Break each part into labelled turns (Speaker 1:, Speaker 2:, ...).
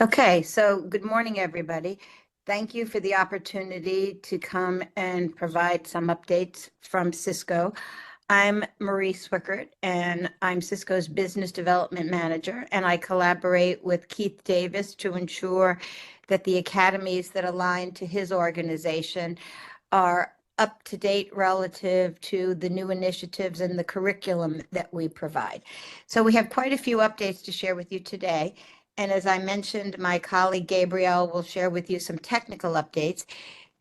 Speaker 1: Okay, so good morning, everybody. Thank you for the opportunity to come and provide some updates from Cisco. I'm Marie Swickert, and I'm Cisco's Business Development Manager, and I collaborate with Keith Davis to ensure that the academies that align to his organization are up to date relative to the new initiatives and the curriculum that we provide. So we have quite a few updates to share with you today. And as I mentioned, my colleague Gabrielle will share with you some technical updates.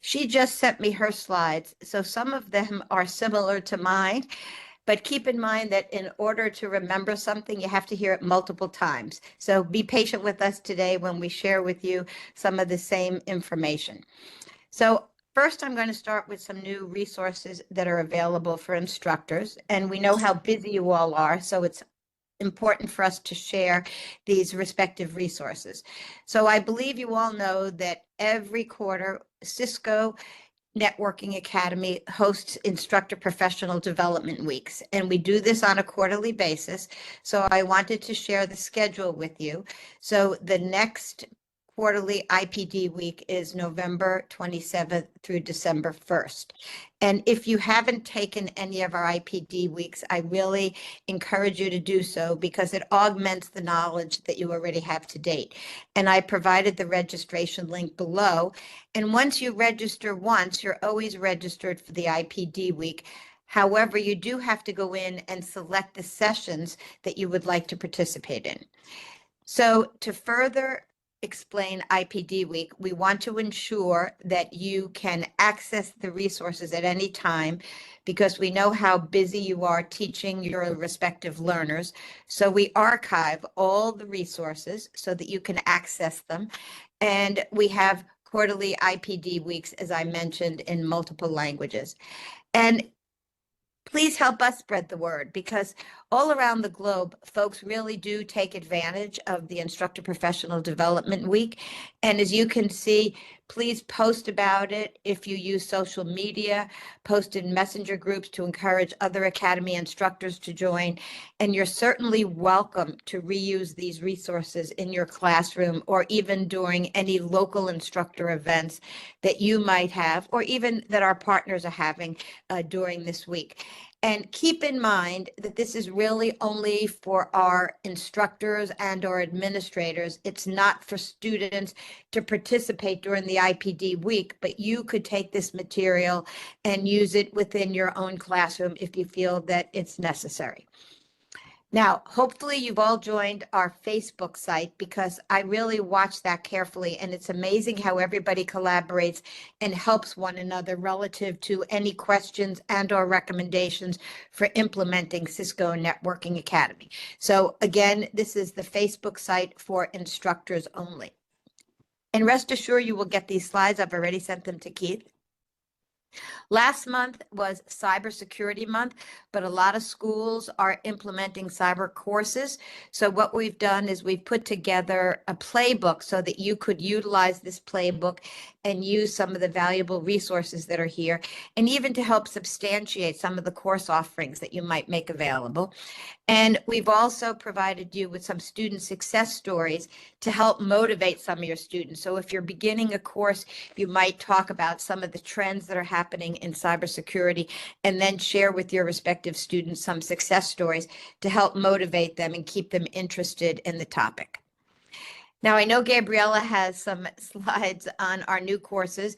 Speaker 1: She just sent me her slides, so some of them are similar to mine, but keep in mind that in order to remember something, you have to hear it multiple times. So be patient with us today when we share with you some of the same information. So first, I'm going to start with some new resources that are available for instructors. And we know how busy you all are, so it's important for us to share these respective resources. So I believe you all know that every quarter, Cisco Networking Academy hosts instructor professional development weeks, and we do this on a quarterly basis. So I wanted to share the schedule with you. So the next quarterly IPD week is November 27th through December 1st. And if you haven't taken any of our IPD weeks, I really encourage you to do so because it augments the knowledge that you already have to date. And I provided the registration link below. And once you register once, you're always registered for the IPD week. However, you do have to go in and select the sessions that you would like to participate in. So to further explain IPD week, we want to ensure that you can access the resources at any time because we know how busy you are teaching your respective learners. So we archive all the resources so that you can access them. And we have quarterly IPD weeks, as I mentioned, in multiple languages. And please help us spread the word because all around the globe, folks really do take advantage of the Instructor Professional Development Week. And as you can see, please post about it if you use social media, post in messenger groups to encourage other Academy instructors to join. And you're certainly welcome to reuse these resources in your classroom or even during any local instructor events that you might have or even that our partners are having during this week. And keep in mind that this is really only for our instructors and our administrators. It's not for students to participate during the IPD week, but you could take this material and use it within your own classroom if you feel that it's necessary. Now, hopefully you've all joined our Facebook site because I really watch that carefully, and it's amazing how everybody collaborates and helps one another relative to any questions and or recommendations for implementing Cisco Networking Academy. So again, this is the Facebook site for instructors only. And rest assured you will get these slides. I've already sent them to Keith. Last month was Cybersecurity Month, but a lot of schools are implementing cyber courses. So what we've done is we've put together a playbook so that you could utilize this playbook and use some of the valuable resources that are here, and even to help substantiate some of the course offerings that you might make available. And we've also provided you with some student success stories to help motivate some of your students. So if you're beginning a course, you might talk about some of the trends that are happening in cybersecurity and then share with your respective students some success stories to help motivate them and keep them interested in the topic. Now, I know Gabriella has some slides on our new courses,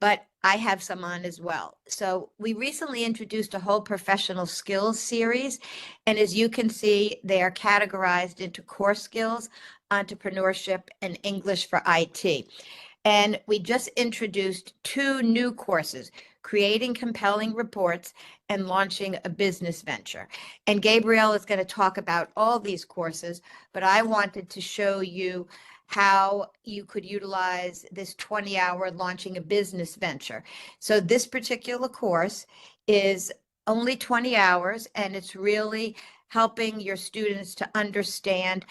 Speaker 1: but I have some on as well. So we recently introduced a whole professional skills series. And as you can see, they are categorized into core skills, entrepreneurship, and English for IT. And we just introduced two new courses, creating compelling reports and launching a business venture. And Gabrielle is going to talk about all these courses, but I wanted to show you how you could utilize this 20-hour launching a business venture. So this particular course is only 20 hours, and it's really helping your students to understand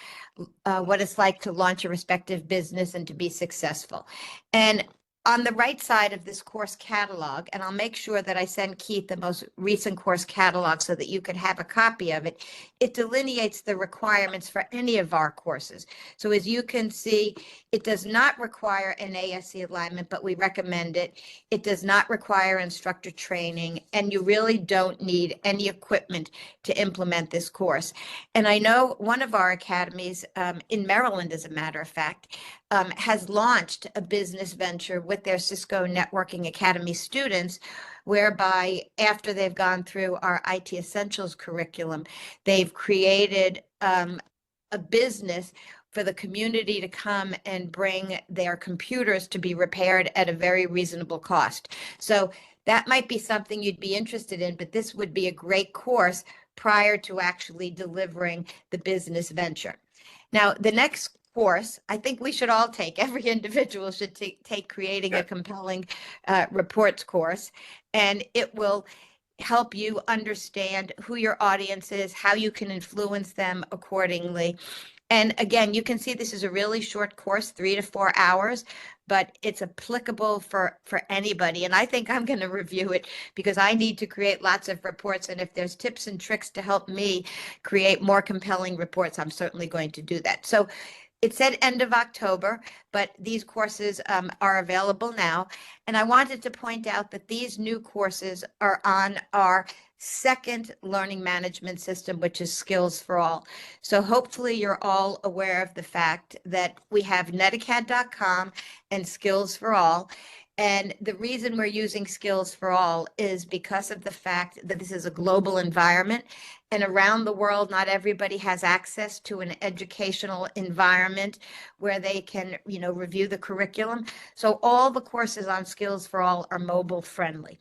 Speaker 1: what it's like to launch a respective business and to be successful. And On the right side of this course catalog, and I'll make sure that I send Keith the most recent course catalog so that you can have a copy of it, it delineates the requirements for any of our courses. So as you can see, it does not require an ASC alignment, but we recommend it. It does not require instructor training, and you really don't need any equipment to implement this course. And I know one of our academies in Maryland, as a matter of fact, has launched a business venture with their Cisco Networking Academy students, whereby after they've gone through our IT Essentials curriculum, they've created a business for the community to come and bring their computers to be repaired at a very reasonable cost. So that might be something you'd be interested in, but this would be a great course prior to actually delivering the business venture. Now, the next course, I think we should all take, every individual should take creating a compelling reports course, and it will help you understand who your audience is, how you can influence them accordingly. And again, you can see this is a really short course, 3 to 4 hours, but it's applicable for anybody. And I think I'm going to review it because I need to create lots of reports. And if there's tips and tricks to help me create more compelling reports, I'm certainly going to do that. So it said end of October, but these courses are available now. And I wanted to point out that these new courses are on our second learning management system, which is Skills for All. So hopefully you're all aware of the fact that we have netacad.com and Skills for All. And the reason we're using Skills for All is because of the fact that this is a global environment, and around the world, not everybody has access to an educational environment where they can, review the curriculum. So all the courses on Skills for All are mobile friendly.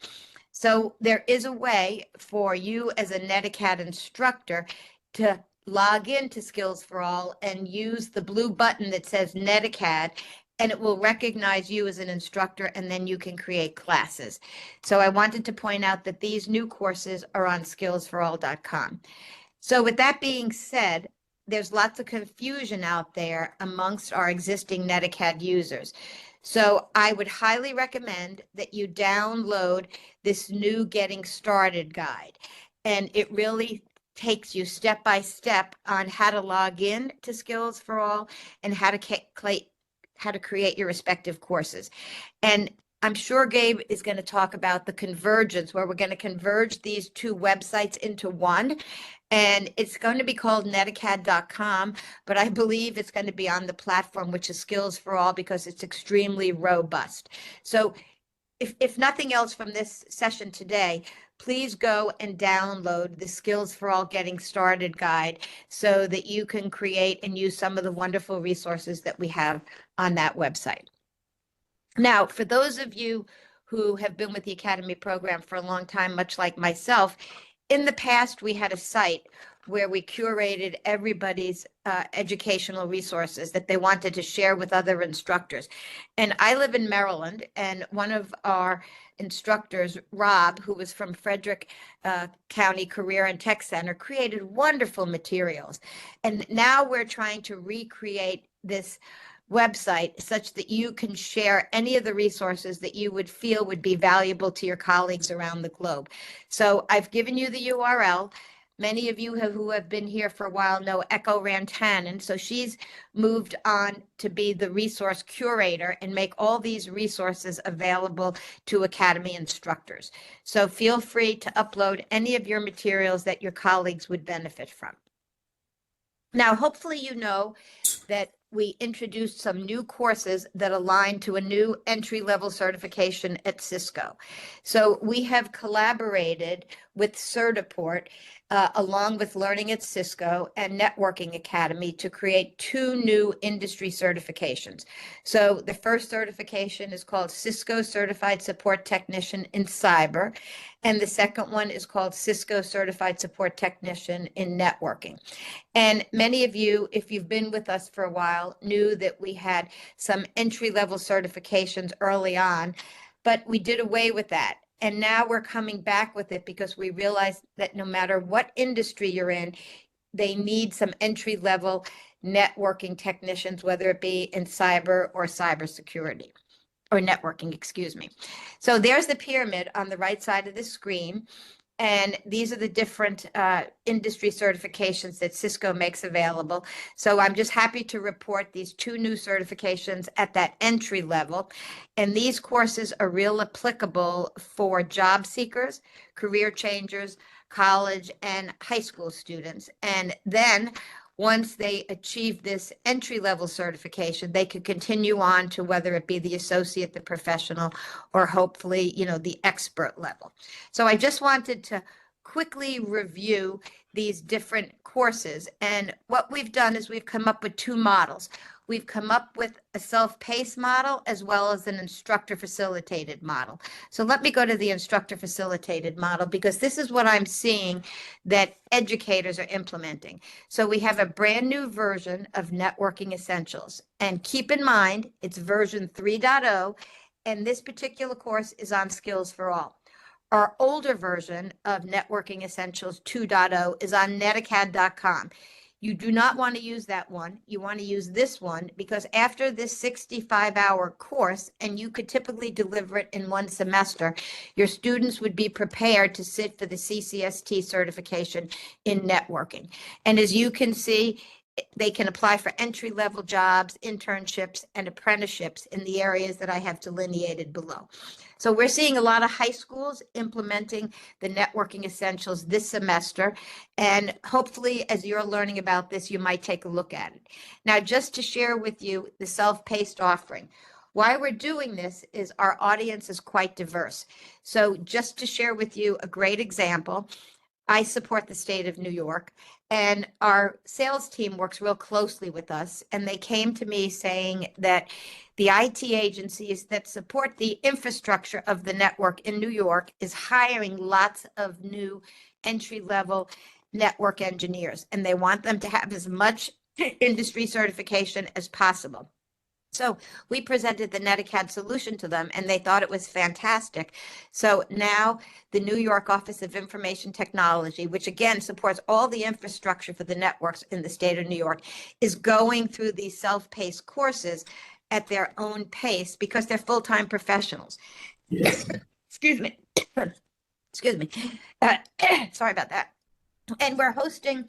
Speaker 1: So there is a way for you as a NetAcad instructor to log into Skills for All and use the blue button that says NetAcad, and it will recognize you as an instructor, and then you can create classes. So I wanted to point out that these new courses are on skillsforall.com. So with that being said, there's lots of confusion out there amongst our existing NetAcad users. So I would highly recommend that you download this new Getting Started guide. And it really takes you step by step on how to log in to Skills for All and how to create your respective courses. And I'm sure Gabe is going to talk about the convergence, where we're going to converge these two websites into one. And it's going to be called netacad.com, but I believe it's going to be on the platform, which is Skills for All, because it's extremely robust. So if nothing else from this session today, please go and download the Skills for All Getting Started guide so that you can create and use some of the wonderful resources that we have on that website. Now, for those of you who have been with the Academy program for a long time, much like myself, in the past, we had a site where we curated everybody's educational resources that they wanted to share with other instructors. And I live in Maryland, and one of our instructors, Rob, who was from Frederick County Career and Tech Center, created wonderful materials. And now we're trying to recreate this website such that you can share any of the resources that you would feel would be valuable to your colleagues around the globe. So I've given you the URL. Many of you who have been here for a while know Echo Rantanen. So she's moved on to be the resource curator and make all these resources available to Academy instructors. So feel free to upload any of your materials that your colleagues would benefit from. Now, hopefully you know that we introduced some new courses that align to a new entry-level certification at Cisco. So we have collaborated with Certiport, along with Learning at Cisco and Networking Academy, to create 2 new industry certifications. So the first certification is called Cisco Certified Support Technician in Cyber, and the second one is called Cisco Certified Support Technician in Networking. And many of you, if you've been with us for a while, knew that we had some entry-level certifications early on, but we did away with that. And now we're coming back with it because we realize that no matter what industry you're in, they need some entry-level networking technicians, whether it be in cyber or cybersecurity. or networking, excuse me. So there's the pyramid on the right side of the screen. And these are the different industry certifications that Cisco makes available. So I'm just happy to report these 2 new certifications at that entry level. And these courses are real applicable for job seekers, career changers, college and high school students. And then once they achieve this entry level certification, they could continue on to whether it be the associate, the professional, or hopefully, the expert level. So I just wanted to quickly review these different courses. And what we've done is we've come up with 2 models. We've come up with a self-paced model as well as an instructor facilitated model. So let me go to the instructor facilitated model because this is what I'm seeing that educators are implementing. So we have a brand new version of Networking Essentials. And keep in mind, it's version 3.0, and this particular course is on Skills for All. Our older version of Networking Essentials 2.0 is on netacad.com. You do not want to use that one. You want to use this one because after this 65-hour course, and you could typically deliver it in 1 semester, your students would be prepared to sit for the CCST certification in networking. And as you can see, they can apply for entry-level jobs, internships, and apprenticeships in the areas that I have delineated below. So we're seeing a lot of high schools implementing the networking essentials this semester. And hopefully, as you're learning about this, you might take a look at it. Now, just to share with you the self-paced offering. Why we're doing this is our audience is quite diverse. So just to share with you a great example, I support the state of New York, and our sales team works real closely with us. And they came to me saying that the IT agencies that support the infrastructure of the network in New York is hiring lots of new entry-level network engineers, and they want them to have as much industry certification as possible. So we presented the NetAcad solution to them, and they thought it was fantastic. So now the New York Office of Information Technology, which again supports all the infrastructure for the networks in the state of New York, is going through these self-paced courses at their own pace because they're full-time professionals. Yes. Excuse me. Excuse me. Sorry about that. And we're hosting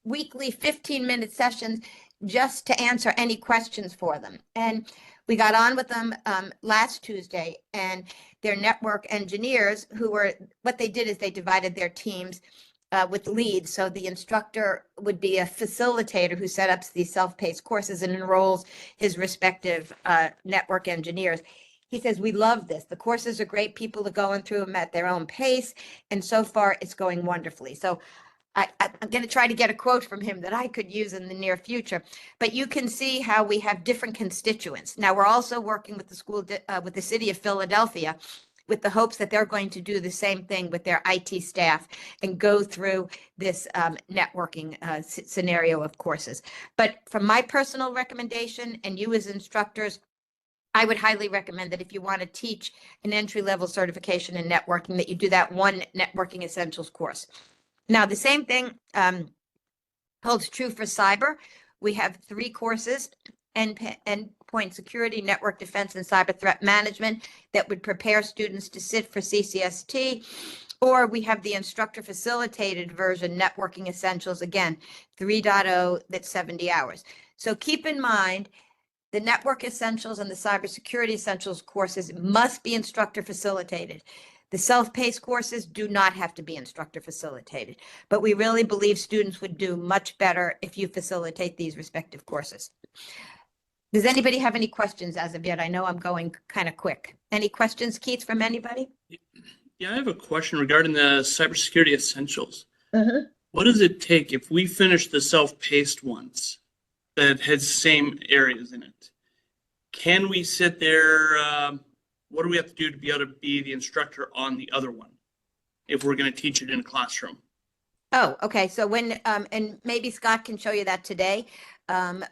Speaker 1: weekly 15-minute sessions just to answer any questions for them. And we got on with them last Tuesday, and their network engineers what they did is they divided their teams with leads. So the instructor would be a facilitator who set up these self-paced courses and enrolls his respective network engineers. He says, we love this. The courses are great. People are going through them at their own pace. And so far, it's going wonderfully. So I'm going to try to get a quote from him that I could use in the near future. But you can see how we have different constituents. Now, we're also working with with the city of Philadelphia with the hopes that they're going to do the same thing with their IT staff and go through this networking scenario of courses. But from my personal recommendation, and you as instructors, I would highly recommend that if you want to teach an entry-level certification in networking, that you do that one Networking Essentials course. Now, the same thing holds true for cyber. We have 3 courses, endpoint security, network defense, and cyber threat management, that would prepare students to sit for CCST. Or we have the instructor facilitated version, Networking Essentials, again, 3.0, that's 70 hours. So keep in mind, the Network Essentials and the Cybersecurity Essentials courses must be instructor facilitated. The self-paced courses do not have to be instructor facilitated, but we really believe students would do much better if you facilitate these respective courses. Does anybody have any questions as of yet? I know I'm going kind of quick. Any questions, Keith, from anybody?
Speaker 2: Yeah, I have a question regarding the Cybersecurity Essentials. What does it take if we finish the self-paced ones that has the same areas in it? Can we sit there? What do we have to do to be able to be the instructor on the other one if we're going to teach it in a classroom?
Speaker 1: Oh, okay. So when, and maybe Scott can show you that today.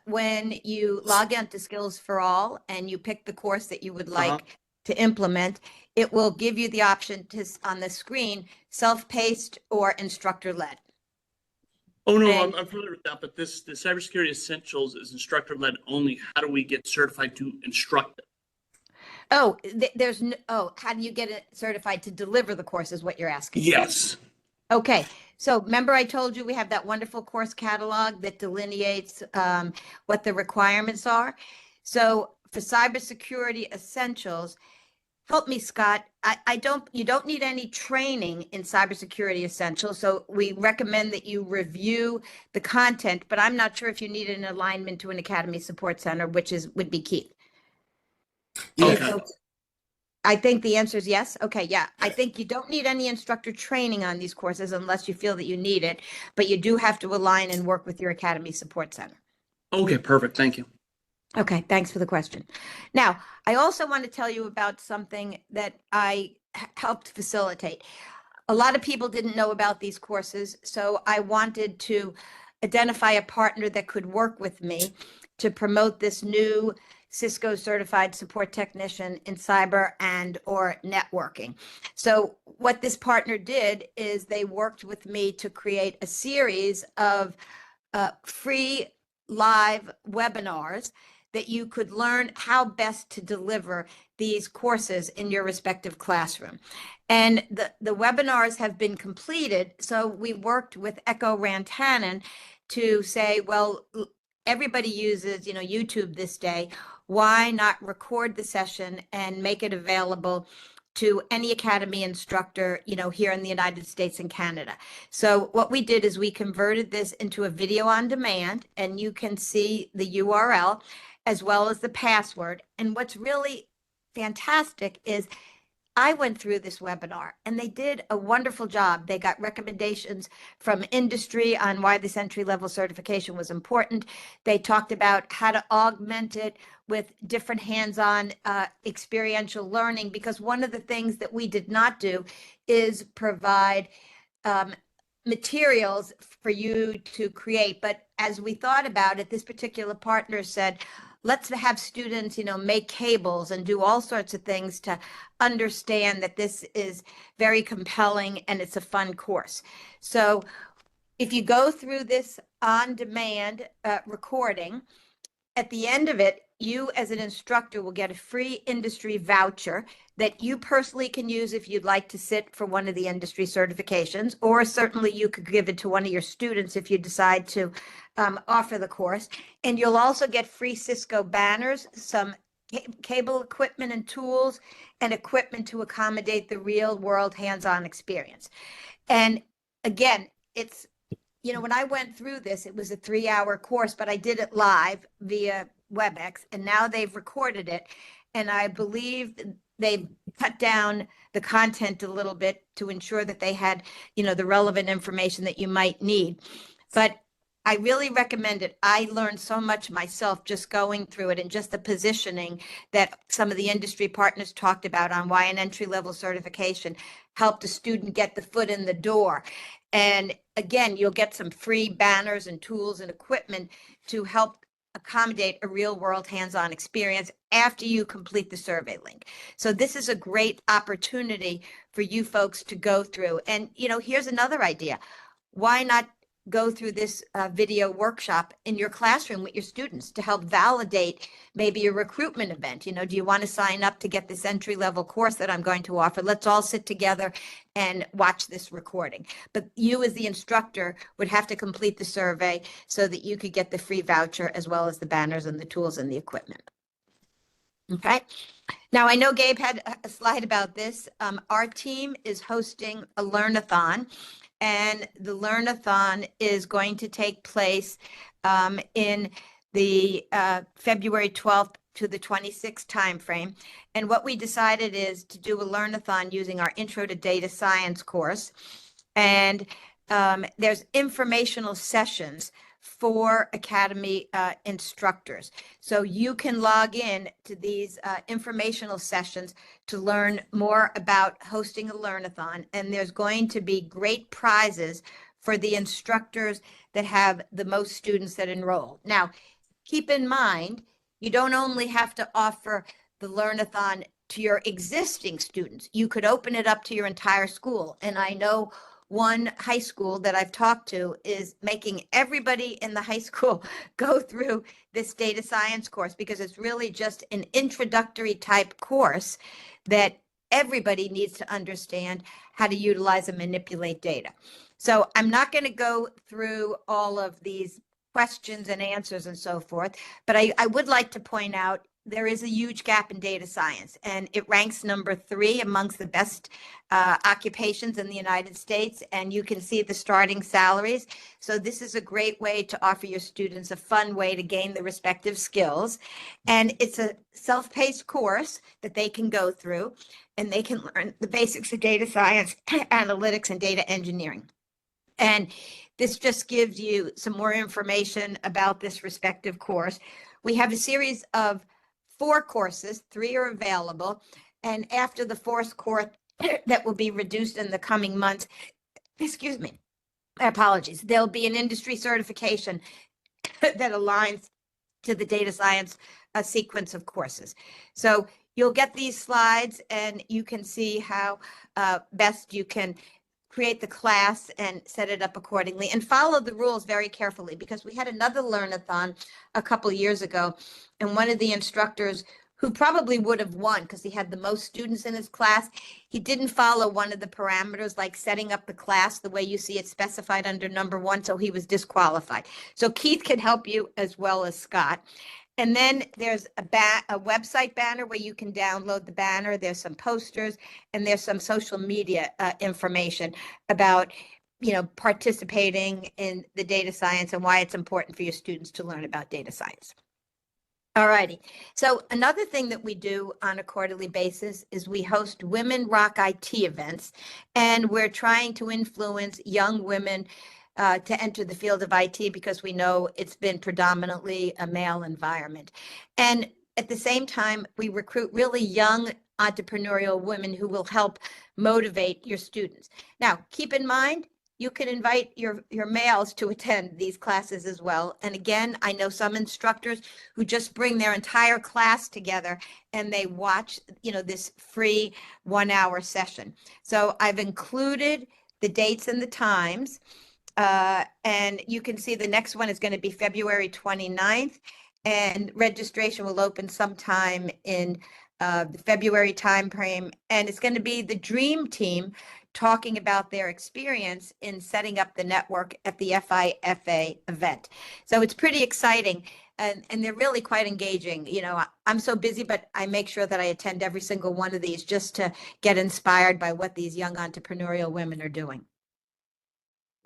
Speaker 1: When you log into Skills for All and you pick the course that you would like to implement, it will give you the option to, on the screen, self-paced or instructor-led.
Speaker 2: Oh, no, I'm familiar with that, but the Cybersecurity Essentials is instructor-led only. How do we get certified to instruct it?
Speaker 1: Oh, there's no, oh, how do you get it certified to deliver the course is what you're asking?
Speaker 2: Yes.
Speaker 1: Okay, so remember I told you we have that wonderful course catalog that delineates what the requirements are? So for cybersecurity essentials, help me, Scott. You don't need any training in cybersecurity essentials. So we recommend that you review the content, but I'm not sure if you need an alignment to an Academy Support Center, would be key. Any
Speaker 2: Okay.
Speaker 1: folks? I think the answer is yes. Okay, yeah. I think you don't need any instructor training on these courses unless you feel that you need it, but you do have to align and work with your Academy Support Center.
Speaker 2: Okay, perfect. Thank you.
Speaker 1: Okay, thanks for the question. Now, I also want to tell you about something that I helped facilitate. A lot of people didn't know about these courses, so I wanted to identify a partner that could work with me to promote this new Cisco certified support technician in cyber and or networking. So what this partner did is they worked with me to create a series of free live webinars that you could learn how best to deliver these courses in your respective classroom. And the webinars have been completed. So we worked with Echo Rantanen to say, well, everybody uses, YouTube this day. Why not record the session and make it available to any Academy instructor, here in the United States and Canada? So what we did is we converted this into a video on demand, and you can see the URL as well as the password. And what's really fantastic is I went through this webinar and they did a wonderful job. They got recommendations from industry on why this entry level certification was important. They talked about how to augment it with different hands-on experiential learning, because one of the things that we did not do is provide materials for you to create. But as we thought about it, this particular partner said, let's have students, make cables and do all sorts of things to understand that this is very compelling and it's a fun course. So if you go through this on demand recording, at the end of it, you as an instructor will get a free industry voucher that you personally can use if you'd like to sit for one of the industry certifications, or certainly you could give it to one of your students if you decide to offer the course. And you'll also get free Cisco banners, some cable equipment and tools, and equipment to accommodate the real world hands-on experience. And again, it's when I went through this, it was a 3-hour course, but I did it live via WebEx, and now they've recorded it. And I believe they've cut down the content a little bit to ensure that they had, the relevant information that you might need. But I really recommend it. I learned so much myself just going through it, and just the positioning that some of the industry partners talked about on why an entry-level certification helped a student get the foot in the door. And again, you'll get some free banners and tools and equipment to help accommodate a real world hands-on experience after you complete the survey link. So this is a great opportunity for you folks to go through. And, here's another idea. Why not go through this video workshop in your classroom with your students to help validate maybe a recruitment event? Do you want to sign up to get this entry-level course that I'm going to offer? Let's all sit together and watch this recording. But you as the instructor would have to complete the survey so that you could get the free voucher as well as the banners and the tools and the equipment. Okay. Now, I know Gabe had a slide about this. Our team is hosting a Learn-a-thon, and the Learn-a-thon is going to take place in the February 12th to the 26th timeframe. And what we decided is to do a Learn-a-thon using our Intro to Data Science course. And there's informational sessions for Academy instructors. So you can log in to these informational sessions to learn more about hosting a Learn-a-thon. And there's going to be great prizes for the instructors that have the most students that enroll. Now, keep in mind, you don't only have to offer the Learn-a-thon to your existing students. You could open it up to your entire school. And I know one high school that I've talked to is making everybody in the high school go through this data science course, because it's really just an introductory type course that everybody needs to understand how to utilize and manipulate data. So I'm not going to go through all of these questions and answers and so forth, but I would like to point out there is a huge gap in data science, and it ranks number 3 amongst the best occupations in the United States, and you can see the starting salaries. So this is a great way to offer your students a fun way to gain the respective skills. And it's a self-paced course that they can go through, and they can learn the basics of data science, analytics, and data engineering. And this just gives you some more information about this respective course. We have a series of 4 courses, 3 are available. And after the 4th course that will be reduced in the coming months, excuse me, apologies, there'll be an industry certification that aligns to the data science sequence of courses. So you'll get these slides and you can see how best you can create the class and set it up accordingly, and follow the rules very carefully, because we had another learn-a-thon a couple years ago, and one of the instructors, who probably would have won because he had the most students in his class, he didn't follow one of the parameters, like setting up the class the way you see it specified under number 1, so he was disqualified. So Keith can help you as well as Scott. And then there's a website banner where you can download the banner. There's some posters, and there's some social media information about, participating in the data science and why it's important for your students to learn about data science. All righty. So another thing that we do on a quarterly basis is we host Women Rock IT events, and we're trying to influence young women to enter the field of IT, because we know it's been predominantly a male environment. And at the same time, we recruit really young entrepreneurial women who will help motivate your students. Now, keep in mind, you can invite your males to attend these classes as well. And again, I know some instructors who just bring their entire class together and they watch, this free 1-hour session. So I've included the dates and the times. And you can see the next one is going to be February 29th, and registration will open sometime in the February timeframe. And it's going to be the Dream Team talking about their experience in setting up the network at the FIFA event. So it's pretty exciting, and they're really quite engaging. I'm so busy, but I make sure that I attend every single one of these just to get inspired by what these young entrepreneurial women are doing.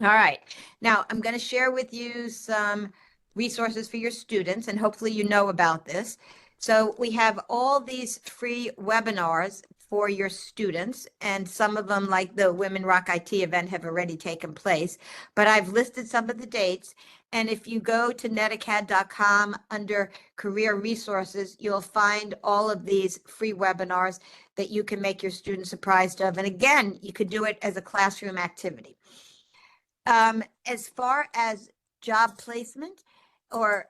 Speaker 1: All right, now I'm going to share with you some resources for your students, and hopefully you know about this. So we have all these free webinars for your students, and some of them, like the Women Rock IT event, have already taken place, but I've listed some of the dates. And if you go to netacad.com under career resources, you'll find all of these free webinars that you can make your students apprised of. And again, you could do it as a classroom activity. As far as job placement or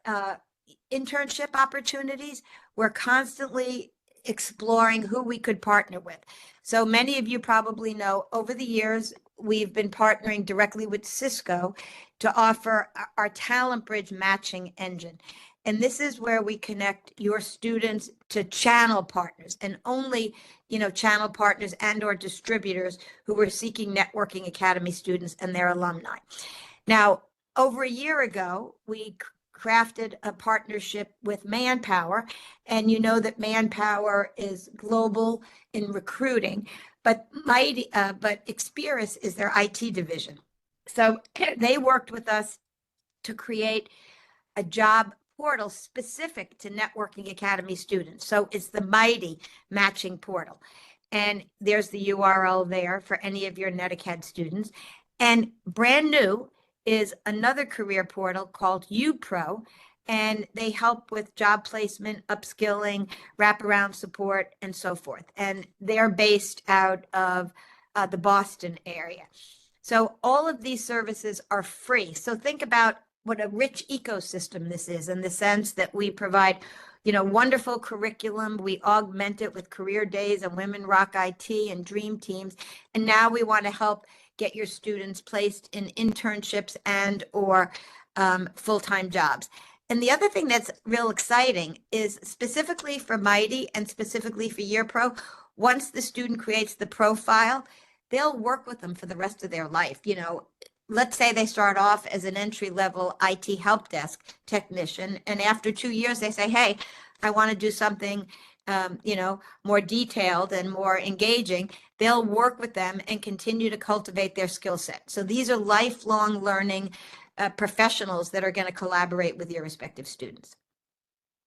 Speaker 1: internship opportunities, we're constantly exploring who we could partner with. So many of you probably know, over the years, we've been partnering directly with Cisco to offer our Talent Bridge matching engine. And this is where we connect your students to channel partners, and only, channel partners and or distributors who are seeking networking academy students and their alumni. Now, over a year ago, we crafted a partnership with Manpower, and you know that Manpower is global in recruiting, but Experis is their IT division. So they worked with us to create a job portal specific to networking academy students. So it's the Mighty matching portal. And there's the URL there for any of your NetAcad students. And brand new is another career portal called UPro, and they help with job placement, upskilling, wraparound support, and so forth. And they're based out of the Boston area. So all of these services are free. So think about what a rich ecosystem this is, in the sense that we provide, wonderful curriculum. We augment it with career days and Women Rock IT and Dream Teams. And now we want to help get your students placed in internships and or full-time jobs. And the other thing that's real exciting is specifically for Mighty and specifically for Year Pro, once the student creates the profile, they'll work with them for the rest of their life. You know, let's say they start off as an entry-level IT help desk technician, and after 2 years, they say, hey, I want to do something, you know, more detailed and more engaging. They'll work with them and continue to cultivate their skill set. So these are lifelong learning professionals that are going to collaborate with your respective students.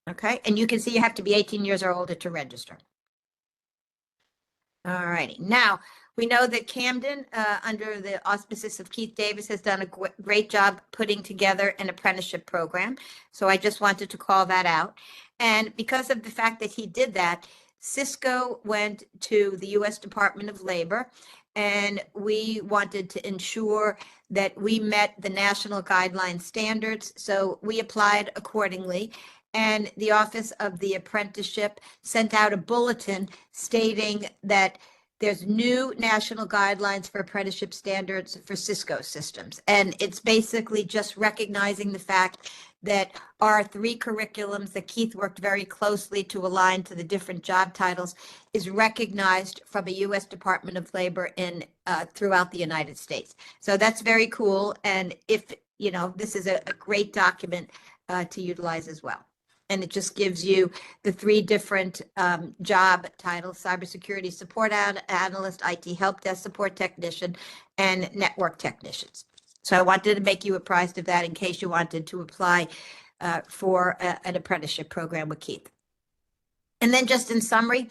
Speaker 1: Okay, and you can see you have to be 18 years or older to register. All righty. Now, we know that Camden, under the auspices of Keith Davis, has done a great job putting together an apprenticeship program. So I just wanted to call that out. And because of the fact that he did that, Cisco went to the U.S. Department of Labor, and we wanted to ensure that we met the national guideline standards. So we applied accordingly. And the Office of the Apprenticeship sent out a bulletin stating that there's new national guidelines for apprenticeship standards for Cisco systems. And it's basically just recognizing the fact that our 3 curriculums that Keith worked very closely to align to the different job titles is recognized from a U.S. Department of Labor in throughout the United States. So that's very cool. And if, you know, this is a great document to utilize as well. And it just gives you the 3 different job titles: cybersecurity support analyst, IT help desk support technician, and network technicians. So I wanted to make you apprised of that in case you wanted to apply for an apprenticeship program with Keith. And then just in summary,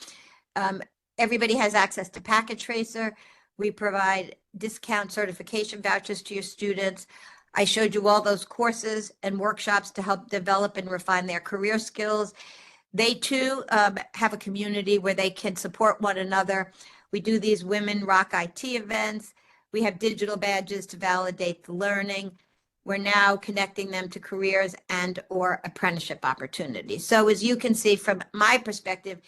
Speaker 1: everybody has access to Packet Tracer. We provide discount certification vouchers to your students. I showed you all those courses and workshops to help develop and refine their career skills. They too have a community where they can support one another. We do these Women Rock IT events. We have digital badges to validate the learning. We're now connecting them to careers and or apprenticeship opportunities. So as you can see from my perspective,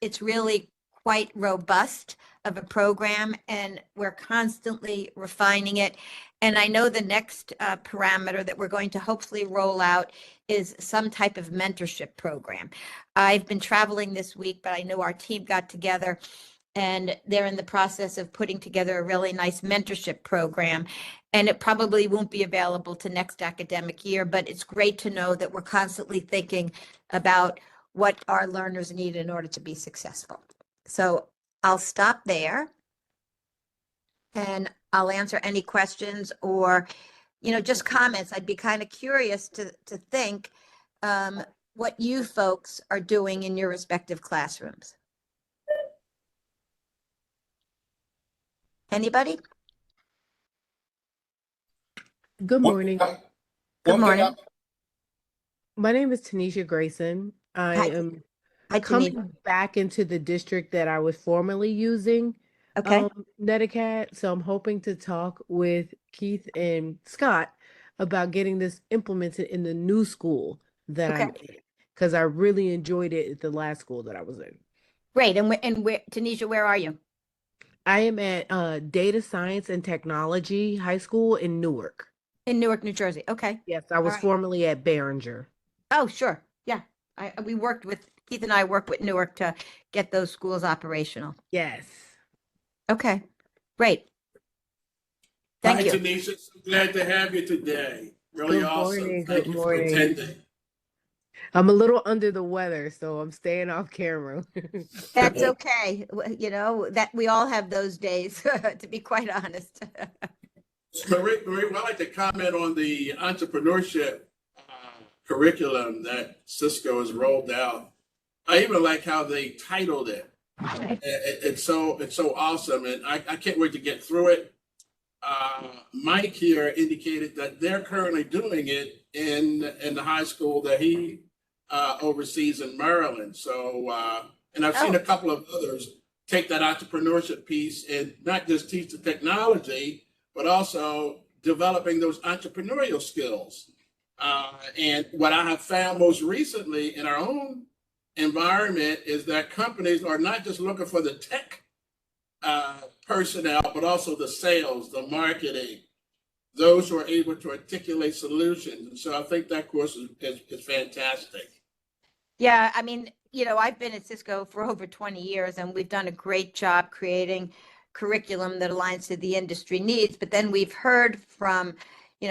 Speaker 1: it's really quite robust of a program, and we're constantly refining it. And I know the next parameter that we're going to hopefully roll out is some type of mentorship program. I've been traveling this week, but I know our team got together and they're in the process of putting together a really nice mentorship program. And it probably won't be available to next academic year, but it's great to know that we're constantly thinking about what our learners need in order to be successful. So I'll stop there and I'll answer any questions or, you know, just comments. I'd be kind of curious to think what you folks are doing in your respective classrooms. Anybody?
Speaker 3: Good morning.
Speaker 1: Good morning.
Speaker 3: My name is Tanisha Grayson. I
Speaker 1: Hi.
Speaker 3: am
Speaker 1: Hi,
Speaker 3: coming
Speaker 1: Tanisha.
Speaker 3: back into the district that I was formerly using,
Speaker 1: Okay.
Speaker 3: Neticat. So I'm hoping to talk with Keith and Scott about getting this implemented in the new school that I'm in, because I really enjoyed it at the last school that I was in.
Speaker 1: Great. And where, Tanisha, where are you?
Speaker 3: I am at Data Science and Technology High School in Newark.
Speaker 1: In Newark, New Jersey. Okay.
Speaker 3: Yes, I was
Speaker 1: right.
Speaker 3: formerly at Behringer.
Speaker 1: Oh, sure. Yeah. We worked with, Keith and I worked with Newark to get those schools operational.
Speaker 3: Yes.
Speaker 1: Okay. Great. Thank
Speaker 4: Hi,
Speaker 1: you.
Speaker 4: Tanisha. So glad to have you today. Really
Speaker 3: Good
Speaker 4: awesome.
Speaker 3: morning,
Speaker 4: Thank
Speaker 3: good
Speaker 4: you for
Speaker 3: morning.
Speaker 4: attending.
Speaker 3: I'm a little under the weather, so I'm staying off camera.
Speaker 1: That's okay. You know, that we all have those days, to be quite honest.
Speaker 4: Marie, I'd like to comment on the entrepreneurship curriculum that Cisco has rolled out. I even like how they titled it. It's so awesome, and I can't wait to get through it. Mike here indicated that they're currently doing it in the high school that he overseas in Maryland. So, and I've seen a couple of others take that entrepreneurship piece and not just teach the technology, but also developing those entrepreneurial skills. And what I have found most recently in our own environment is that companies are not just looking for the tech personnel, but also the sales, the marketing, those who are able to articulate solutions. And so I think that course is fantastic.
Speaker 1: Yeah, I mean, I've been at Cisco for over 20 years, and we've done a great job creating curriculum that aligns to the industry needs. But then we've heard from,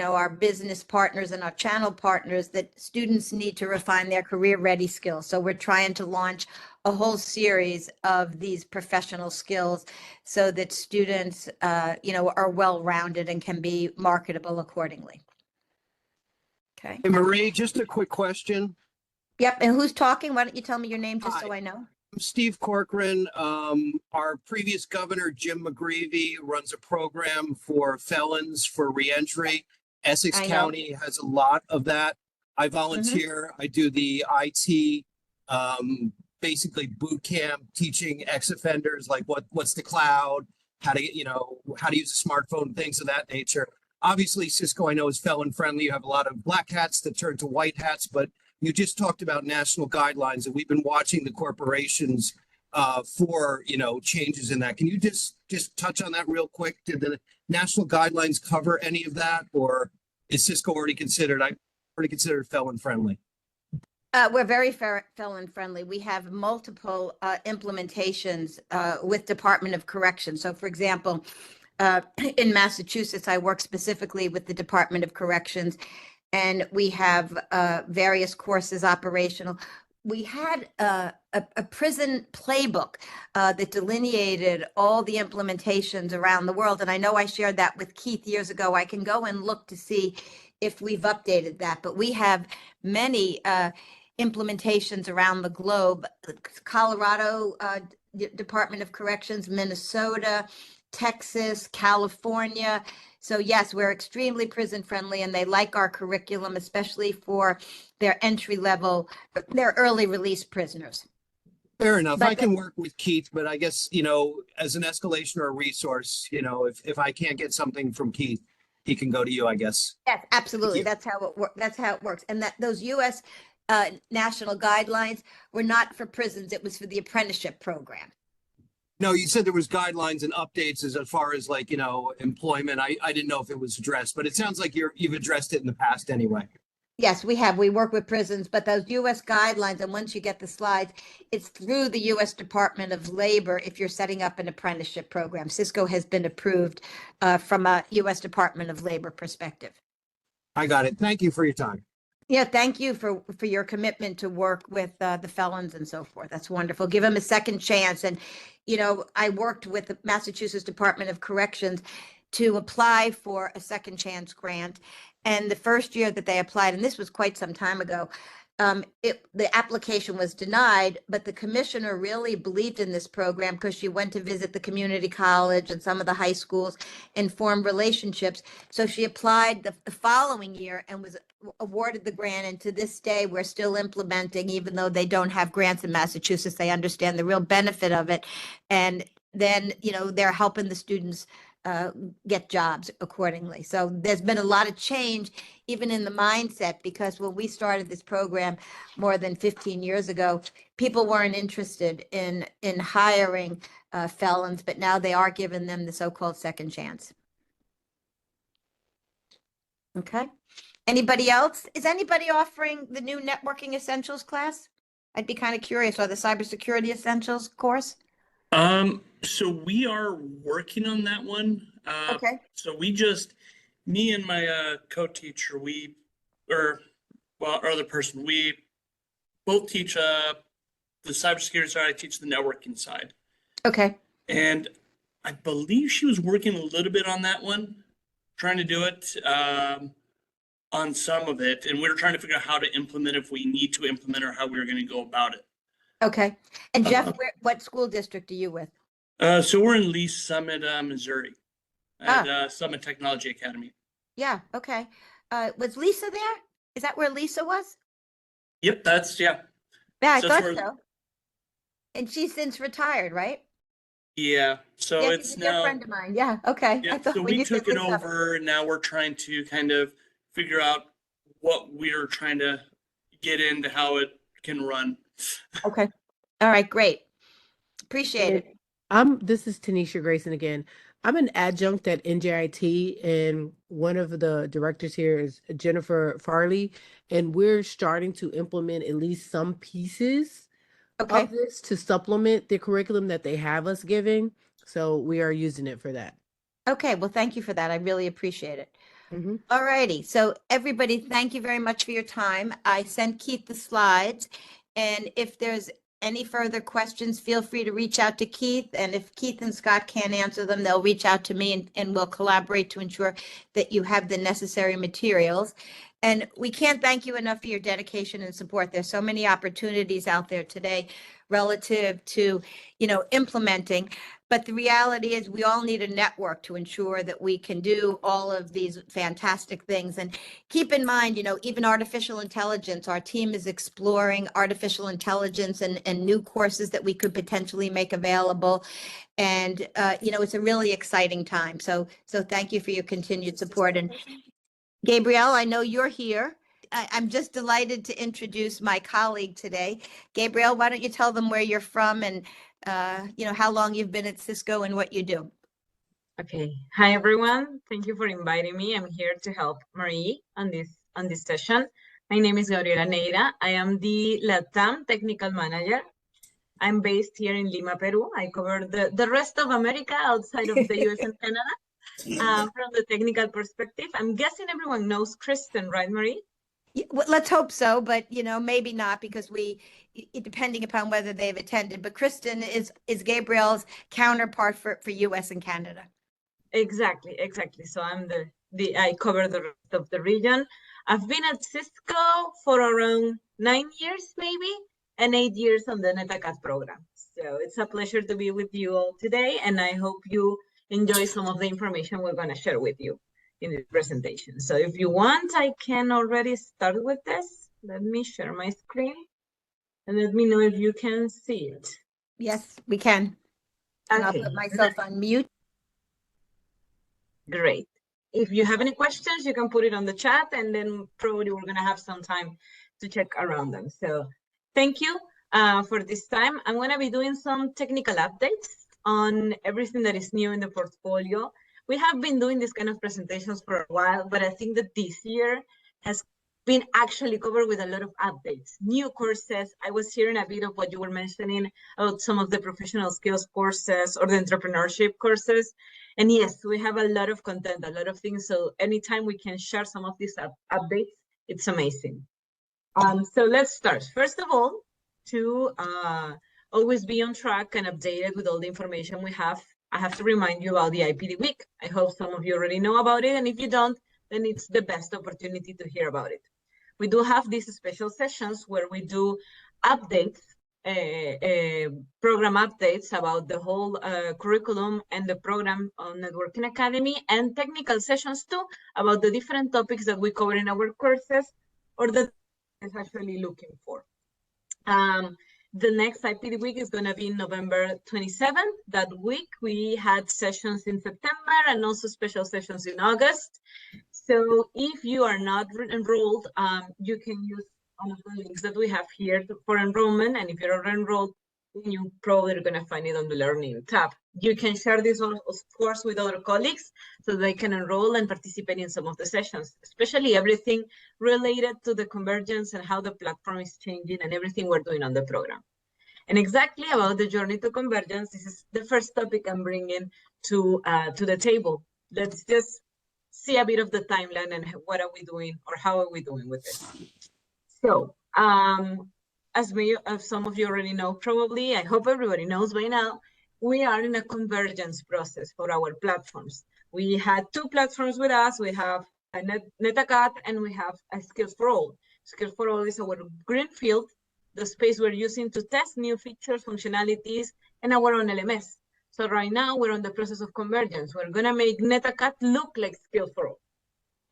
Speaker 1: our business partners and our channel partners that students need to refine their career-ready skills. So we're trying to launch a whole series of these professional skills so that students, are well-rounded and can be marketable accordingly. Okay.
Speaker 5: Hey, Marie, just a quick question.
Speaker 1: Yep. And who's talking? Why don't you tell me your name just
Speaker 5: Hi.
Speaker 1: so I know?
Speaker 5: I'm Steve Corcoran. Our previous governor, Jim McGreevey, runs a program for felons for reentry. Essex
Speaker 1: I know.
Speaker 5: County has a lot of that. I volunteer. I do the IT, basically boot camp, teaching ex-offenders like what's the cloud, how to use a smartphone, things of that nature. Obviously, Cisco, I know, is felon friendly. You have a lot of black hats that turn to white hats, but you just talked about national guidelines, and we've been watching the corporations for changes in that. Can you just touch on that real quick? Did the national guidelines cover any of that, or is Cisco already considered felon friendly?
Speaker 1: We're very felon friendly. We have multiple implementations with Department of Correction. So, for example, in Massachusetts, I work specifically with the Department of Corrections, and we have various courses operational. We had a prison playbook that delineated all the implementations around the world. And I know I shared that with Keith years ago. I can go and look to see if we've updated that, but we have many implementations around the globe. Colorado Department of Corrections, Minnesota, Texas, California. So yes, we're extremely prison friendly, and they like our curriculum, especially for their entry level, their early release prisoners.
Speaker 5: Fair enough.
Speaker 1: But
Speaker 5: I can work with Keith, but I guess, as an escalation or a resource, if I can't get something from Keith, he can go to you, I guess.
Speaker 1: Yes, absolutely.
Speaker 5: you.
Speaker 1: That's how it works. That's how it works. And that those U.S. National guidelines were not for prisons. It was for the apprenticeship program.
Speaker 5: No, you said there was guidelines and updates as far as employment. I didn't know if it was addressed, but it sounds like you've addressed it in the past anyway.
Speaker 1: Yes, we have. We work with prisons, but those U.S. guidelines, and once you get the slides, it's through the U.S. Department of Labor if you're setting up an apprenticeship program. Cisco has been approved from a U.S. Department of Labor perspective.
Speaker 5: I got it. Thank you for your time.
Speaker 1: Yeah, thank you for your commitment to work with the felons and so forth. That's wonderful. Give them a second chance. And, I worked with the Massachusetts Department of Corrections to apply for a second chance grant. And the first year that they applied, and this was quite some time ago, the application was denied, but the commissioner really believed in this program because she went to visit the community college and some of the high schools and formed relationships. So she applied the following year and was awarded the grant. And to this day, we're still implementing, even though they don't have grants in Massachusetts. They understand the real benefit of it. And then, they're helping the students get jobs accordingly. So there's been a lot of change even in the mindset, because when we started this program more than 15 years ago, people weren't interested in hiring felons, but now they are giving them the so-called second chance. Okay. Anybody else? Is anybody offering the new networking essentials class? I'd be kind of curious, or the cybersecurity essentials course?
Speaker 2: So we are working on that one.
Speaker 1: Okay.
Speaker 2: So me and my co-teacher, our other person, we both teach the cybersecurity side. I teach the networking side.
Speaker 1: Okay.
Speaker 2: And I believe she was working a little bit on that one, trying to do it on some of it. And we were trying to figure out how to implement, if we need to implement, or how we were going to go about it.
Speaker 1: Okay. And Jeff, what school district are you with?
Speaker 2: So we're in Lee Summit, Missouri, at Summit Technology Academy.
Speaker 1: Yeah. Okay. Was Lisa there? Is that where Lisa was?
Speaker 2: Yep, yeah.
Speaker 1: Yeah, I
Speaker 2: So
Speaker 1: thought
Speaker 2: that's
Speaker 1: so. And she's since retired, right?
Speaker 2: Yeah. So
Speaker 1: Yeah,
Speaker 2: it's
Speaker 1: she's a dear
Speaker 2: now.
Speaker 1: friend of mine. Yeah. Okay.
Speaker 2: Yeah.
Speaker 1: I thought
Speaker 2: So
Speaker 1: when
Speaker 2: we
Speaker 1: you said
Speaker 2: took it
Speaker 1: Lisa.
Speaker 2: over, and now we're trying to kind of figure out what we're trying to get into, how it can run.
Speaker 1: Okay. All right. Great. Appreciate it.
Speaker 3: This is Tanisha Grayson again. I'm an adjunct at NJIT, and one of the directors here is Jennifer Farley, and we're starting to implement at least some pieces
Speaker 1: Okay.
Speaker 3: of this to supplement the curriculum that they have us giving. So we are using it for that.
Speaker 1: Okay, well, thank you for that. I really appreciate it.
Speaker 3: Mhm.
Speaker 1: All righty. So everybody, thank you very much for your time. I sent Keith the slides. And if there's any further questions, feel free to reach out to Keith. And if Keith and Scott can't answer them, they'll reach out to me and we'll collaborate to ensure that you have the necessary materials. And we can't thank you enough for your dedication and support. There's so many opportunities out there today relative to, implementing. But the reality is we all need a network to ensure that we can do all of these fantastic things. And keep in mind, even artificial intelligence, our team is exploring artificial intelligence and new courses that we could potentially make available. And, it's a really exciting time. So thank you for your continued support. And Gabrielle, I know you're here. I'm just delighted to introduce my colleague today. Gabrielle, why don't you tell them where you're from and, how long you've been at Cisco and what you do?
Speaker 6: Okay. Hi, everyone. Thank you for inviting me. I'm here to help Marie on this session. My name is Gabriela Neira. I am the LATAM Technical Manager. I'm based here in Lima, Peru. I cover the rest of America outside of the US and Canada. From the technical perspective, I'm guessing everyone knows Kristen, right, Marie?
Speaker 1: Well, let's hope so, but maybe not because depending upon whether they've attended. But Kristen is Gabriel's counterpart for US and Canada.
Speaker 6: Exactly. So I'm I cover the rest of the region. I've been at Cisco for around 9 years, maybe, and 8 years on the NetACAD program. So it's a pleasure to be with you all today, and I hope you enjoy some of the information we're going to share with you in this presentation. So if you want, I can already start with this. Let me share my screen and let me know if you can see it.
Speaker 1: Yes, we can. And
Speaker 6: Okay.
Speaker 1: I'll put myself on mute.
Speaker 6: Great. If you have any questions, you can put it on the chat, and then probably we're going to have some time to check around them. So thank you for this time. I'm going to be doing some technical updates on everything that is new in the portfolio. We have been doing this kind of presentations for a while, but I think that this year has been actually covered with a lot of updates, new courses. I was hearing a bit of what you were mentioning about some of the professional skills courses or the entrepreneurship courses. And yes, we have a lot of content, a lot of things. So anytime we can share some of these updates, it's amazing. So let's start. First of all, to always be on track and updated with all the information we have, I have to remind you about the IPD week. I hope some of you already know about it. And if you don't, then it's the best opportunity to hear about it. We do have these special sessions where we do updates, program updates about the whole curriculum and the program on Networking Academy, and technical sessions too about the different topics that we cover in our courses or that is actually looking for. The next IPD week is going to be November 27th. That week we had sessions in September and also special sessions in August. So if you are not enrolled, you can use one of the links that we have here for enrollment. And if you're already enrolled, then you probably are going to find it on the Learning tab. You can share this, of course, with other colleagues so they can enroll and participate in some of the sessions, especially everything related to the convergence and how the platform is changing and everything we're doing on the program. And exactly about the journey to convergence, this is the first topic I'm bringing to the table. Let's just see a bit of the timeline and what are we doing or how are we doing with this. So as some of you already know, probably, I hope everybody knows by now, we are in a convergence process for our platforms. We had two platforms with us. We have a NetACAD and we have a Skills for All. Skills for All is our greenfield, the space we're using to test new features, functionalities, and our own LMS. So right now we're on the process of convergence. We're gonna make NetACAD look like Skills for All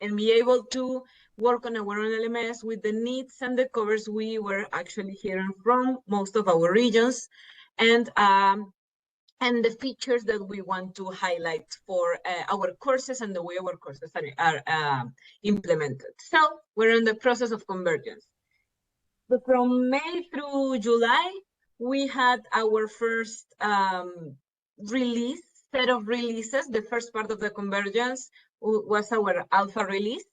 Speaker 6: and be able to work on our own LMS with the needs and the covers we were actually hearing from most of our regions, and the features that we want to highlight for our courses and the way our courses are implemented. So we're in the process of convergence. But from May through July, we had our first set of releases. The first part of the convergence was our alpha release,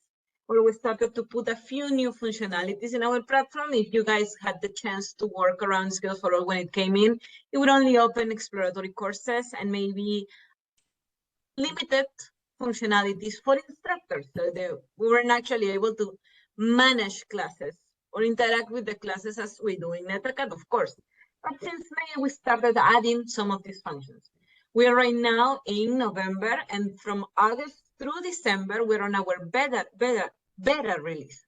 Speaker 6: where we started to put a few new functionalities in our platform. If you guys had the chance to work around Skills for All when it came in, it would only open exploratory courses and maybe limited functionalities for instructors. So we weren't actually able to manage classes or interact with the classes as we do in NetAcad, of course. But since May, we started adding some of these functions. We are right now in November, and from August through December, we're on our beta release,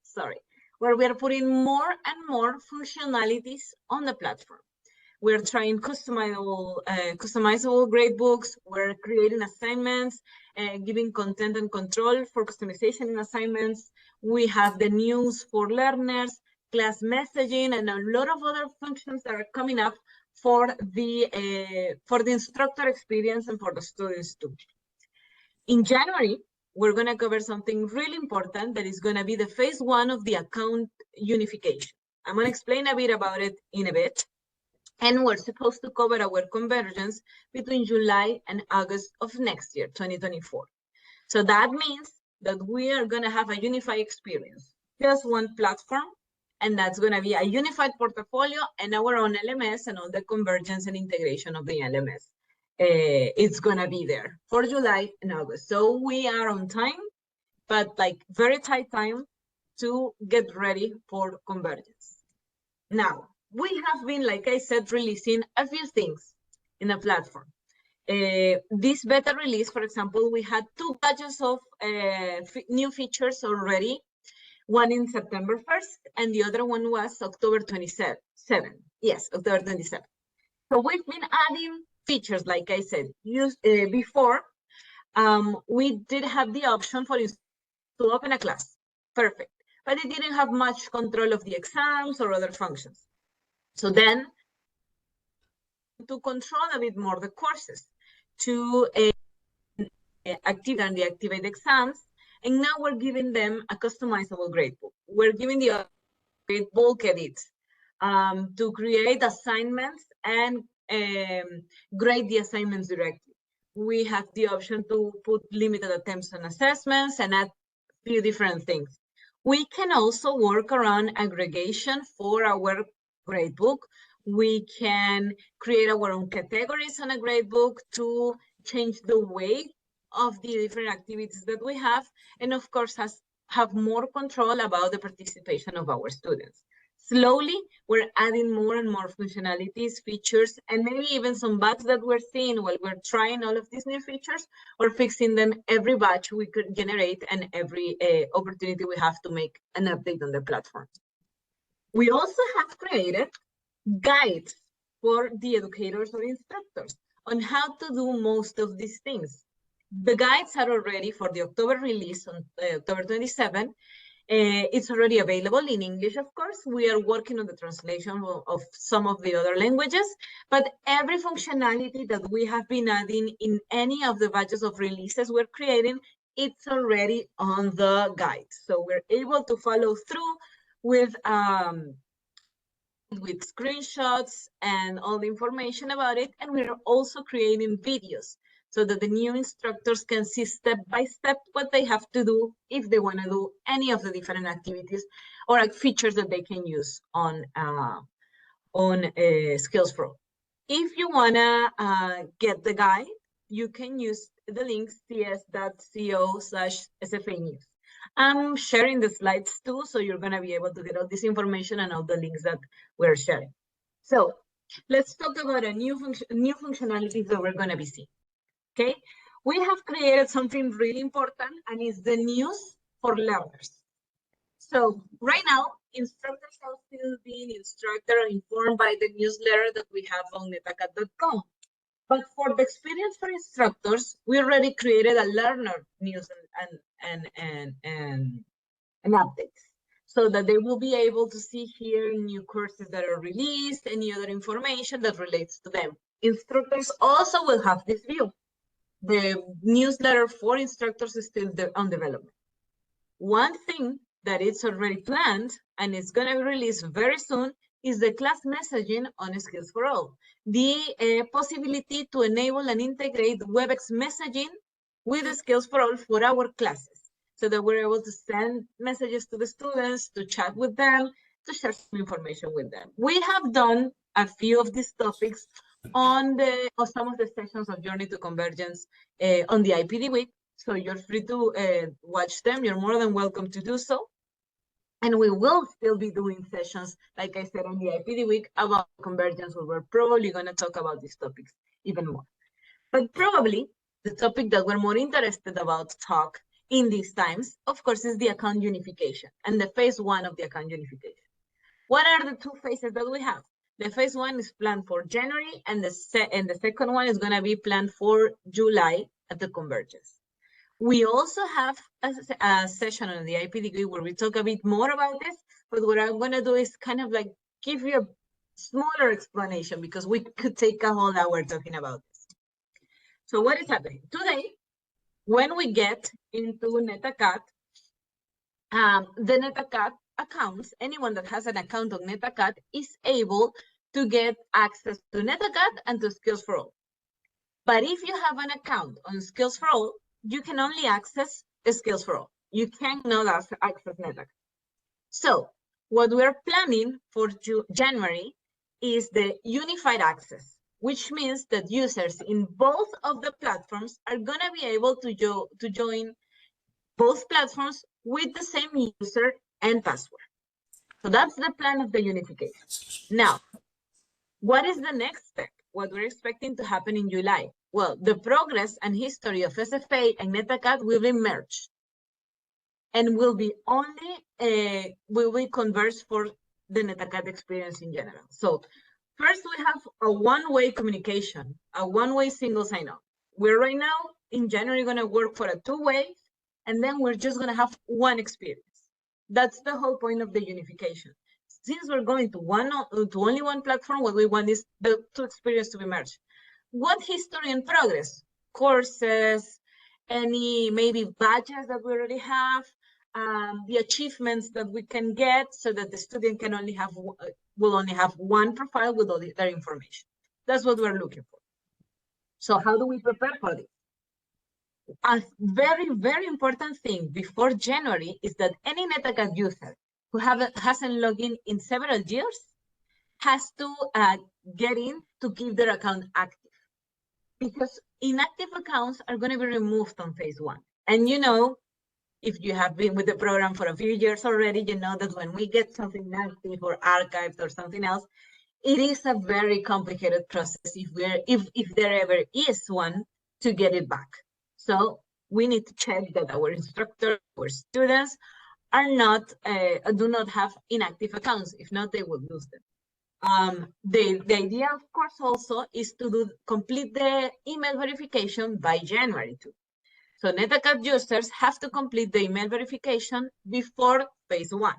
Speaker 6: where we are putting more and more functionalities on the platform. We're trying customizable gradebooks. We're creating assignments, giving content and control for customization in assignments. We have the news for learners, class messaging, and a lot of other functions that are coming up for the instructor experience and for the students too. In January, we're going to cover something really important that is going to be the phase 1 of the account unification. I'm going to explain a bit about it in a bit. And we're supposed to cover our convergence between July and August of next year, 2024. So that means that we are going to have a unified experience, just one platform, and that's going to be a unified portfolio and our own LMS and all the convergence and integration of the LMS. It's going to be there for July and August. So we are on time, but like very tight time to get ready for convergence. Now, we have been, like I said, releasing a few things in the platform. This beta release, for example, we had 2 batches of new features already. One in September 1st, and the other one was October 27th. Yes, October 27th. So we've been adding features, like I said, before. We did have the option for to open a class. Perfect. But it didn't have much control of the exams or other functions. So then, to control a bit more the courses, to activate and deactivate exams, and now we're giving them a customizable gradebook. We're giving the gradebook edits to create assignments and grade the assignments directly. We have the option to put limited attempts on assessments and add a few different things. We can also work around aggregation for our gradebook. We can create our own categories on a gradebook to change the weight of the different activities that we have, and of course have more control about the participation of our students. Slowly, we're adding more and more functionalities, features, and maybe even some bugs that we're seeing while we're trying all of these new features, or fixing them every batch we could generate and every opportunity we have to make an update on the platform. We also have created guides for the educators or instructors on how to do most of these things. The guides are already for the October release on October 27. It's already available in English, of course. We are working on the translation of some of the other languages, but every functionality that we have been adding in any of the batches of releases we're creating, it's already on the guide. So we're able to follow through with screenshots and all the information about it. And we're also creating videos so that the new instructors can see step by step what they have to do if they want to do any of the different activities or features that they can use on Skills Pro. If you want to get the guide, you can use the link cs.co/SFA News. I'm sharing the slides too, so you're going to be able to get all this information and all the links that we're sharing. So let's talk about a new functionalities that we're going to be seeing. Okay, we have created something really important, and it's the news for learners. So right now, instructors are still being instructed or informed by the newsletter that we have on netacad.com. But for the experience for instructors, we already created a learner news and updates, so that they will be able to see here new courses that are released, any other information that relates to them. Instructors also will have this view. The newsletter for instructors is still on development. One thing that it's already planned and it's going to be released very soon is the class messaging on Skills for All, the possibility to enable and integrate WebEx messaging with the Skills for All for our classes, so that we're able to send messages to the students, to chat with them, to share some information with them. We have done a few of these topics on some of the sessions of Journey to Convergence on the IPD week, so you're free to watch them. You're more than welcome to do so. And we will still be doing sessions, like I said, on the IPD week about convergence, where we're probably going to talk about these topics even more. But probably the topic that we're more interested about to talk in these times, of course, is the account unification and the phase 1 of the account unification. What are the 2 phases that we have? The phase 1 is planned for January, and the second one is going to be planned for July at the convergence. We also have a session on the IPDQ where we talk a bit more about this, but what I'm going to do is kind of like give you a smaller explanation, because we could take a whole hour talking about this. So what is happening? Today, when we get into NetAcad, the NetAcad accounts, anyone that has an account on NetAcad is able to get access to NetAcad and to Skills for All. But if you have an account on Skills for All, you can only access Skills for All. You cannot access NetAcad. So what we're planning for January is the unified access, which means that users in both of the platforms are going to be able to join both platforms with the same user and password. So that's the plan of the unification. Now, what is the next step? What we're expecting to happen in July? Well, the progress and history of SFA and NetAcad will be merged, and will be only will be converged for the NetAcad experience in general. So first, we have a one-way communication, a one-way single sign-on. We're right now in January going to work for a 2-way, and then we're just going to have one experience. That's the whole point of the unification. Since we're going to only one platform, what we want is the 2 experiences to be merged. What history and progress? Courses, any maybe badges that we already have, the achievements that we can get, so that the student can will only have one profile with all their information. That's what we're looking for. So how do we prepare for this? A very, very important thing before January is that any NetAcad user who hasn't logged in several years has to get in to keep their account active, because inactive accounts are going to be removed on phase 1. And you know, if you have been with the program for a few years already, you know that when we get something active or archived or something else, it is a very complicated process if there ever is one to get it back. So we need to check that our instructors or students are do not have inactive accounts. If not, they will lose them. The idea, of course, also is to complete the email verification by January 2. So NetAcad users have to complete the email verification before phase 1.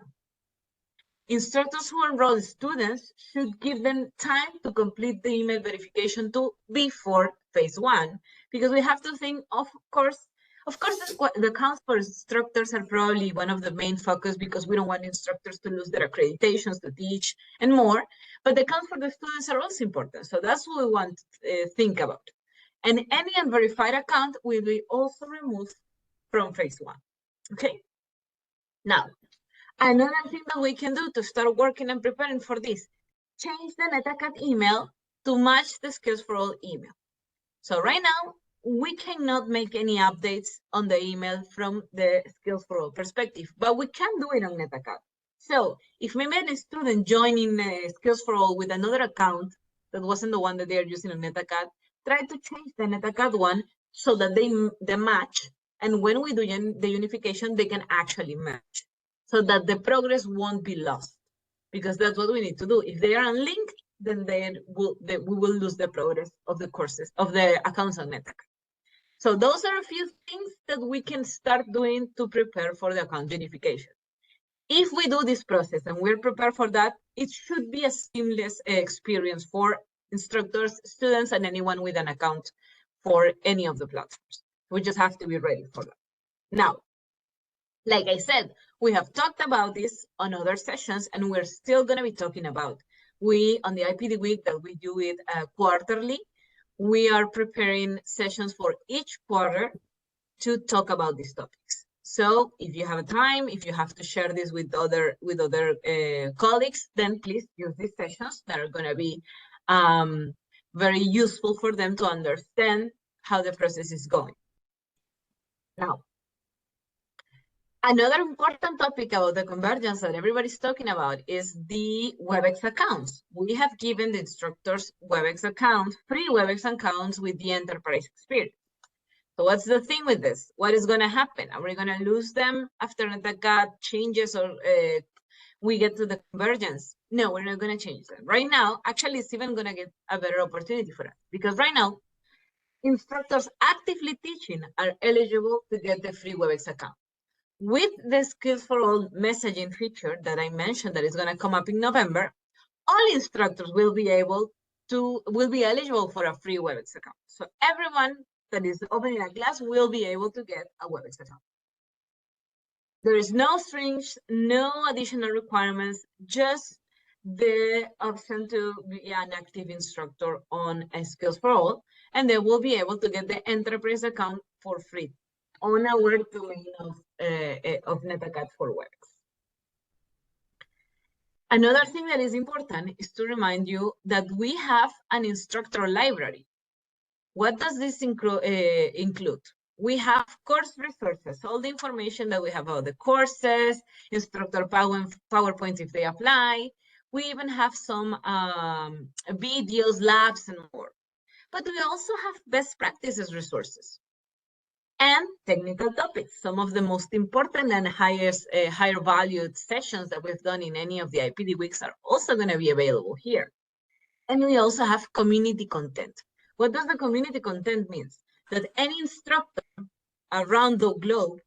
Speaker 6: Instructors who enroll students should give them time to complete the email verification too before phase 1, because we have to think, of course, the accounts for instructors are probably one of the main focus, because we don't want instructors to lose their accreditations to teach and more, but the accounts for the students are also important. So that's what we want to think about. And any unverified account will be also removed from phase 1. Okay. Now, another thing that we can do to start working and preparing for this, change the NetAcad email to match the Skills for All email. So right now, we cannot make any updates on the email from the Skills for All perspective, but we can do it on NetAcad. So if we met a student joining Skills for All with another account that wasn't the one that they are using on NetAcad, try to change the NetAcad one so that they match. And when we do the unification, they can actually match, so that the progress won't be lost, because that's what we need to do. If they are unlinked, then we will lose the progress of the courses, of the accounts on NetAcad. So those are a few things that we can start doing to prepare for the account unification. If we do this process and we're prepared for that, it should be a seamless experience for instructors, students, and anyone with an account for any of the platforms. We just have to be ready for that. Now, like I said, we have talked about this on other sessions, and we're still going to be talking about on the IPD week that we do it quarterly, we are preparing sessions for each quarter to talk about these topics. So if you have time, if you have to share this with other colleagues, then please use these sessions that are going to be very useful for them to understand how the process is going. Now, another important topic about the convergence that everybody's talking about is the WebEx accounts. We have given the instructors WebEx accounts, free WebEx accounts with the enterprise experience. So what's the thing with this? What is going to happen? Are we going to lose them after NetACAD changes or we get to the convergence? No, we're not going to change them. Right now, actually, it's even going to get a better opportunity for us because right now, instructors actively teaching are eligible to get the free WebEx account. With the Skills for All messaging feature that I mentioned that is going to come up in November, all instructors will be eligible for a free WebEx account. So everyone that is opening a class will be able to get a WebEx account. There is no strings, no additional requirements, just the option to be an active instructor on Skills for All, and they will be able to get the enterprise account for free on our domain of NetACAD for WebEx. Another thing that is important is to remind you that we have an instructor library. What does this include? We have course resources, all the information that we have about the courses, instructor PowerPoints if they apply. We even have some videos, labs, and more. But we also have best practices resources and technical topics. Some of the most important and higher valued sessions that we've done in any of the IPD weeks are also going to be available here. And we also have community content. What does the community content mean? That any instructor around the globe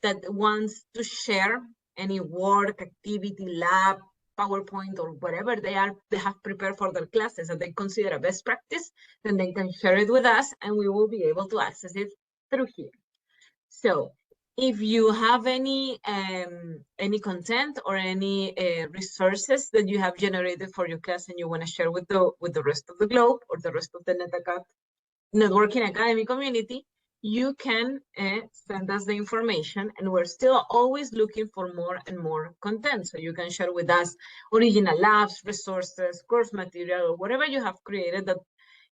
Speaker 6: that wants to share any work, activity, lab, PowerPoint, or whatever they have prepared for their classes that they consider a best practice, then they can share it with us and we will be able to access it through here. So if you have any content or any resources that you have generated for your class and you want to share with the rest of the globe or the rest of the NetACAD Networking Academy community, you can send us the information, and we're still always looking for more and more content. So you can share with us original labs, resources, course material, or whatever you have created that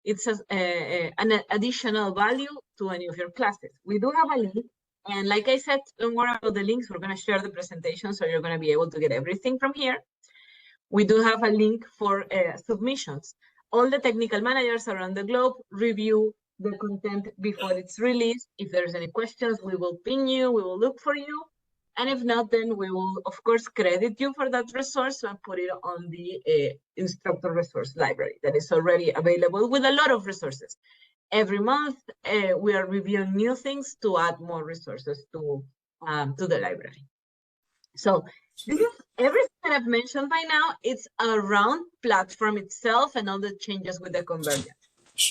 Speaker 6: it's an additional value to any of your classes. We do have a link, and like I said, don't worry about the links. We're going to share the presentation, so you're going to be able to get everything from here. We do have a link for submissions. All the technical managers around the globe review the content before it's released. If there's any questions, we will ping you, we will look for you. And if not, then we will, of course, credit you for that resource and put it on the instructor resource library that is already available with a lot of resources. Every month, we are reviewing new things to add more resources to the library. So this is everything that I've mentioned by now. It's around platform itself and all the changes with the convergence.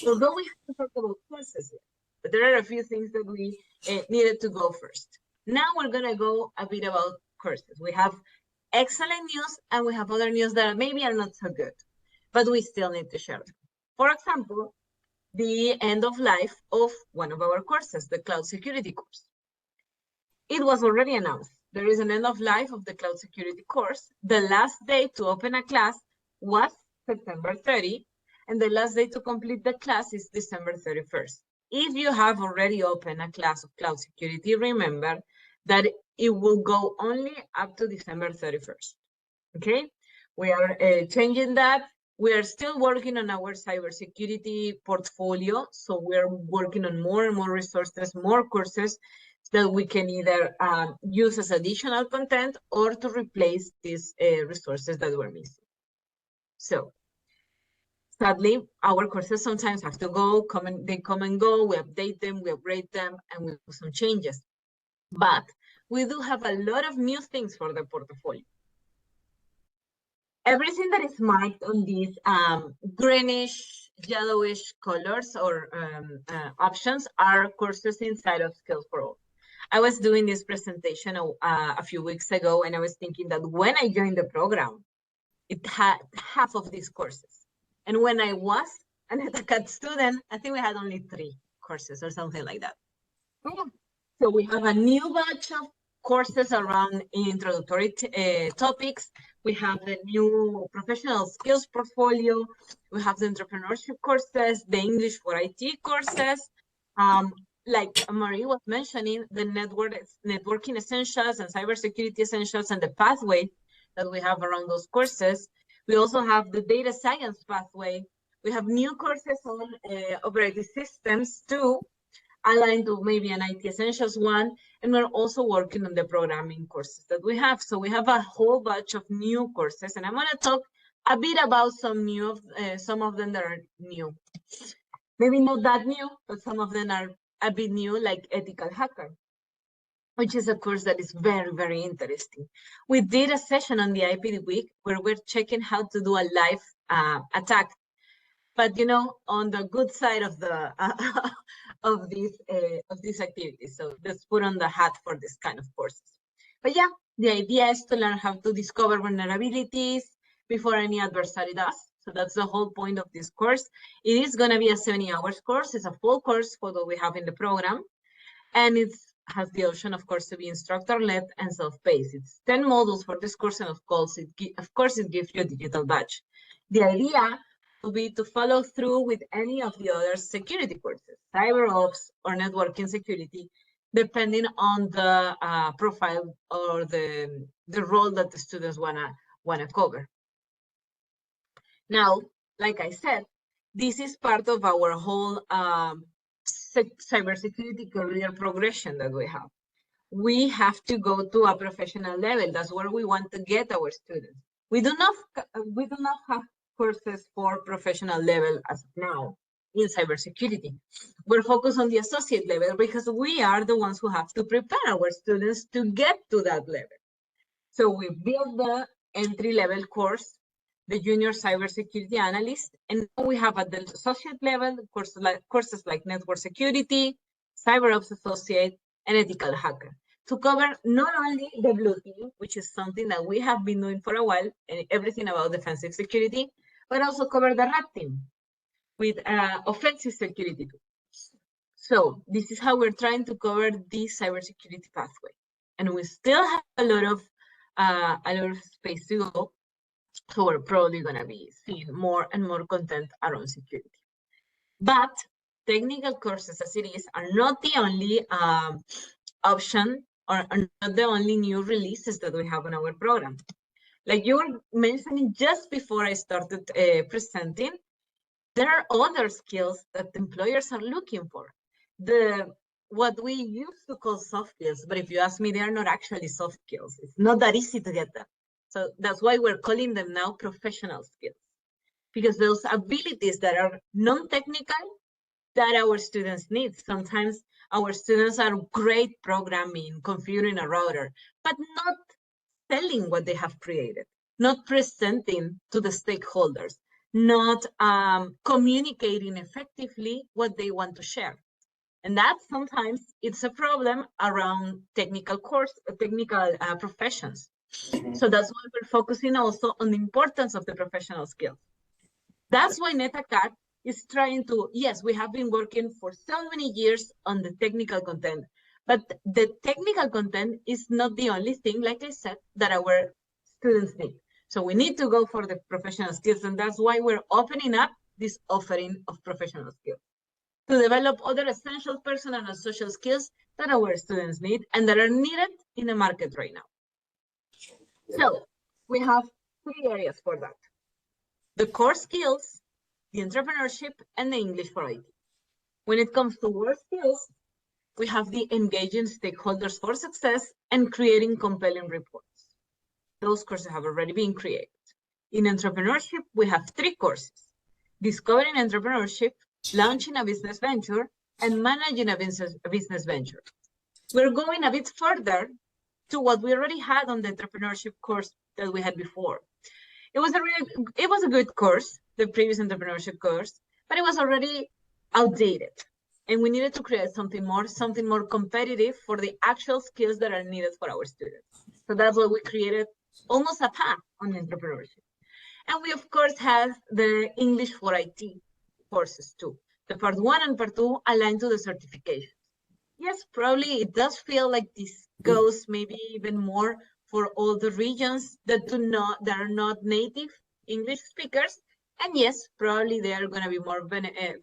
Speaker 6: Although we have to talk about courses here, but there are a few things that we needed to go first. Now we're going to go a bit about courses. We have excellent news and we have other news that maybe are not so good, but we still need to share them. For example, the end of life of one of our courses, the Cloud Security course. It was already announced. There is an end of life of the Cloud Security course. The last day to open a class was September 30, and the last day to complete the class is December 31st. If you have already opened a class of Cloud Security, remember that it will go only up to December 31st, okay? We are changing that. We are still working on our cybersecurity portfolio, so we're working on more and more resources, more courses that we can either use as additional content or to replace these resources that we're missing. So, sadly, our courses sometimes have to they come and go, we update them, we upgrade them, and we do some changes. But we do have a lot of new things for the portfolio. Everything that is marked on these greenish, yellowish colors or options are courses inside of Skills for All. I was doing this presentation a few weeks ago, and I was thinking that when I joined the program, it had half of these courses. And when I was an ETACAD student, I think we had only 3 courses or something like that. So we have a new batch of courses around introductory topics. We have the new professional skills portfolio. We have the entrepreneurship courses, the English for IT courses. Like Marie was mentioning, the networking essentials and cybersecurity essentials and the pathway that we have around those courses. We also have the data science pathway. We have new courses on operating systems too, aligned to maybe an IT essentials one, and we're also working on the programming courses that we have. So we have a whole bunch of new courses, and I'm going to talk a bit about some of them that are new. Maybe not that new, but some of them are a bit new, like Ethical Hacker, which is a course that is very, very interesting. We did a session on the IPD week where we're checking how to do a live attack, but you know, on the good side of the of these activities. So let's put on the hat for this kind of courses. But yeah, the idea is to learn how to discover vulnerabilities before any adversary does. So that's the whole point of this course. It is going to be a 70-hour course. It's a full course for what we have in the program, and it has the option, of course, to be instructor-led and self-paced. It's 10 modules for this course, and of course, it gives you a digital badge. The idea will be to follow through with any of the other security courses, cyber ops or networking security, depending on the profile or the role that the students wanna cover. Now, like I said, this is part of our whole cybersecurity career progression that we have. We have to go to a professional level. That's where we want to get our students. We do not have courses for professional level as of now in cybersecurity. We're focused on the associate level because we are the ones who have to prepare our students to get to that level. So we build the entry-level course, the junior cybersecurity analyst, and we have at the associate level courses like network security, cyber ops associate, and ethical hacker, to cover not only the blue team, which is something that we have been doing for a while, and everything about defensive security, but also cover the red team with offensive security too. So this is how we're trying to cover this cybersecurity pathway, and we still have a lot of space to go. So we're probably going to be seeing more and more content around security. But technical courses as it is are not the only option or are not the only new releases that we have on our program. Like you were mentioning just before I started presenting, there are other skills that employers are looking for. What we used to call soft skills, but if you ask me, they are not actually soft skills. It's not that easy to get them. So that's why we're calling them now professional skills, because those abilities that are non-technical that our students need. Sometimes our students are great programming, configuring a router, but not selling what they have created, not presenting to the stakeholders, not communicating effectively what they want to share. And that sometimes it's a problem around technical professions. So that's why we're focusing also on the importance of the professional skills. That's why NetAcad is trying to, yes, we have been working for so many years on the technical content, but the technical content is not the only thing, like I said, that our students need. So we need to go for the professional skills, and that's why we're opening up this offering of professional skills to develop other essential personal and social skills that our students need and that are needed in the market right now. So we have 3 areas for that: the core skills, the entrepreneurship, and the English for IT. When it comes to work skills, we have the engaging stakeholders for success and creating compelling reports. Those courses have already been created. In entrepreneurship, we have 3 courses: discovering entrepreneurship, launching a business venture, and managing a business venture. We're going a bit further to what we already had on the entrepreneurship course that we had before. It was a good course, the previous entrepreneurship course, but it was already outdated. And we needed to create something more competitive for the actual skills that are needed for our students. So that's why we created almost a path on entrepreneurship. And we, of course, have the English for IT courses too. The part 1 and part 2 align to the certification. Yes, probably it does feel like this goes maybe even more for all the regions that are not native English speakers. And yes, probably they are going to be more they're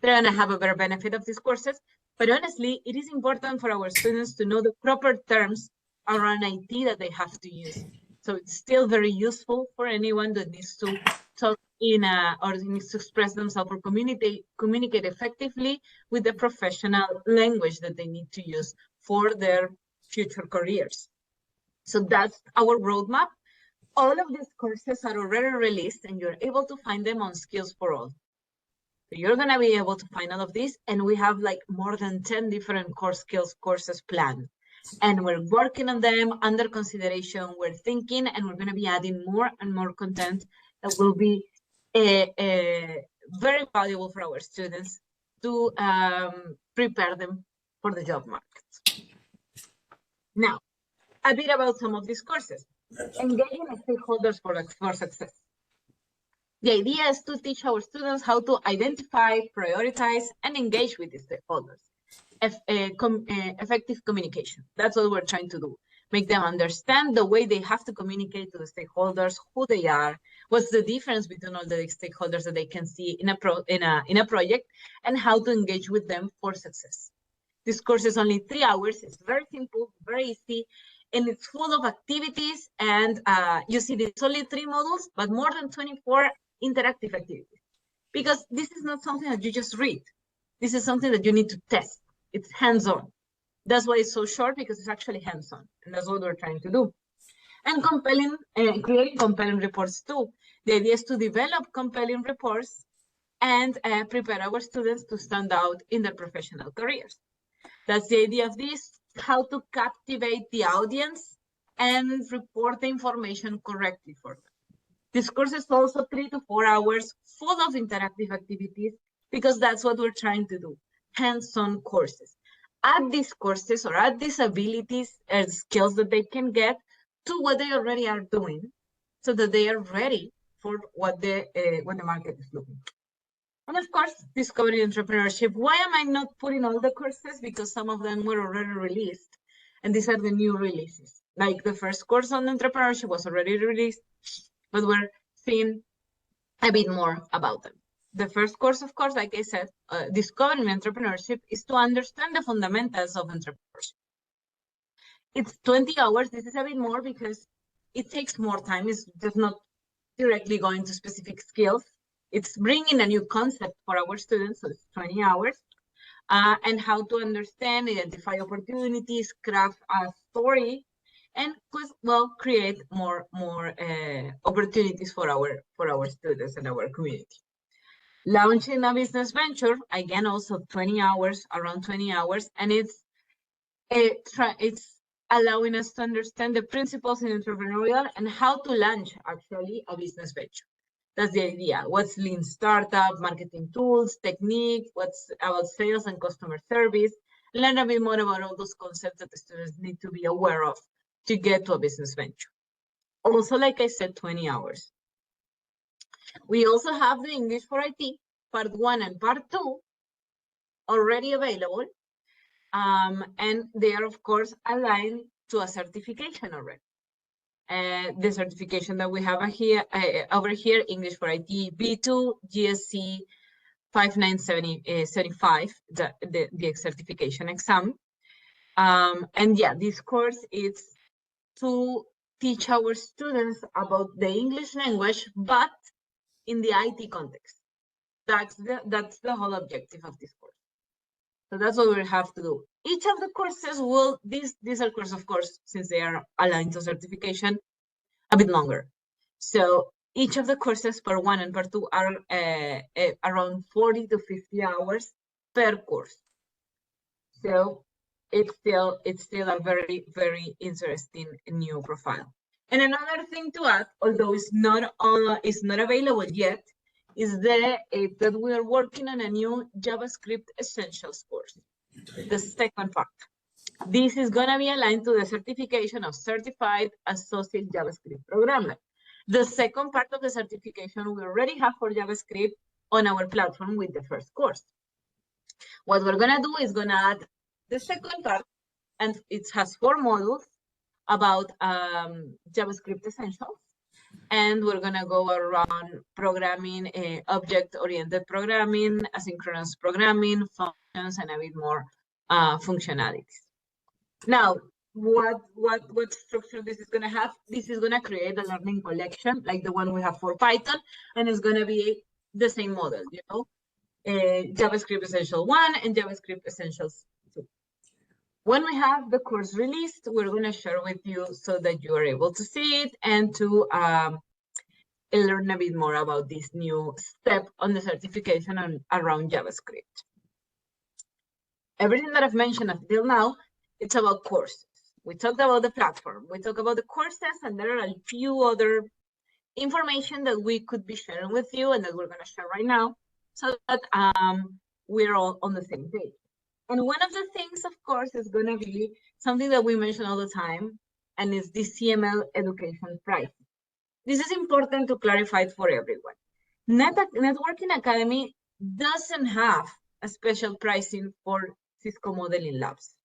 Speaker 6: going to have a better benefit of these courses. But honestly, it is important for our students to know the proper terms around IT that they have to use. So it's still very useful for anyone that needs to talk or needs to express themselves or communicate effectively with the professional language that they need to use for their future careers. So that's our roadmap. All of these courses are already released and you're able to find them on Skills for All. So you're going to be able to find all of these, and we have like more than 10 different core skills courses planned. And we're working on them under consideration. We're thinking, and we're going to be adding more and more content that will be very valuable for our students to prepare them for the job market. Now, a bit about some of these courses. Engaging stakeholders for success. The idea is to teach our students how to identify, prioritize, and engage with the stakeholders. Effective communication. That's what we're trying to do. Make them understand the way they have to communicate to the stakeholders, who they are, what's the difference between all the stakeholders that they can see in a project, and how to engage with them for success. This course is only 3 hours. It's very simple, very easy, and it's full of activities. And you see, it's only 3 modules, but more than 24 interactive activities. Because this is not something that you just read. This is something that you need to test. It's hands-on. That's why it's so short, because it's actually hands-on, and that's what we're trying to do. And creating compelling reports too. The idea is to develop compelling reports and prepare our students to stand out in their professional careers. That's the idea of this, how to captivate the audience and report the information correctly for them. This course is also 3 to 4 hours full of interactive activities, because that's what we're trying to do, hands-on courses. Add these courses or add these abilities and skills that they can get to what they already are doing, so that they are ready for what the market is looking for. And of course, discovery entrepreneurship. Why am I not putting all the courses? Because some of them were already released, and these are the new releases. Like the first course on entrepreneurship was already released, but we're seeing a bit more about them. The first course, of course, like I said, discovering entrepreneurship, is to understand the fundamentals of entrepreneurship. It's 20 hours. This is a bit more because it takes more time. It's just not directly going to specific skills. It's bringing a new concept for our students, so it's 20 hours. And how to understand, identify opportunities, craft a story, and create more opportunities for our students and our community. Launching a business venture, again, also 20 hours, around 20 hours, and it's allowing us to understand the principles in entrepreneurial and how to launch actually a business venture. That's the idea. What's lean startup, marketing tools, technique, what's about sales and customer service. Learn a bit more about all those concepts that the students need to be aware of to get to a business venture. Also, like I said, 20 hours. We also have the English for IT, part 1 and part 2, already available. And they are, of course, aligned to a certification already. The certification that we have over here, English for IT B2, GSC 5975, the certification exam. And yeah, this course is to teach our students about the English language, but in the IT context. That's the whole objective of this course. So that's what we have to do. Each of the courses these are courses, of course, since they are aligned to certification, a bit longer. So each of the courses, part 1 and part 2, are around 40 to 50 hours per course. So it's still a very, very interesting new profile. And another thing to add, although it's not available yet, is that we are working on a new JavaScript Essentials course, the second part. This is going to be aligned to the certification of Certified Associate JavaScript Programmer. The second part of the certification we already have for JavaScript on our platform with the first course. What we're gonna do is gonna add the second part, and it has 4 modules about JavaScript essentials. And we're gonna go around programming, object-oriented programming, asynchronous programming, functions, and a bit more functionalities. Now, what structure this is gonna have? This is gonna create a learning collection like the one we have for Python, and it's gonna be the same model, you know, JavaScript Essential 1 and JavaScript Essentials 2. When we have the course released, we're gonna share with you so that you are able to see it and to learn a bit more about this new step on the certification around JavaScript. Everything that I've mentioned until now, it's about courses. We talked about the platform, we talked about the courses, and there are a few other information that we could be sharing with you and that we're gonna share right now so that we're all on the same page. And one of the things, of course, is gonna be something that we mention all the time, and it's the CML education pricing. This is important to clarify it for everyone. Networking Academy doesn't have a special pricing for Cisco Modeling Labs.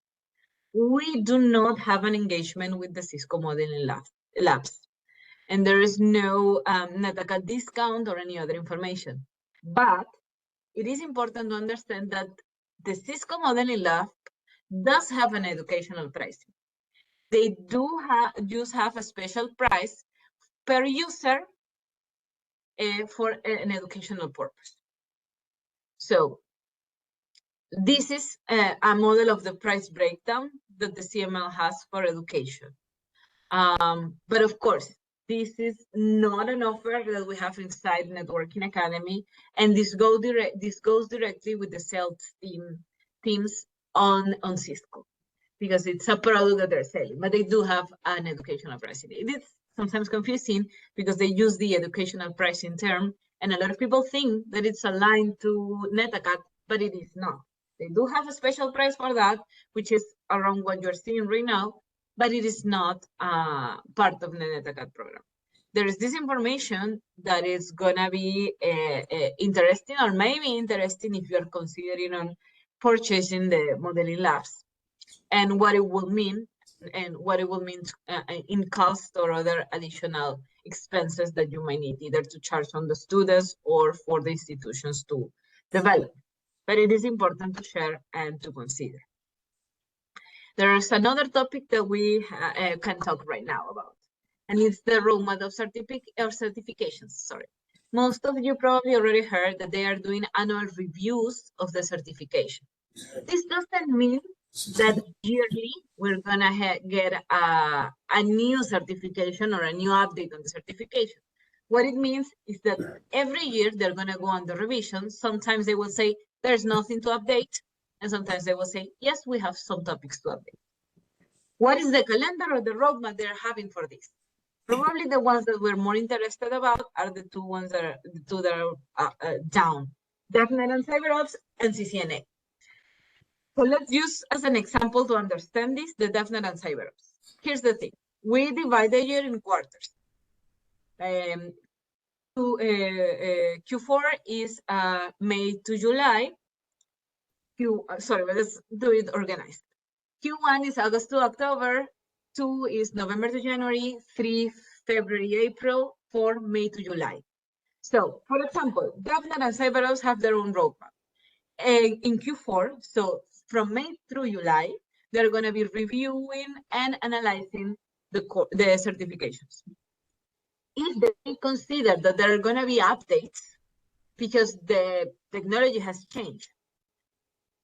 Speaker 6: We do not have an engagement with the Cisco Modeling Labs. And there is no NetAcad discount or any other information. But it is important to understand that the Cisco Modeling Lab does have an educational pricing. They do have a special price per user for an educational purpose. So this is a model of the price breakdown that the CML has for education. But of course, this is not an offer that we have inside Networking Academy, and this goes directly with the sales teams on Cisco, because it's a product that they're selling, but they do have an educational pricing. It is sometimes confusing because they use the educational pricing term, and a lot of people think that it's aligned to NetAcad, but it is not. They do have a special price for that, which is around what you're seeing right now, but it is not part of the NetAcad program. There is this information that is gonna be interesting, or maybe interesting if you're considering on purchasing the modeling labs, and what it will mean, in cost or other additional expenses that you might need either to charge on the students or for the institutions to develop. But it is important to share and to consider. There is another topic that we can talk right now about, and it's the roadmap of certifications. Sorry. Most of you probably already heard that they are doing annual reviews of the certification. This doesn't mean that yearly we're gonna get a new certification or a new update on the certification. What it means is that every year they're gonna go on the revision. Sometimes they will say there's nothing to update, and sometimes they will say, yes, we have some topics to update. What is the calendar or the roadmap they're having for this? Probably the ones that we're more interested about are the two that are down, DevNet and CyberOps and CCNA. So let's use as an example to understand this, the DevNet and CyberOps. Here's the thing. We divide the year in quarters. Q4 is May to July. Let's do it organized. Q1 is August to October. 2 is November to January. 3, February, April. 4, May to July. So, for example, DevNet and CyberOps have their own roadmap. In Q4, so from May through July, they're going to be reviewing and analyzing the certifications. If they consider that there are going to be updates because the technology has changed,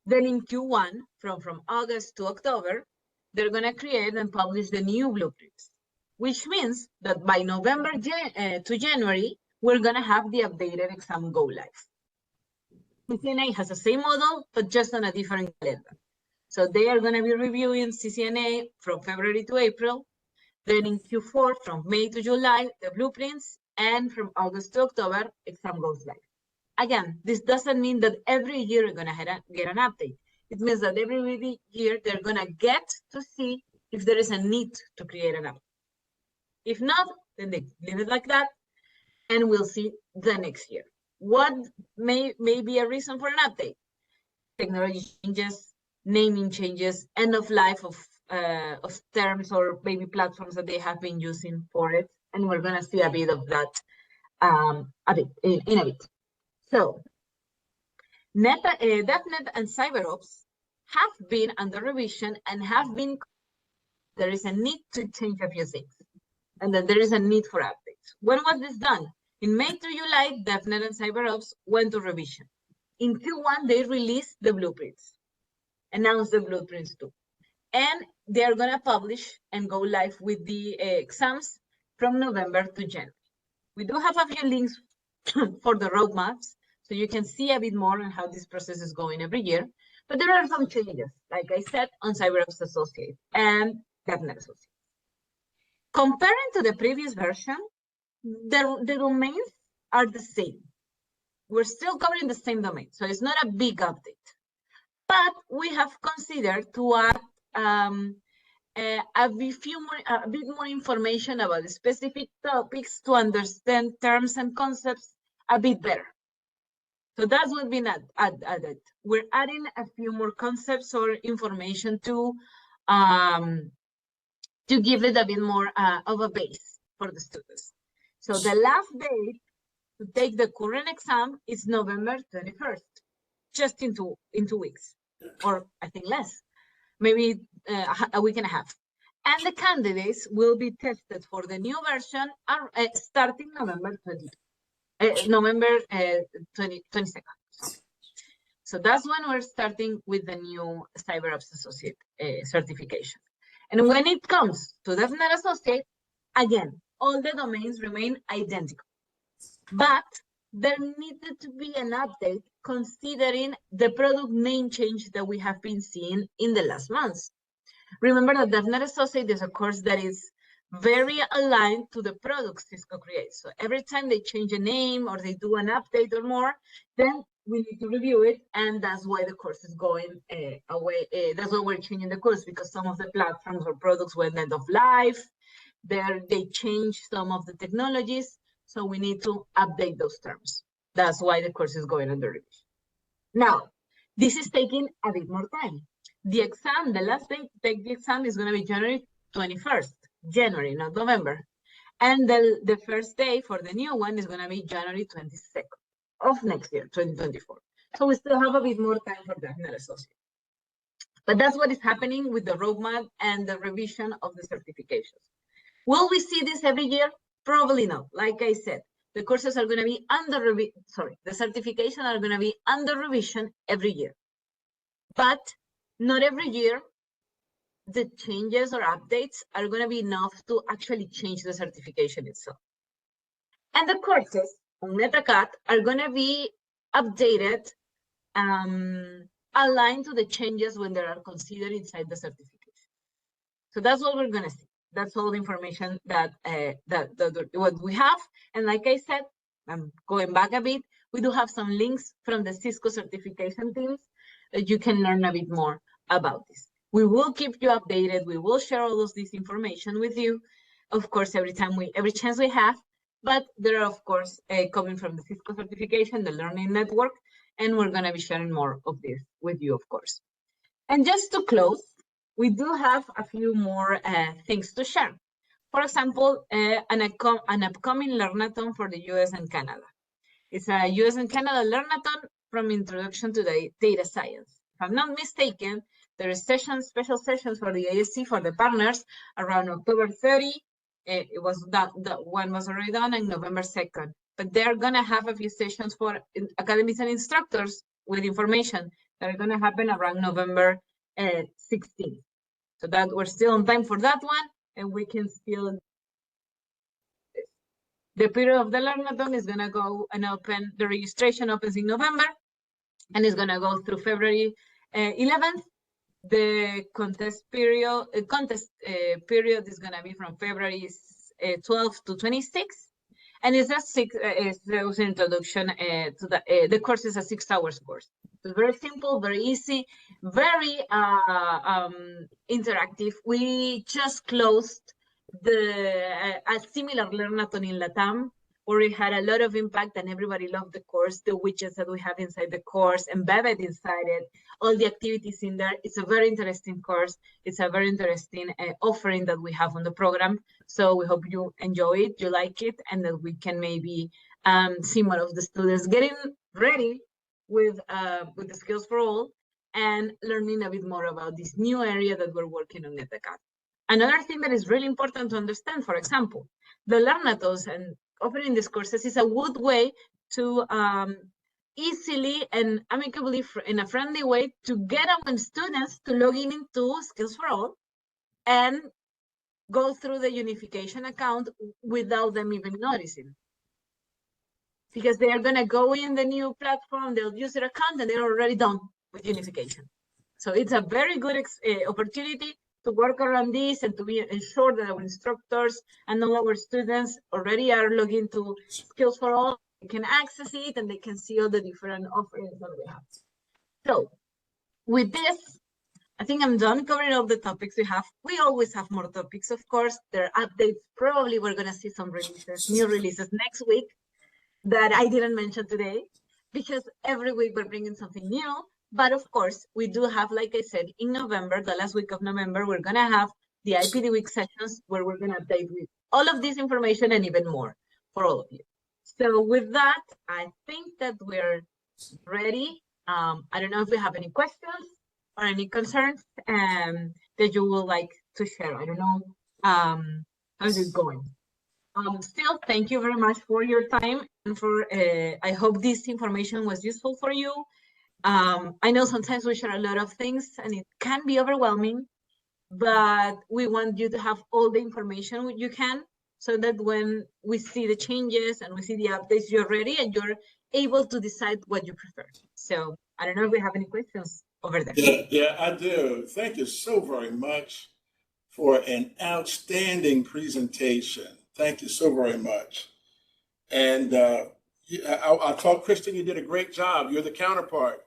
Speaker 6: then in Q1, from August to October, they're going to create and publish the new blueprints, which means that by November to January, we're going to have the updated exam go live. CCNA has the same model, but just on a different calendar. So they are going to be reviewing CCNA from February to April, then in Q4 from May to July, the blueprints, and from August to October, exam goes live. Again, this doesn't mean that every year you're going to get an update. It means that every year they're going to get to see if there is a need to create an update. If not, then they leave it like that, and we'll see the next year. What may be a reason for an update? Technology changes, naming changes, end of life of terms or maybe platforms that they have been using for it, and we're gonna see a bit of that in a bit. So, DevNet and CyberOps have been under revision and have been. There is a need to change a few things, and then there is a need for updates. When was this done? In May to July, DevNet and CyberOps went to revision. In Q1, they released the blueprints, announced the blueprints too. And they are gonna publish and go live with the exams from November to January. We do have a few links for the roadmaps, so you can see a bit more on how this process is going every year. But there are some changes, like I said, on CyberOps Associate and DevNet Associate. Comparing to the previous version, the domains are the same. We're still covering the same domain, so it's not a big update. But we have considered to add a bit more information about the specific topics to understand terms and concepts a bit better. So that's what's been added. We're adding a few more concepts or information to give it a bit more of a base for the students. So the last date to take the current exam is November 21st, just in two weeks, or I think less, maybe a week and a half. And the candidates will be tested for the new version starting November 22nd. So that's when we're starting with the new CyberOps Associate certification. And when it comes to DevNet Associate, again, all the domains remain identical. But there needed to be an update considering the product name change that we have been seeing in the last months. Remember that DevNet Associate is a course that is very aligned to the products Cisco creates. So every time they change a name or they do an update or more, then we need to review it, and that's why the course is going away. That's why we're changing the course, because some of the platforms or products went end of life. They changed some of the technologies, so we need to update those terms. That's why the course is going under revision. Now, this is taking a bit more time. The exam, the last day to take the exam is going to be January 21st, January, not November. And the first day for the new one is going to be January 22nd of next year, 2024. So we still have a bit more time for DevNet Associate. But that's what is happening with the roadmap and the revision of the certifications. Will we see this every year? Probably not. Like I said, the courses are going to be the certifications are going to be under revision every year. But not every year the changes or updates are going to be enough to actually change the certification itself. And the courses on MetaCat are going to be updated, aligned to the changes when they are considered inside the certification. So that's what we're going to see. That's all the information that what we have. And like I said, I'm going back a bit, we do have some links from the Cisco certification teams that you can learn a bit more about this. We will keep you updated. We will share all of this information with you, of course, every chance we have. But there are, of course, coming from the Cisco certification, the Learning Network, and we're going to be sharing more of this with you, of course. And just to close, we do have a few more things to share. For example, an upcoming Learnathon for the US and Canada. It's a US and Canada Learnathon from Introduction to the Data Science. If I'm not mistaken, there is special sessions for the ASC for the partners around October 30. It was that one was already done, and November 2nd. But they're gonna have a few sessions for academies and instructors with information that are gonna happen around November 16th. So that we're still on time for that one, and we can still. The period of the Learnathon is gonna go and open. The registration opens in November, and it's gonna go through February 11th. The contest period is going to be from February 12th to 26th, and it's an introduction to the course is a 6 hours course. It's very simple, very easy, very interactive. We just closed a similar Learnathon in Latam, where we had a lot of impact and everybody loved the course, the widgets that we have inside the course, embedded inside it, all the activities in there. It's a very interesting course. It's a very interesting offering that we have on the program. So we hope you enjoy it, you like it, and that we can maybe see more of the students getting ready with the Skills for All and learning a bit more about this new area that we're working on at the CAT. Another thing that is really important to understand, for example, the Learnathons and offering these courses is a good way to easily and amicably, in a friendly way, to get our students to log in into Skills for All and go through the unification account without them even noticing. Because they are going to go in the new platform, they'll use their account, and they're already done with unification. So it's a very good opportunity to work around this and to ensure that our instructors and all our students already are logged into Skills for All. They can access it and they can see all the different offerings that we have. So with this, I think I'm done covering all the topics we have. We always have more topics, of course. There are updates. Probably we're going to see some releases, new releases next week that I didn't mention today, because every week we're bringing something new. But of course, we do have, like I said, in November, the last week of November, we're going to have the IPD week sessions where we're going to update with all of this information and even more for all of you. So with that, I think that we're ready. I don't know if we have any questions or any concerns that you would like to share. I don't know how's it going. Still, thank you very much for your time and for, I hope this information was useful for you. I know sometimes we share a lot of things and it can be overwhelming, but we want you to have all the information you can so that when we see the changes and we see the updates, you're ready and you're able to decide what you prefer. So I don't know if we have any questions over there.
Speaker 4: Yeah, I do. Thank you so very much for an outstanding presentation. Thank you so very much. And I'll talk, Kristen, you did a great job. You're the counterpart.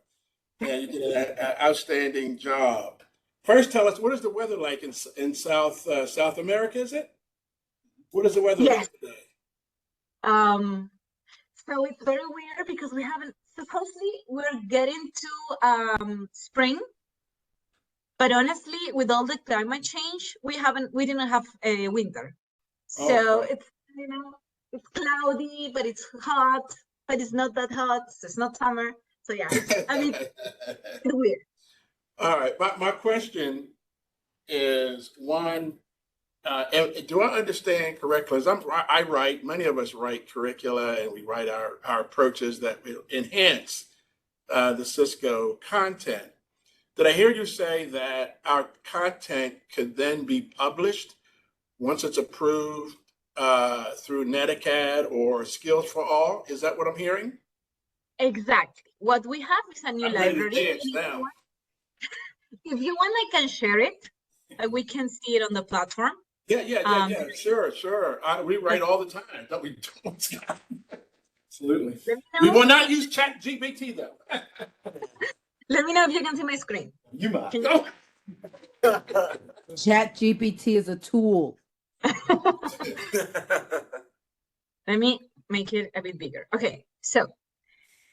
Speaker 4: And you did an outstanding job. First, tell us, what is the weather like in South America, is it? What is the weather like today?
Speaker 6: So it's very weird because we haven't, supposedly we're getting to spring, but honestly, with all the climate change, we didn't have a winter. So it's, you know, it's cloudy, but it's hot, but it's not that hot. So it's not summer. So yeah, it's weird.
Speaker 4: All right, my question is one, do I understand correctly? As I write, many of us write curricula and we write our approaches that will enhance the Cisco content. Did I hear you say that our content could then be published once it's approved through NetAcad or Skills for All? Is that what I'm hearing?
Speaker 6: Exactly. What we have is a new library. If you want, I can share it. We can see it on the platform.
Speaker 4: Yeah. Sure. We write all the time. No, we don't. Absolutely. We will not use ChatGPT though.
Speaker 6: Let me know if you can see my screen.
Speaker 4: You might.
Speaker 3: ChatGPT is a tool.
Speaker 6: Let me make it a bit bigger. Okay, so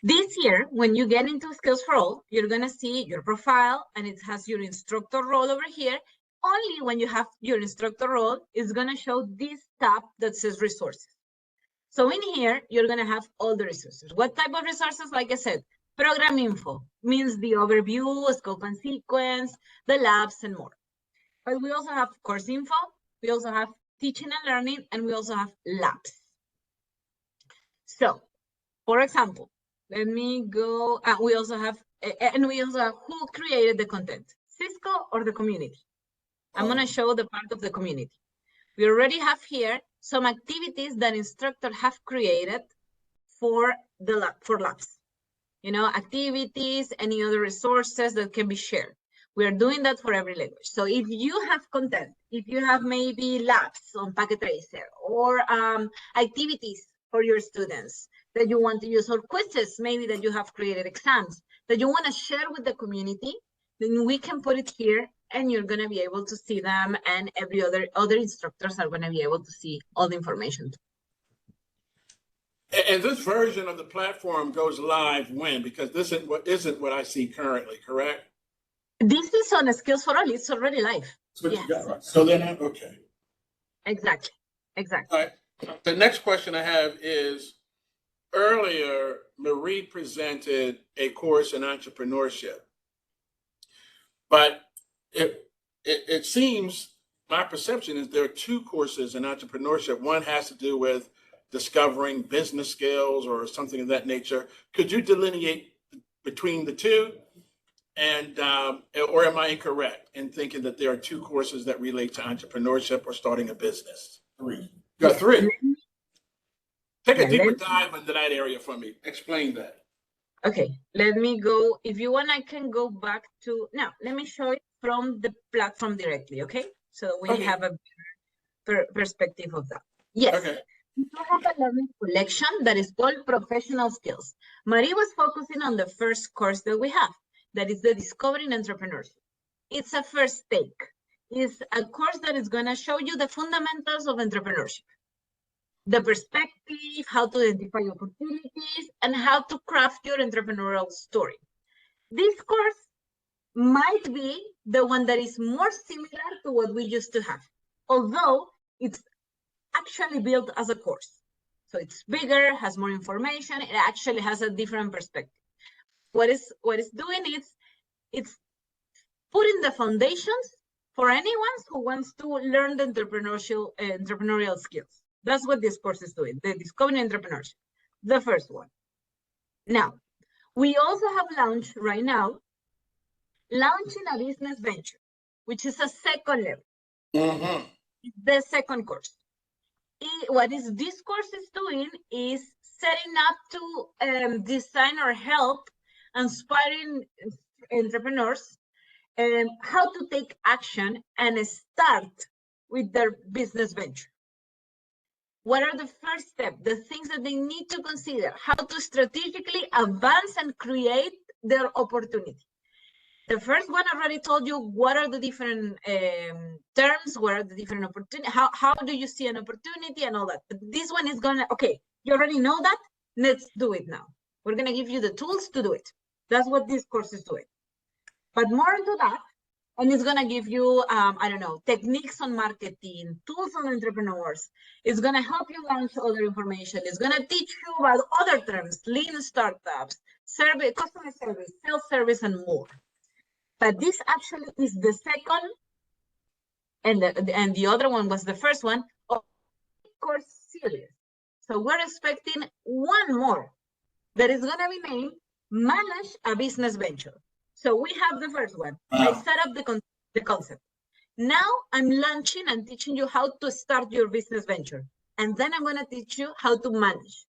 Speaker 6: this year, when you get into Skills for All, you're going to see your profile and it has your instructor role over here. Only when you have your instructor role, it's going to show this tab that says resources. So in here, you're going to have all the resources. What type of resources? Like I said, program info means the overview, scope and sequence, the labs, and more. But we also have course info. We also have teaching and learning, and we also have labs. So, for example, let me go. We also have who created the content, Cisco or the community. I'm going to show the part of the community. We already have here some activities that instructors have created for labs. You know, activities, any other resources that can be shared. We are doing that for every language. So if you have content, if you have maybe labs on Packet Tracer or activities for your students that you want to use, or quizzes maybe that you have created, exams that you want to share with the community, then we can put it here and you're going to be able to see them, and every other instructors are going to be able to see all the information.
Speaker 4: And this version of the platform goes live when? Because this isn't what I see currently, correct?
Speaker 6: This is on Skills for All. It's already live.
Speaker 4: That's what
Speaker 6: Yes.
Speaker 4: you got, right? So then, okay.
Speaker 6: Exactly.
Speaker 4: All right. The next question I have is, earlier, Marie presented a course in entrepreneurship, but it seems, my perception is there are two courses in entrepreneurship. One has to do with discovering business skills or something of that nature. Could you delineate between the two? And or am I incorrect in thinking that there are two courses that relate to entrepreneurship or starting a business? Three. You got three. Take a deeper dive into that area for me. Explain that.
Speaker 6: Okay, let me go. If you want, I can go back to, now, let me show it from the platform directly, okay? So we
Speaker 4: Okay.
Speaker 6: have a perspective of that. Yes.
Speaker 4: Okay.
Speaker 6: We have a learning collection that is called Professional Skills. Marie was focusing on the first course that we have, that is the Discovering Entrepreneurship. It's a first take. It's a course that is going to show you the fundamentals of entrepreneurship, the perspective, how to identify opportunities, and how to craft your entrepreneurial story. This course might be the one that is more similar to what we used to have, although it's actually built as a course. So it's bigger, has more information, it actually has a different perspective. What it's doing is it's putting the foundations for anyone who wants to learn the entrepreneurial skills. That's what this course is doing, the Discovering Entrepreneurship, the first one. Now, we also have launched right now, launching a business venture, which is a second level.
Speaker 4: Mm-hmm.
Speaker 6: The second course. What this course is doing is setting up to design or help inspiring entrepreneurs how to take action and start with their business venture. What are the first steps, the things that they need to consider, how to strategically advance and create their opportunity. The first one already told you what are the different terms, what are the different opportunities, how do you see an opportunity and all that. But this one is gonna, okay, you already know that, let's do it now. We're gonna give you the tools to do it. That's what this course is doing. But more into that, and it's gonna give you, I don't know, techniques on marketing, tools on entrepreneurs. It's gonna help you launch other information. It's gonna teach you about other terms, lean startups, service, customer service, self-service, and more. But this actually is the second, and the other one was the first one of the course series. So we're expecting one more that is gonna be named Manage a Business Venture. So we have the first one. I set up the concept. Now I'm launching and teaching you how to start your business venture. And then I'm gonna teach you how to manage.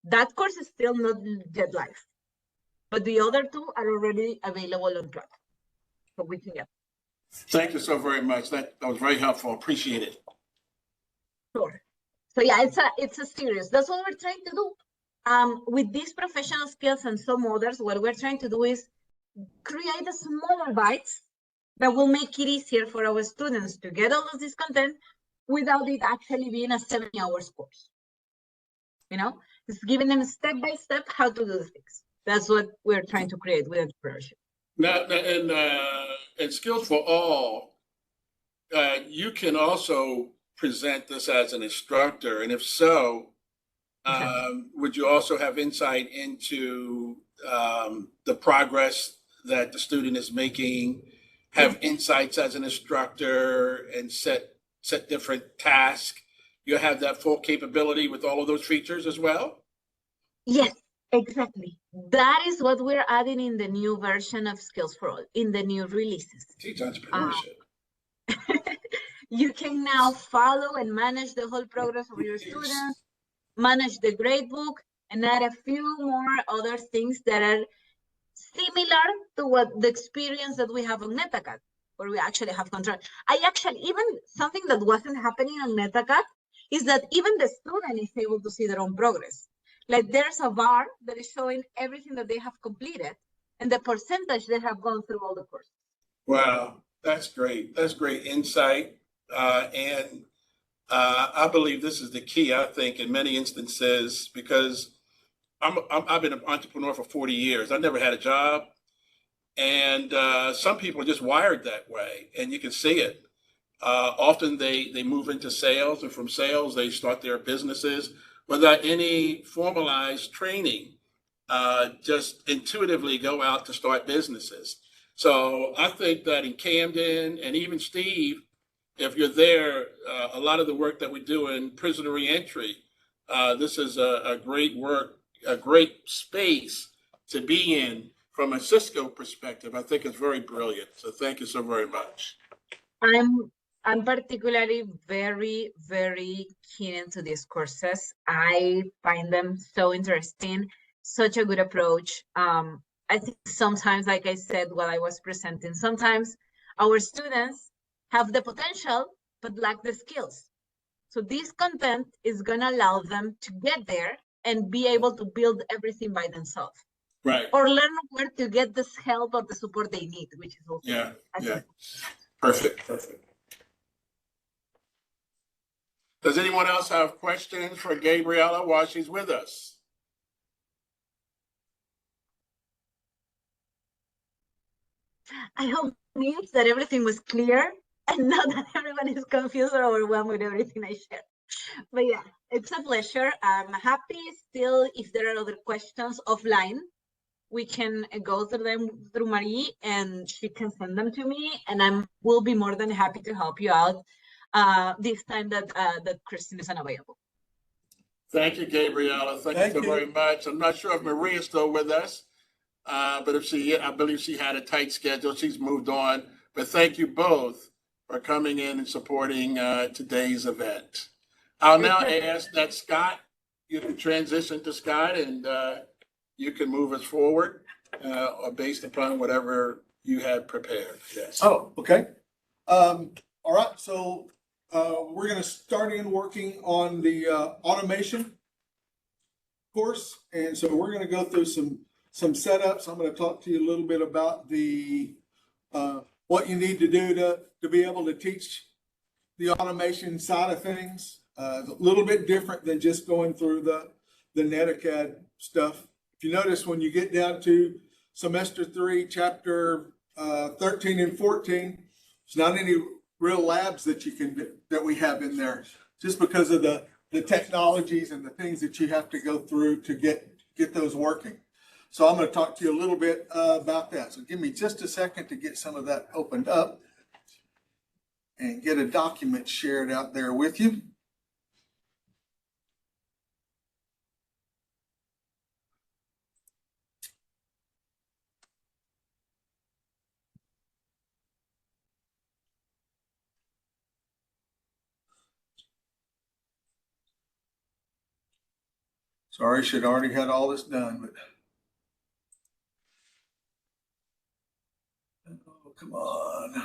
Speaker 6: That course is still not yet live, but the other two are already available on platform. So we can get.
Speaker 4: Thank you so very much. That was very helpful. Appreciate it.
Speaker 6: Sure. So yeah, it's a series. That's what we're trying to do. With these professional skills and some others, what we're trying to do is create a smaller bites that will make it easier for our students to get all of this content without it actually being a 70-hour course. You know, it's giving them step by step how to do things. That's what we're trying to create with entrepreneurship.
Speaker 4: Now, in Skills for All, you can also present this as an instructor, and if so, would you also have insight into the progress that the student is making, have insights as an instructor, and set different tasks? You have that full capability with all of those features as well?
Speaker 6: Yes, exactly. That is what we're adding in the new version of Skills for All, in the new releases.
Speaker 4: Teach entrepreneurship.
Speaker 6: You can now follow and manage the whole progress of your students, manage the gradebook, and add a few more other things that are similar to what the experience that we have on NetAcad, where we actually have control. Even something that wasn't happening on NetAcad is that even the student is able to see their own progress. Like there's a bar that is showing everything that they have completed and the percentage they have gone through all the courses.
Speaker 4: Wow. That's great. That's great insight. I believe this is the key, I think, in many instances, because I've been an entrepreneur for 40 years. I never had a job. And some people are just wired that way, and you can see it. Often they move into sales, and from sales, they start their businesses without any formalized training, just intuitively go out to start businesses. So I think that in Camden, and even Steve, if you're there, a lot of the work that we do in prisoner reentry, this is a great work, a great space to be in from a Cisco perspective. I think it's very brilliant. So thank you so very much.
Speaker 6: I'm particularly very keen into these courses. I find them so interesting, such a good approach. I think sometimes, like I said while I was presenting, sometimes our students have the potential but lack the skills. So this content is gonna allow them to get there and be able to build everything by themselves.
Speaker 4: Right.
Speaker 6: Or learn where to get this help or the support they need, which is also
Speaker 4: Yeah. Perfect. Does anyone else have questions for Gabriella while she's with us?
Speaker 6: I hope means that everything was clear and not that everyone is confused or overwhelmed with everything I shared. But yeah, it's a pleasure. I'm happy still. If there are other questions offline, we can go through them through Marie, and she can send them to me, and I will be more than happy to help you out this time that Kristen is unavailable.
Speaker 4: Thank you, Gabriella. Thank you so very much. I'm not sure if Marie is still with us, but if she, I believe she had a tight schedule. She's moved on. But thank you both for coming in and supporting today's event. I'll now ask that Scott, you can transition to Scott, and you can move us forward or based upon whatever you had prepared. Yes.
Speaker 7: Oh, okay. All right. So we're going to start in working on the automation course. And so we're going to go through some setups. I'm going to talk to you a little bit about the what you need to do to be able to teach the automation side of things. A little bit different than just going through the NetAcad stuff. If you notice, when you get down to semester 3, chapter 13 and 14, there's not any real labs that you can do, that we have in there, just because of the technologies and the things that you have to go through to get those working. So I'm going to talk to you a little bit about that. So give me just a second to get some of that opened up and get a document shared out there with you. Sorry, should already had all this done, but oh, come on.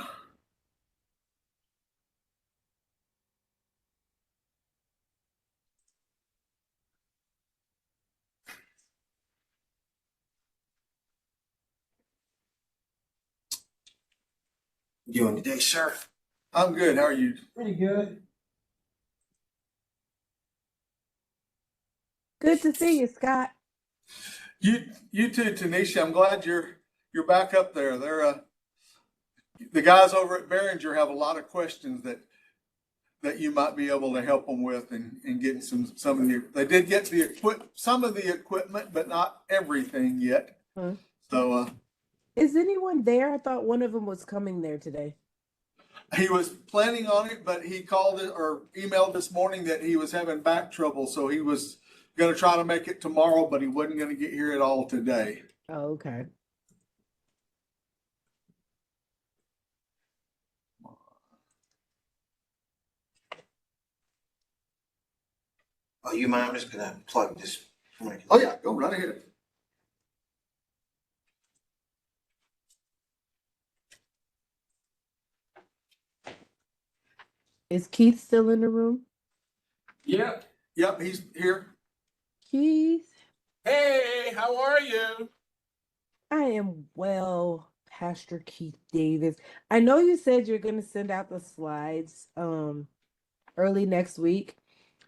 Speaker 7: You doing today, sir? I'm good. How are you?
Speaker 8: Pretty good.
Speaker 3: Good to see you, Scott.
Speaker 7: You too, Tanisha. I'm glad you're back up there. They're the guys over at Behringer have a lot of questions that you might be able to help them with and getting some of the. They did get some of the equipment, but not everything yet.
Speaker 3: Huh.
Speaker 7: So
Speaker 3: Is anyone there? I thought one of them was coming there today.
Speaker 7: he was planning on it, but he called it or emailed this morning that he was having back trouble, so he was going to try to make it tomorrow, but he wasn't going to get here at all today.
Speaker 3: Oh, okay.
Speaker 8: Oh, you mind? I'm just gonna plug this.
Speaker 7: Oh yeah, go right ahead.
Speaker 3: Is Keith still in the room?
Speaker 4: Yep.
Speaker 7: Yep, he's here.
Speaker 3: Keith,
Speaker 4: Hey, how are you?
Speaker 3: I am well Pastor Keith Davis. I know you said you're going to send out the slides early next week.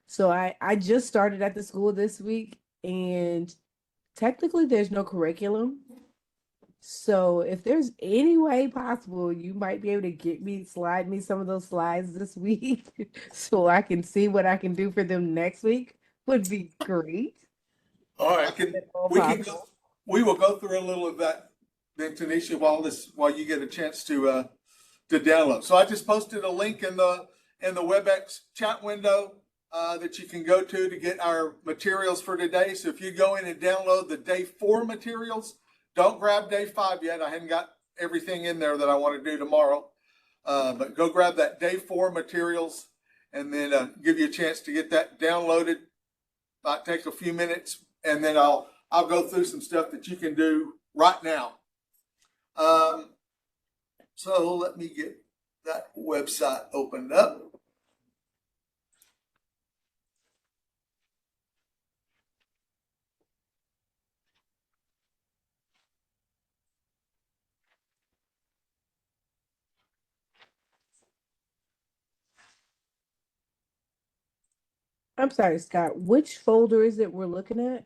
Speaker 3: So I just started at the school this week, and technically there's no curriculum. So if there's any way possible, you might be able to slide me some of those slides this week so I can see what I can do for them next week would be great.
Speaker 7: All right, we will go through a little of that then, Tanisha, while you get a chance to download. So I just posted a link in the WebEx chat window that you can go to get our materials for today. So if you go in and download the day 4 materials, don't grab day 5 yet. I haven't got everything in there that I want to do tomorrow. But go grab that day 4 materials and then give you a chance to get that downloaded. Might take a few minutes, and then I'll go through some stuff that you can do right now. So let me get that website opened up.
Speaker 3: I'm sorry, Scott, which folder is it we're looking at?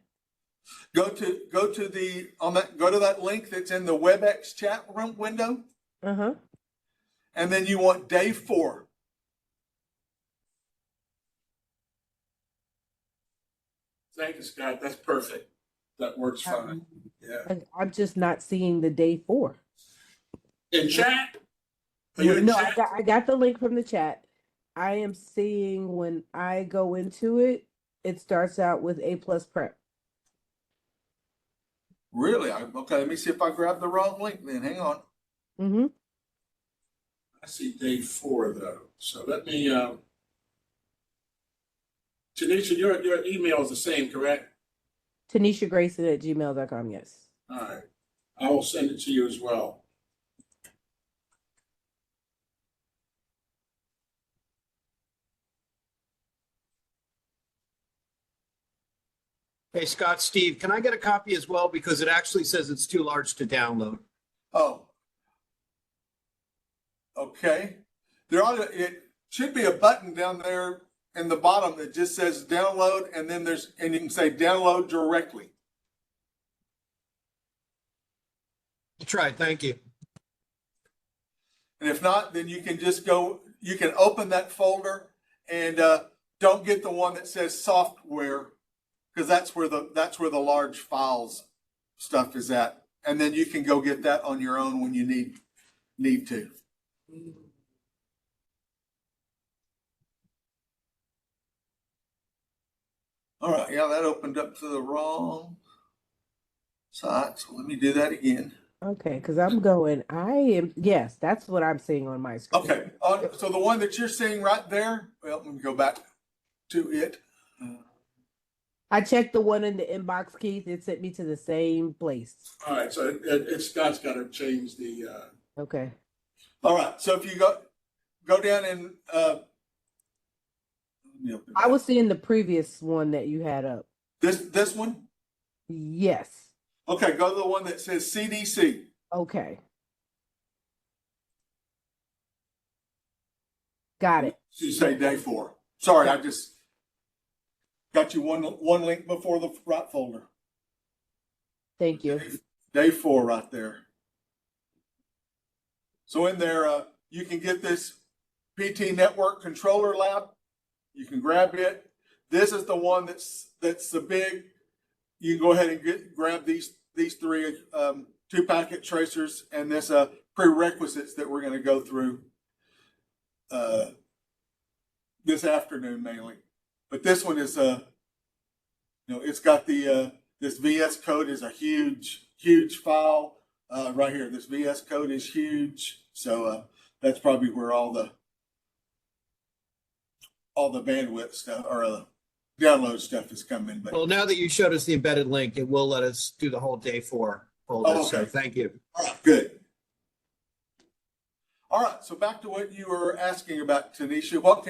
Speaker 7: Go to that link that's in the WebEx chat room window.
Speaker 3: Uh-huh.
Speaker 7: And then you want day 4.
Speaker 4: Thank you, Scott. That's perfect. That works fine. Yeah.
Speaker 3: I'm just not seeing the day 4.
Speaker 4: In chat? Are you in
Speaker 3: No,
Speaker 4: chat?
Speaker 3: I got the link from the chat. I am seeing when I go into it, it starts out with A+ prep.
Speaker 7: Really? Okay, let me see if I grabbed the wrong link then. Hang on.
Speaker 3: Mm-hmm.
Speaker 4: I see day 4 though. So let me, Tanisha, your email is the same, correct?
Speaker 3: TanishaGrayson@gmail.com, yes.
Speaker 4: All right. I will send it to you as well.
Speaker 5: Hey, Scott, Steve, can I get a copy as well? Because it actually says it's too large to download.
Speaker 7: Oh. Okay. It should be a button down there in the bottom that just says download, and then you can say download directly.
Speaker 5: Try, thank you.
Speaker 7: And if not, then you can you can open that folder and don't get the one that says software, because that's where the large files stuff is at. And then you can go get that on your own when you need to. All right, yeah, that opened up to the wrong side. So let me do that again.
Speaker 3: Okay, because yes, that's what I'm seeing on my screen.
Speaker 7: Okay, so the one that you're seeing right there, well, let me go back to it.
Speaker 3: I checked the one in the inbox, Keith. It sent me to the same place.
Speaker 4: All right. So Scott's got to change the,
Speaker 3: Okay.
Speaker 7: All right, so if you go down and
Speaker 3: I was seeing the previous one that you had up.
Speaker 7: this one?
Speaker 3: Yes.
Speaker 7: Okay, go to the one that says CDC.
Speaker 3: Okay. Got it.
Speaker 7: You say day 4. Sorry, I just got you one link before the right folder.
Speaker 3: Thank you.
Speaker 7: Day 4 right there. So in there, you can get this PT Network Controller Lab. You can grab it. This is the one that's the big. You can go ahead and grab these 3 2-packet tracers and this prerequisites that we're going to go through this afternoon mainly. But this one is it's got the this VS Code is a huge file right here. This VS Code is huge, so that's probably where all the bandwidth stuff or download stuff is coming. But
Speaker 5: Well, now that you showed us the embedded link, it will let us do the whole day 4 folder.
Speaker 7: Oh, okay.
Speaker 5: So thank you.
Speaker 7: all right, good. All right, so back to what you were asking about, Tanisha. What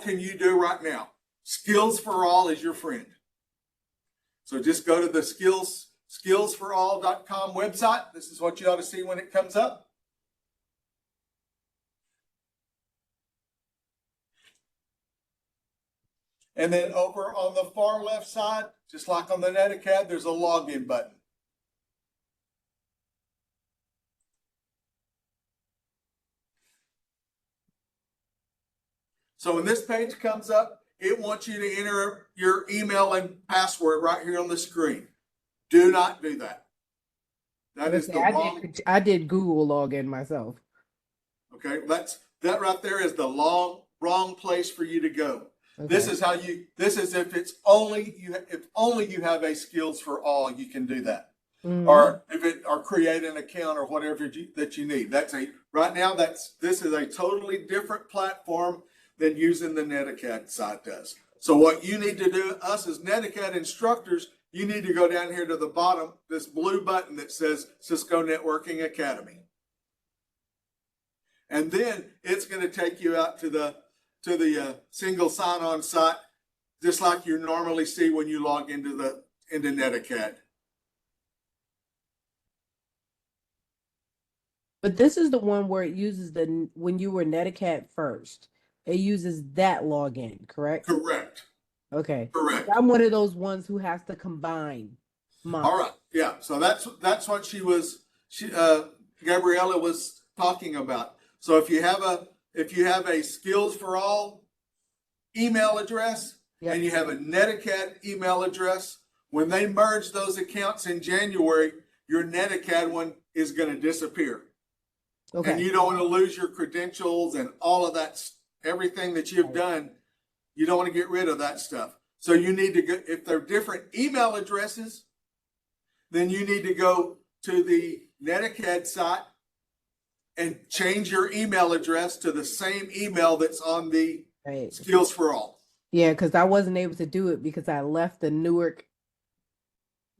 Speaker 7: can you do right now? Skills for All is your friend. So just go to the skills skillsforall.com website. This is what you ought to see when it comes up. And then over on the far left side, just like on the NetAcad, there's a login button. So when this page comes up, it wants you to enter your email and password right here on the screen. Do not do that. That is the wrong.
Speaker 3: I did Google login myself.
Speaker 7: Okay, that right there is the wrong place for you to go.
Speaker 3: Okay.
Speaker 7: This is if it's only you have a Skills for All, you can do that.
Speaker 3: Mhm.
Speaker 7: Or create an account or whatever that you need. This is a totally different platform than using the NetAcad site does. So what you need to do, us as NetAcad instructors, you need to go down here to the bottom, this blue button that says Cisco Networking Academy. And then it's going to take you out to the single sign-on site, just like you normally see when you log into NetAcad.
Speaker 3: But this is the one where it uses when you were NetAcad first, it uses that login, correct?
Speaker 7: Correct.
Speaker 3: Okay.
Speaker 7: Correct.
Speaker 3: I'm one of those ones who has to combine mine.
Speaker 7: All right. Yeah. So that's what Gabriella was talking about. So if you have a Skills for All email address,
Speaker 3: Yep.
Speaker 7: and you have a NetAcad email address, when they merge those accounts in January, your NetAcad one is going to disappear.
Speaker 3: Okay.
Speaker 7: And you don't want to lose your credentials and all of that, everything that you've done. You don't want to get rid of that stuff. So you need to go, if they're different email addresses, then you need to go to the NetAcad site and change your email address to the same email that's on the
Speaker 3: Right.
Speaker 7: Skills for All.
Speaker 3: Yeah, because I wasn't able to do it because I left the Newark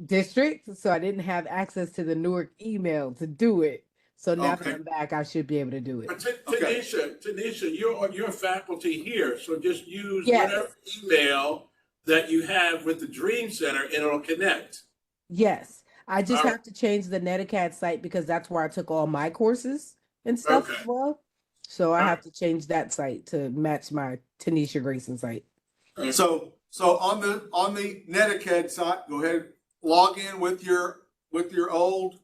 Speaker 3: district, so I didn't have access to the Newark email to do it. So now that
Speaker 7: Okay.
Speaker 3: I'm back, I should be able to do it.
Speaker 4: But Tanisha, you're faculty here, so just use
Speaker 3: Yes.
Speaker 4: whatever email that you have with the Dream Center and it'll connect.
Speaker 3: Yes, I just
Speaker 4: All
Speaker 3: have to change the NetAcad site because that's where I took all my courses and stuff
Speaker 4: Okay.
Speaker 3: as well. So I
Speaker 4: All
Speaker 3: have to change that site to match my Tanisha Grayson site.
Speaker 7: So on the NetAcad site, go ahead, log in with your old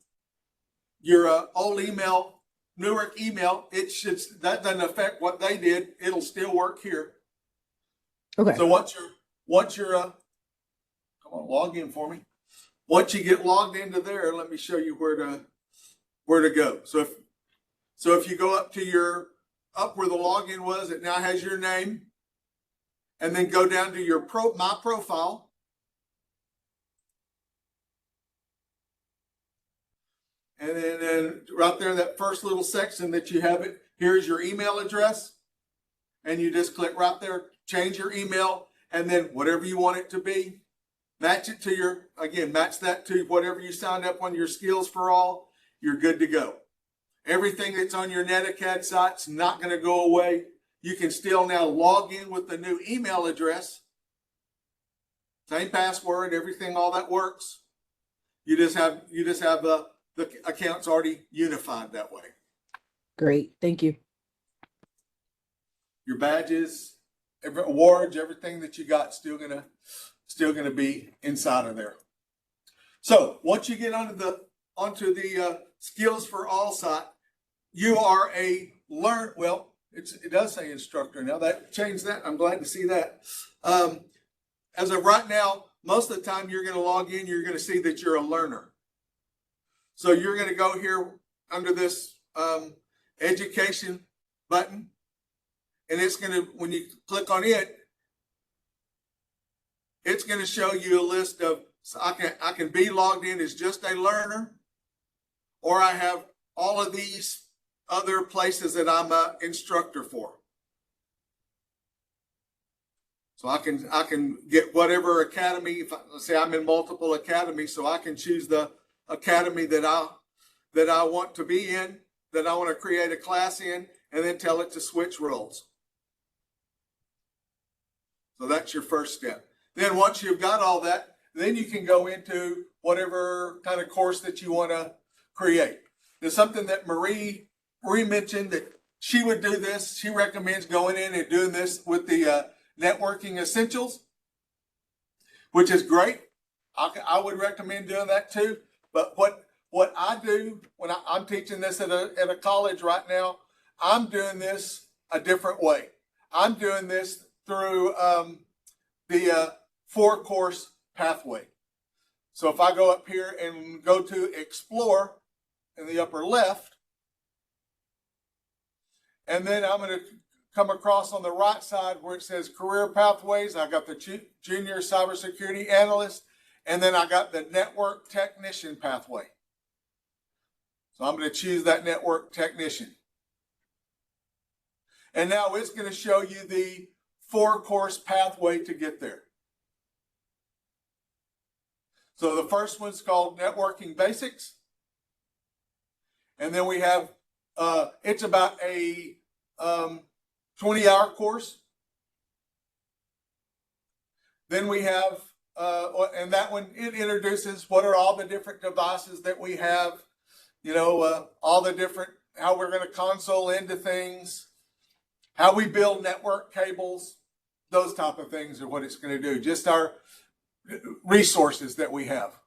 Speaker 7: email, Newark email. That doesn't affect what they did. It'll still work here.
Speaker 3: Okay.
Speaker 7: So once you're come on, log in for me. Once you get logged into there, let me show you where to go. So if you go up where the login was, it now has your name, and then go down to your my profile. And then right there, that first little section that you have it, here's your email address. And you just click right there, change your email, and then whatever you want it to be, match it to match that to whatever you signed up on your Skills for All, you're good to go. Everything that's on your NetAcad site's not going to go away. You can still now log in with the new email address. Same password, everything, all that works. You just have the accounts already unified that way.
Speaker 3: Great. Thank you.
Speaker 7: Your badges, awards, everything that you got still gonna be inside of there. So once you get onto the Skills for All site, you are a it does say instructor now. That changed that. I'm glad to see that. As of right now, most of the time you're going to log in, you're going to see that you're a learner. So you're going to go here under this education button, and it's going to, when you click on it, it's going to show you a list of, so I can be logged in as just a learner, or I have all of these other places that I'm an instructor for. So I can get whatever academy. Let's say I'm in multiple academies, so I can choose the academy that I want to be in, that I want to create a class in, and then tell it to switch roles. So that's your first step. Then once you've got all that, then you can go into whatever kind of course that you want to create. There's something that Marie mentioned that she would do this. She recommends going in and doing this with the networking essentials, which is great. I would recommend doing that too. But what I do when I'm teaching this at a college right now, I'm doing this a different way. I'm doing this through the 4-course pathway. So if I go up here and go to Explore in the upper left, and then I'm going to come across on the right side where it says Career Pathways. I got the Junior Cybersecurity Analyst, and then I got the Network Technician pathway. So I'm going to choose that Network Technician. And now it's going to show you the 4-course pathway to get there. So the first one's called Networking Basics. And then we have, it's about a 20-hour course. Then we have, and that one, it introduces what are all the different devices that we have, all the different, how we're going to console into things, how we build network cables, those type of things are what it's going to do. Just our resources that we have.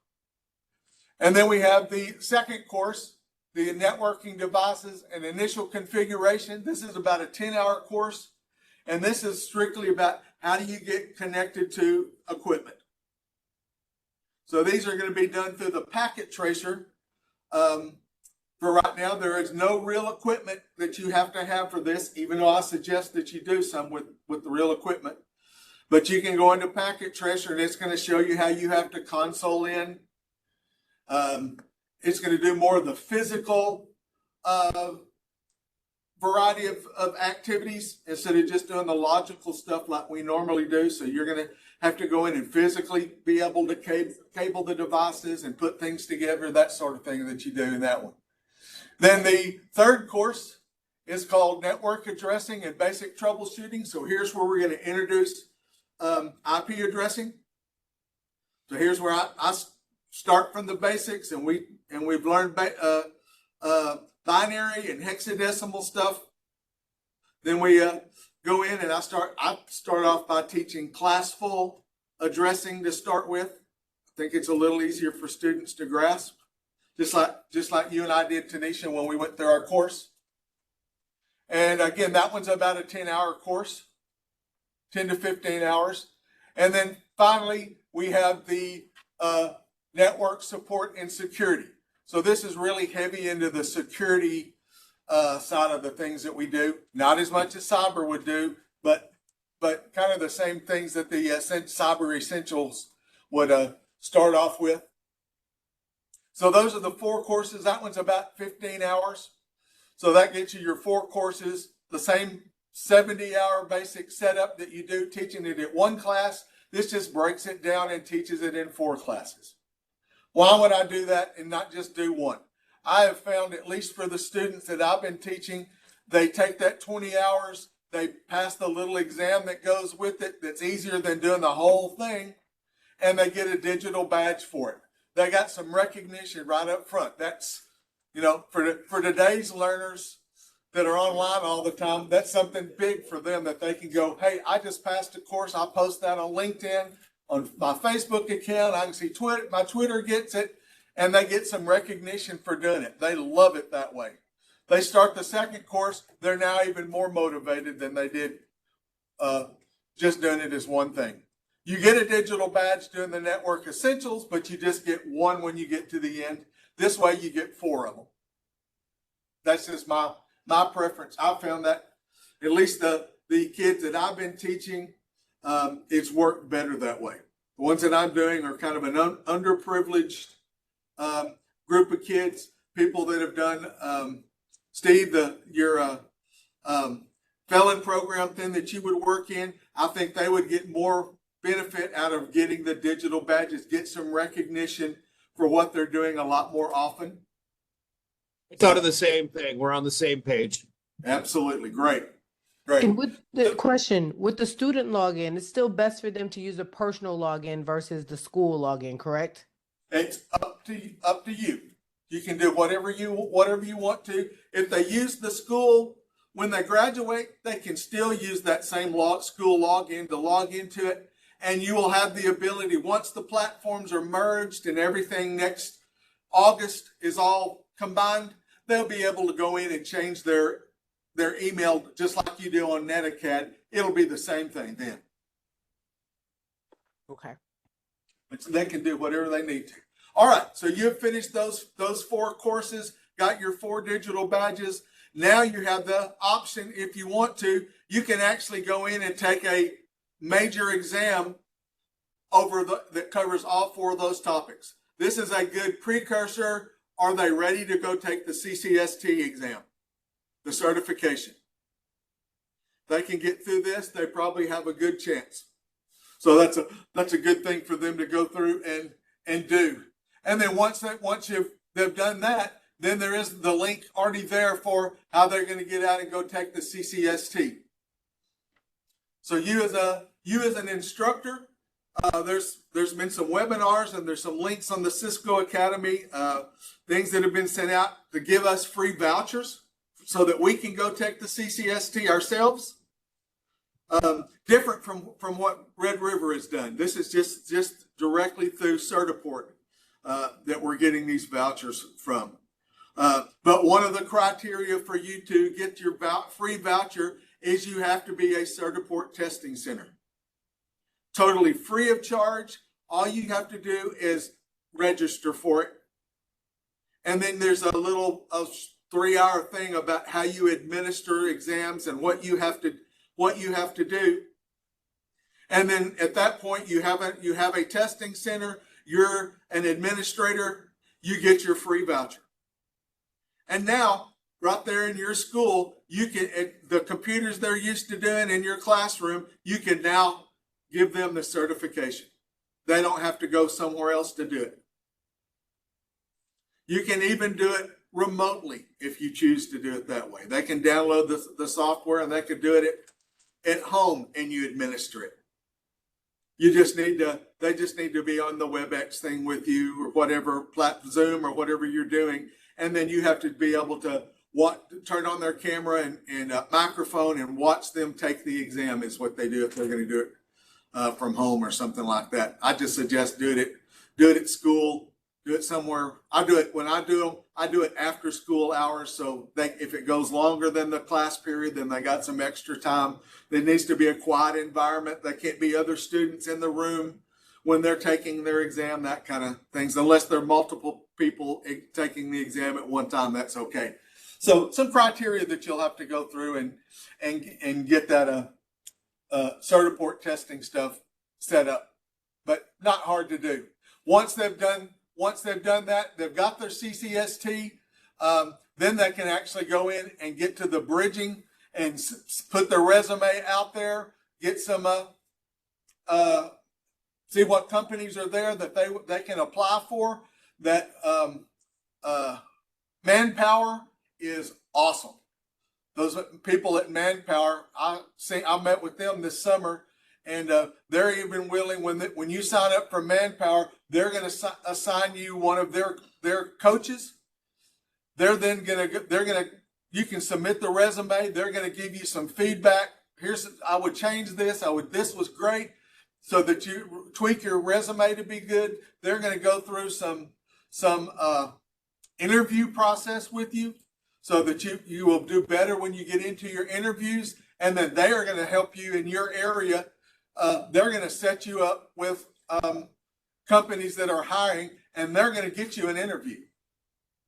Speaker 7: And then we have the second course, the networking devices and initial configuration. This is about a 10-hour course. And this is strictly about how do you get connected to equipment. So these are going to be done through the packet tracer. For right now, there is no real equipment that you have to have for this, even though I suggest that you do some with the real equipment. But you can go into packet tracer and it's going to show you how you have to console in. It's going to do more of the physical variety of activities instead of just doing the logical stuff like we normally do. So you're going to have to go in and physically be able to cable the devices and put things together, that sort of thing that you do in that one. Then the third course is called Network Addressing and Basic Troubleshooting. So here's where we're going to introduce IP addressing. So here's where I start from the basics, and we've learned binary and hexadecimal stuff. Then we go in and I start off by teaching classful addressing to start with. I think it's a little easier for students to grasp, just like you and I did, Tanisha, when we went through our course. And again, that one's about a 10-hour course, 10 to 15 hours. And then finally, we have the network support and security. So this is really heavy into the security side of the things that we do. Not as much as cyber would do, but kind of the same things that the cyber essentials would start off with. So those are the 4 courses. That one's about 15 hours. So that gets you your 4 courses, the same 70-hour basic setup that you do teaching it at 1 class. This just breaks it down and teaches it in 4 classes. Why would I do that and not just do 1? I have found, at least for the students that I've been teaching, they take that 20 hours, they pass the little exam that goes with it that's easier than doing the whole thing, and they get a digital badge for it. They got some recognition right up front. That's, for today's learners that are online all the time, that's something big for them that they can go, hey, I just passed a course. I'll post that on LinkedIn, on my Facebook account. I can see my Twitter gets it, and they get some recognition for doing it. They love it that way. They start the second course, they're now even more motivated than they did just doing it as one thing. You get a digital badge doing the network essentials, but you just get 1 when you get to the end. This way you get 4 of them. That's just my preference. I found that at least the kids that I've been teaching, it's worked better that way. The ones that I'm doing are kind of an underprivileged group of kids, people that have done, Steve, your felon program thing that you would work in. I think they would get more benefit out of getting the digital badges, get some recognition for what they're doing a lot more often.
Speaker 5: Thought of the same thing. We're on the same page.
Speaker 7: Absolutely. Great.
Speaker 3: And with the question, with the student login, it's still best for them to use a personal login versus the school login, correct?
Speaker 7: It's up to you. You can do whatever you want to. If they use the school when they graduate, they can still use that same school login to log into it. And you will have the ability, once the platforms are merged and everything next August is all combined, they'll be able to go in and change their email just like you do on NetAcad. It'll be the same thing then.
Speaker 3: Okay.
Speaker 7: So they can do whatever they need to. All right, so you've finished those 4 courses, got your 4 digital badges. Now you have the option, if you want to, you can actually go in and take a major exam that covers all 4 of those topics. This is a good precursor. Are they ready to go take the CCST exam, the certification? They can get through this, they probably have a good chance. So that's a good thing for them to go through and do. And then once they've done that, then there is the link already there for how they're going to get out and go take the CCST. So you as an instructor, there's been some webinars and there's some links on the Cisco Academy, things that have been sent out to give us free vouchers so that we can go take the CCST ourselves. Different from what Red River has done. This is just directly through Certiport that we're getting these vouchers from. But one of the criteria for you to get your free voucher is you have to be a Certiport testing center. Totally free of charge. All you have to do is register for it. And then there's a 3-hour thing about how you administer exams and what you have to do. And then at that point, you have a testing center, you're an administrator, you get your free voucher. And now, right there in your school, you can, the computers they're used to doing in your classroom, you can now give them the certification. They don't have to go somewhere else to do it. You can even do it remotely if you choose to do it that way. They can download the software and they can do it at home and you administer it. They just need to be on the WebEx thing with you or whatever, Zoom or whatever you're doing. And then you have to be able to turn on their camera and microphone and watch them take the exam is what they do if they're going to do it from home or something like that. I just suggest do it at school, do it somewhere. I do it when I do it after school hours. So if it goes longer than the class period, then they got some extra time. There needs to be a quiet environment. There can't be other students in the room when they're taking their exam, that kind of things. Unless there are multiple people taking the exam at one time, that's okay. So some criteria that you'll have to go through and get that Certiport testing stuff set up, but not hard to do. Once they've done that, they've got their CCST, then they can actually go in and get to the bridging and put their resume out there, get some, see what companies are there that they can apply for. That Manpower is awesome. Those people at Manpower, I met with them this summer, and they're even willing when you sign up for Manpower, they're going to assign you one of their coaches. You can submit the resume. They're going to give you some feedback. I would change this. This was great, so that you tweak your resume to be good. They're going to go through some interview process with you, so that you will do better when you get into your interviews. And then they are going to help you in your area. They're going to set you up with companies that are hiring, and they're going to get you an interview.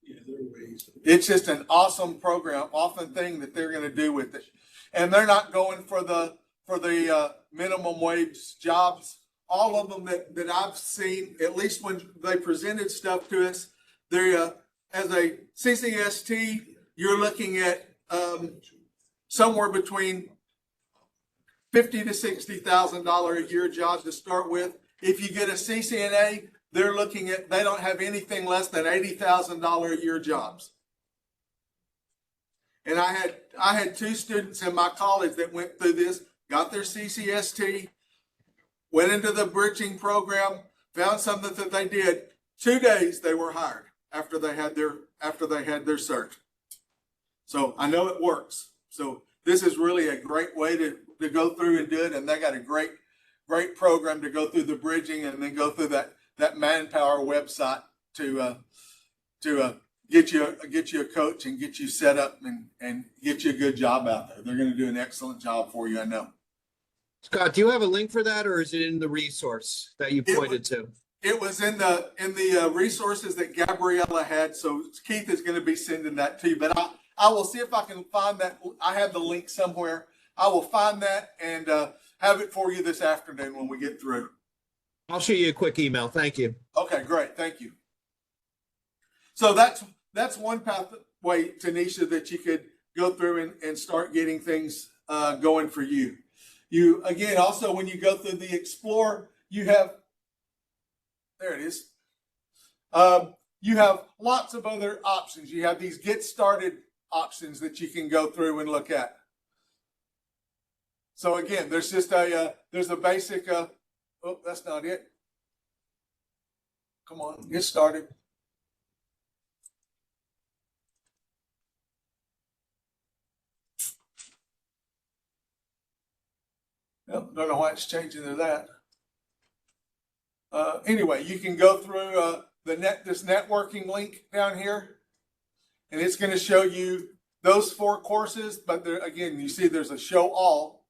Speaker 4: Yeah, there are ways.
Speaker 7: It's just an awesome program, awesome thing that they're going to do with it. And they're not going for the minimum wage jobs. All of them that I've seen, at least when they presented stuff to us, as a CCST, you're looking at somewhere between $50,000 to $60,000 a year job to start with. If you get a CCNA, they don't have anything less than $80,000 a year jobs. And I had 2 students in my college that went through this, got their CCST, went into the bridging program, found something that they did, 2 days they were hired after they had their cert. So I know it works. So this is really a great way to go through and do it. And they got a great program to go through the bridging and then go through that Manpower website to get you a coach and get you set up and get you a good job out there. They're going to do an excellent job for you, I know.
Speaker 5: Scott, do you have a link for that, or is it in the resource that you pointed to?
Speaker 7: It was in the resources that Gabriella had. So Keith is going to be sending that to you, but I will see if I can find that. I have the link somewhere. I will find that and have it for you this afternoon when we get through.
Speaker 5: I'll shoot you a quick email. Thank you.
Speaker 7: Okay, great. Thank you. So that's one pathway, Tanisha, that you could go through and start getting things going for you. You, again, also when you go through the Explore, you have, there it is. You have lots of other options. You have these Get Started options that you can go through and look at. So again, there's just there's a basic, oh, that's not it. Come on, get started. Don't know why it's changing to that. Anyway, you can go through this networking link down here, and it's going to show you those 4 courses. But there, again, you see there's a show all.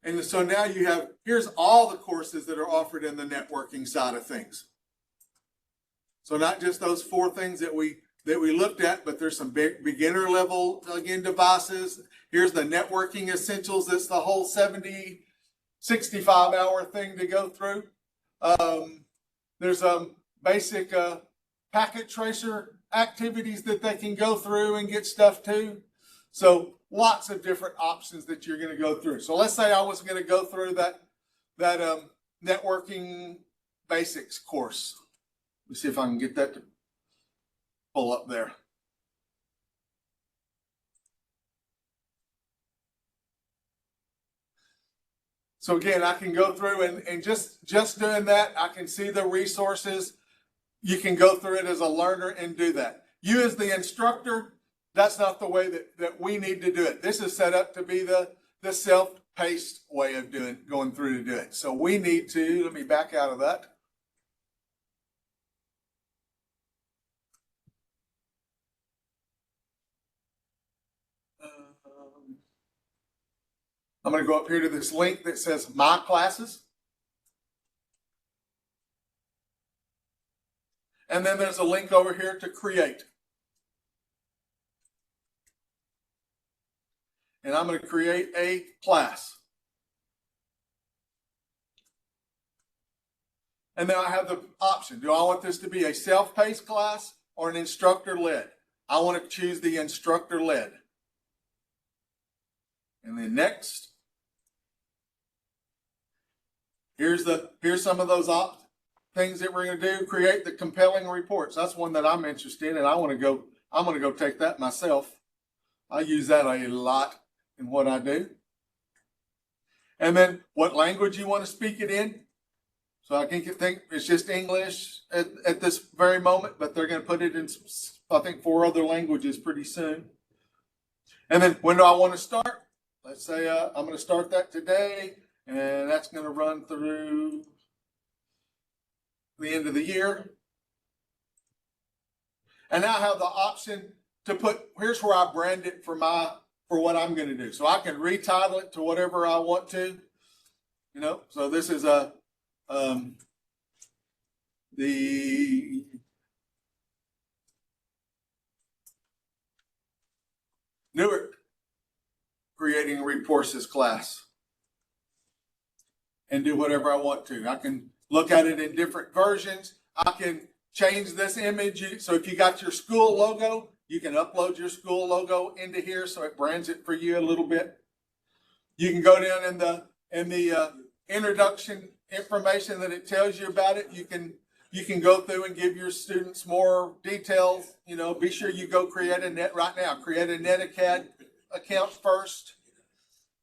Speaker 7: And so now you have, here's all the courses that are offered in the networking side of things. So not just those 4 things that we looked at, but there's some beginner level, again, devices. Here's the networking essentials. That's the whole 65 hour thing to go through. There's basic packet tracer activities that they can go through and get stuff to. So lots of different options that you're going to go through. So let's say I was going to go through that networking basics course. Let me see if I can get that to pull up there. So again, I can go through and just doing that, I can see the resources. You can go through it as a learner and do that. You as the instructor, that's not the way that we need to do it. This is set up to be the self-paced way of going through to do it. So we need to, let me back out of that. I'm going to go up here to this link that says My Classes. And then there's a link over here to Create. And I'm going to create a class. And then I have the option. Do I want this to be a self-paced class or an instructor-led? I want to choose the instructor-led. And then next. Here's some of those things that we're going to do. Create the compelling reports. That's one that I'm interested in, and I'm going to go take that myself. I use that a lot in what I do. And then what language you want to speak it in. So I think it's just English at this very moment, but they're going to put it in, I think, 4 other languages pretty soon. And then when do I want to start? Let's say I'm going to start that today. And that's going to run through the end of the year. And now I have the option to put, here's where I brand it for what I'm going to do. So I can retitle it to whatever I want to, so this is the Newark Creating Reports class. And do whatever I want to. I can look at it in different versions. I can change this image. So if you got your school logo, you can upload your school logo into here so it brands it for you a little bit. You can go down in the introduction information that it tells you about it. You can go through and give your students more details. Be sure you go create a net right now. Create a NetAcad account first.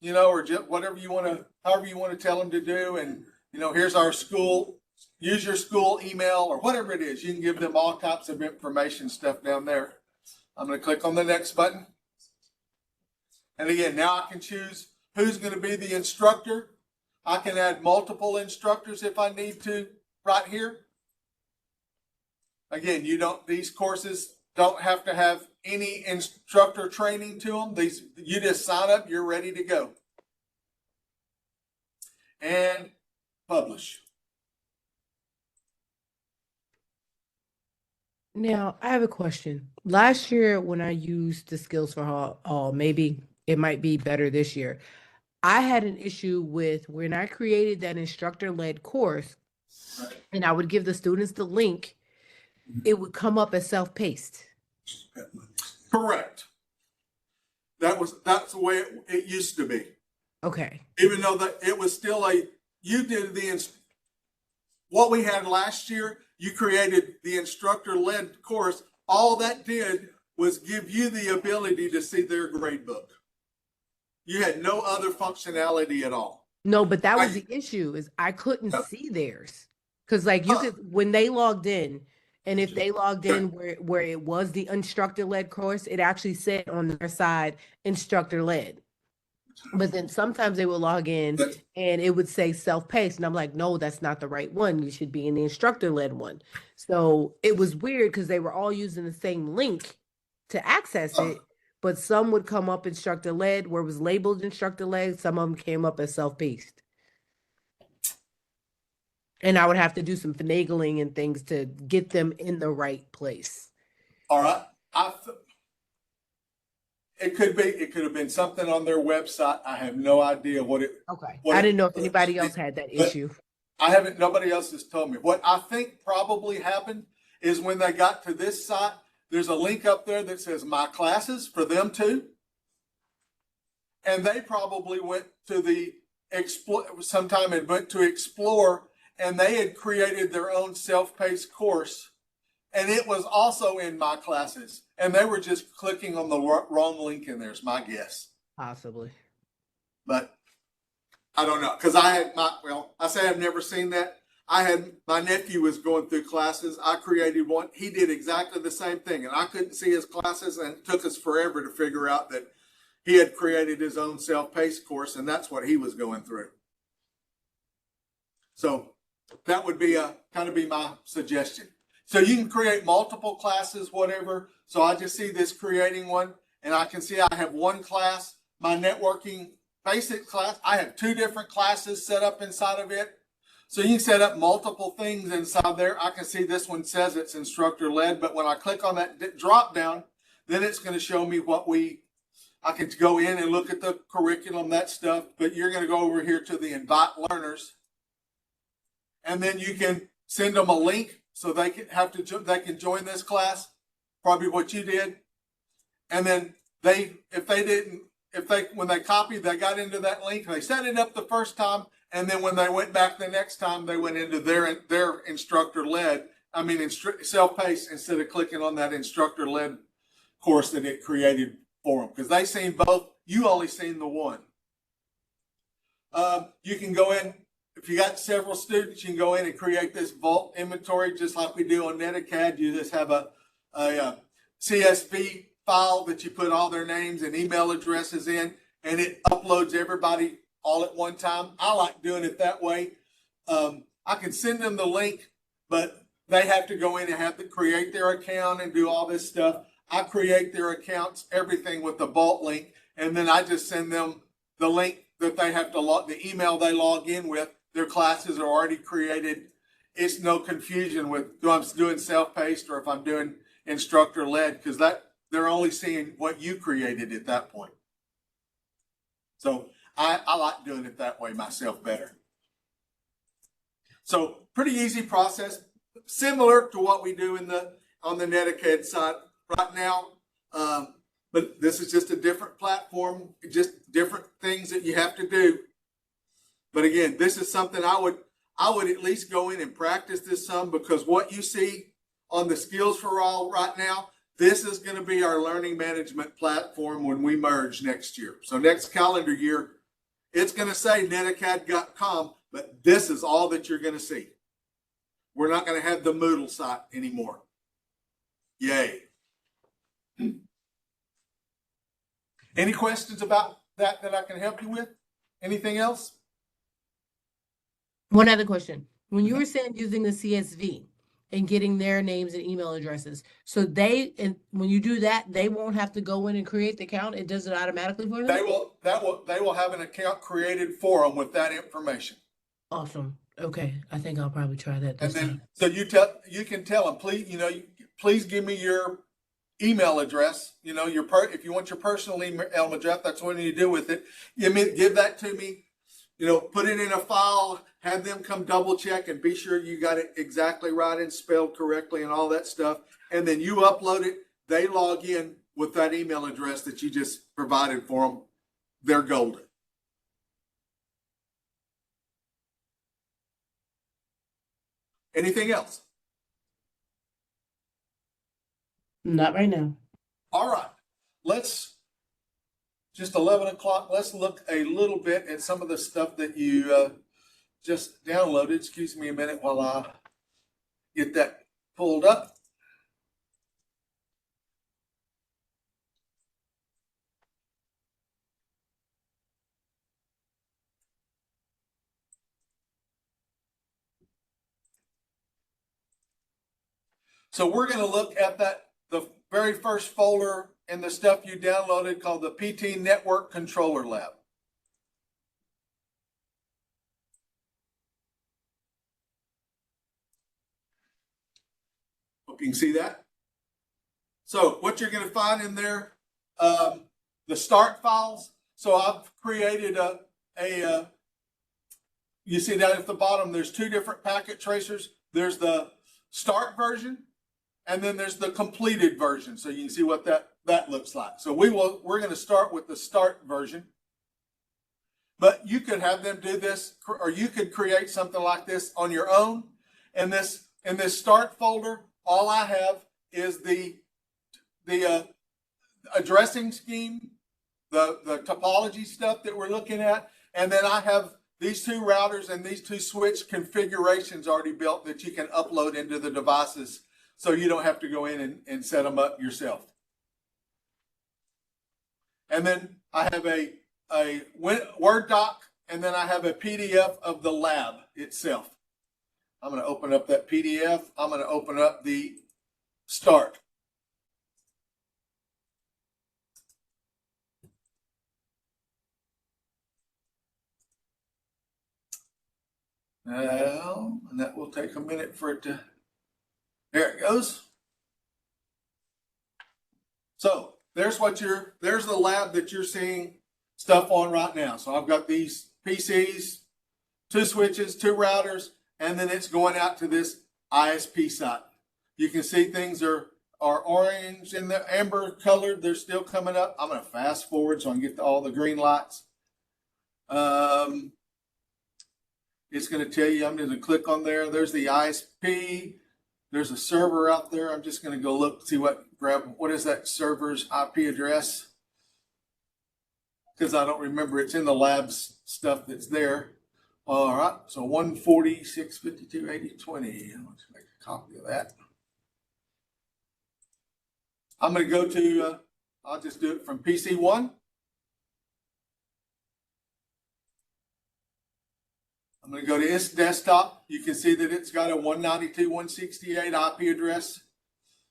Speaker 7: you know, or just whatever you want to, however you want to tell them to do. And, you know, here's our school, use your school email or whatever it is. You can give them all types of information stuff down there. I'm going to click on the next button. And again, now I can choose who's going to be the instructor. I can add multiple instructors if I need to right here. Again, these courses don't have to have any instructor training to them. You just sign up, you're ready to go. And publish.
Speaker 3: Now, I have a question. Last year, when I used the Skills for All, maybe it might be better this year. I had an issue with when I created that instructor-led course, and I would give the students the link, it would come up as self-paced.
Speaker 7: Correct. That's the way it used to be.
Speaker 3: Okay.
Speaker 7: Even though that it was still what we had last year, you created the instructor-led course. All that did was give you the ability to see their grade book. You had no other functionality at all.
Speaker 3: No, but that was the issue, is I couldn't see theirs. Because like you could, when they logged in, and if they logged in where it was the instructor-led course, it actually said on their side, instructor-led. But then sometimes they would log in and it would say self-paced. And I'm like, no, that's not the right one. You should be in the instructor-led one. So it was weird because they were all using the same link to access it. But some would come up instructor-led where it was labeled instructor-led. Some of them came up as self-paced. And I would have to do some finagling and things to get them in the right place.
Speaker 7: All right. It could have been something on their website. I have no idea what it.
Speaker 3: Okay. I didn't know if anybody else had that issue.
Speaker 7: Nobody else has told me. What I think probably happened is when they got to this site, there's a link up there that says my classes for them too. And they probably went to sometime and went to Explore, and they had created their own self-paced course. And it was also in my classes. And they were just clicking on the wrong link in there, is my guess.
Speaker 3: Possibly.
Speaker 7: But I don't know. Because I say I've never seen that. My nephew was going through classes. I created one. He did exactly the same thing. And I couldn't see his classes, and it took us forever to figure out that he had created his own self-paced course, and that's what he was going through. So that would be kind of be my suggestion. So you can create multiple classes, whatever. So I just see this creating one, and I can see I have one class, my networking basic class. I have 2 different classes set up inside of it. So you can set up multiple things inside there. I can see this one says it's instructor-led, but when I click on that drop down, then it's going to show me I can go in and look at the curriculum, that stuff, but you're going to go over here to the invite learners. And then you can send them a link so they can join this class, probably what you did. And then when they copied, they got into that link, they set it up the first time. And then when they went back the next time, they went into their instructor-led, self-paced, instead of clicking on that instructor-led course that it created for them. Because they seen both, you only seen the one. You can go in, if you got several students, you can go in and create this vault inventory just like we do on NetAcad. You just have a CSV file that you put all their names and email addresses in, and it uploads everybody all at one time. I like doing it that way. I can send them the link, but they have to go in and have to create their account and do all this stuff. I create their accounts, everything with the vault link, and then I just send them the link that they have to the email they log in with. Their classes are already created. It's no confusion with if I'm doing self-paced or if I'm doing instructor-led, because they're only seeing what you created at that point. So I like doing it that way myself better. So pretty easy process, similar to what we do on the NetAcad side right now. But this is just a different platform, just different things that you have to do. But again, this is something I would at least go in and practice this some, because what you see on the Skills for All right now, this is going to be our learning management platform when we merge next year. So next calendar year, It's going to say netacad.com, but this is all that you're going to see. We're not going to have the Moodle site anymore. Yay. Any questions about that I can help you with? Anything else?
Speaker 3: One other question. When you were saying using the CSV and getting their names and email addresses, so and when you do that, they won't have to go in and create the account. It does it automatically for them?
Speaker 7: They will have an account created for them with that information.
Speaker 3: Awesome. Okay. I think I'll probably try that
Speaker 7: And
Speaker 3: this
Speaker 7: then,
Speaker 3: time.
Speaker 7: so you can tell them, please give me your email address. If you want your personal email address, that's what you do with it. Give that to me. Put it in a file, have them come double check and be sure you got it exactly right and spelled correctly and all that stuff. And then you upload it. They log in with that email address that you just provided for them. They're golden. Anything else?
Speaker 3: Not right now.
Speaker 7: All right. Just 11 o'clock. Let's look a little bit at some of the stuff that you just downloaded. Excuse me a minute while I get that pulled up. So we're going to look at the very first folder in the stuff you downloaded called the PT Network Controller Lab. Hope you can see that. So what you're going to find in there, the start files. So I've created you see down at the bottom, there's two different packet tracers. There's the start version, and then there's the completed version. So you can see what that looks like. So we're going to start with the start version. But you could have them do this, or you could create something like this on your own. And in this start folder, all I have is the addressing scheme, the topology stuff that we're looking at, and then I have these two routers and these two switch configurations already built that you can upload into the devices, so you don't have to go in and set them up yourself. And then I have a Word doc, and then I have a PDF of the lab itself. I'm going to open up that PDF. I'm going to open up the start. Now, and that will take a minute for it to, there it goes. So there's the lab that you're seeing stuff on right now. So I've got these PCs, two switches, two routers, and then it's going out to this ISP site. You can see things are orange and the amber colored. They're still coming up. I'm going to fast forward so I can get to all the green lights. It's going to tell you, I'm going to click on there. There's the ISP. There's a server out there. I'm just going to go look, see what is that server's IP address? Because I don't remember. It's in the labs stuff that's there. All right. So 146.52.80.20. Let's make a copy of that. I'm going to go to, I'll just do it from PC1. I'm going to go to its desktop. You can see that it's got a 192.168 IP address.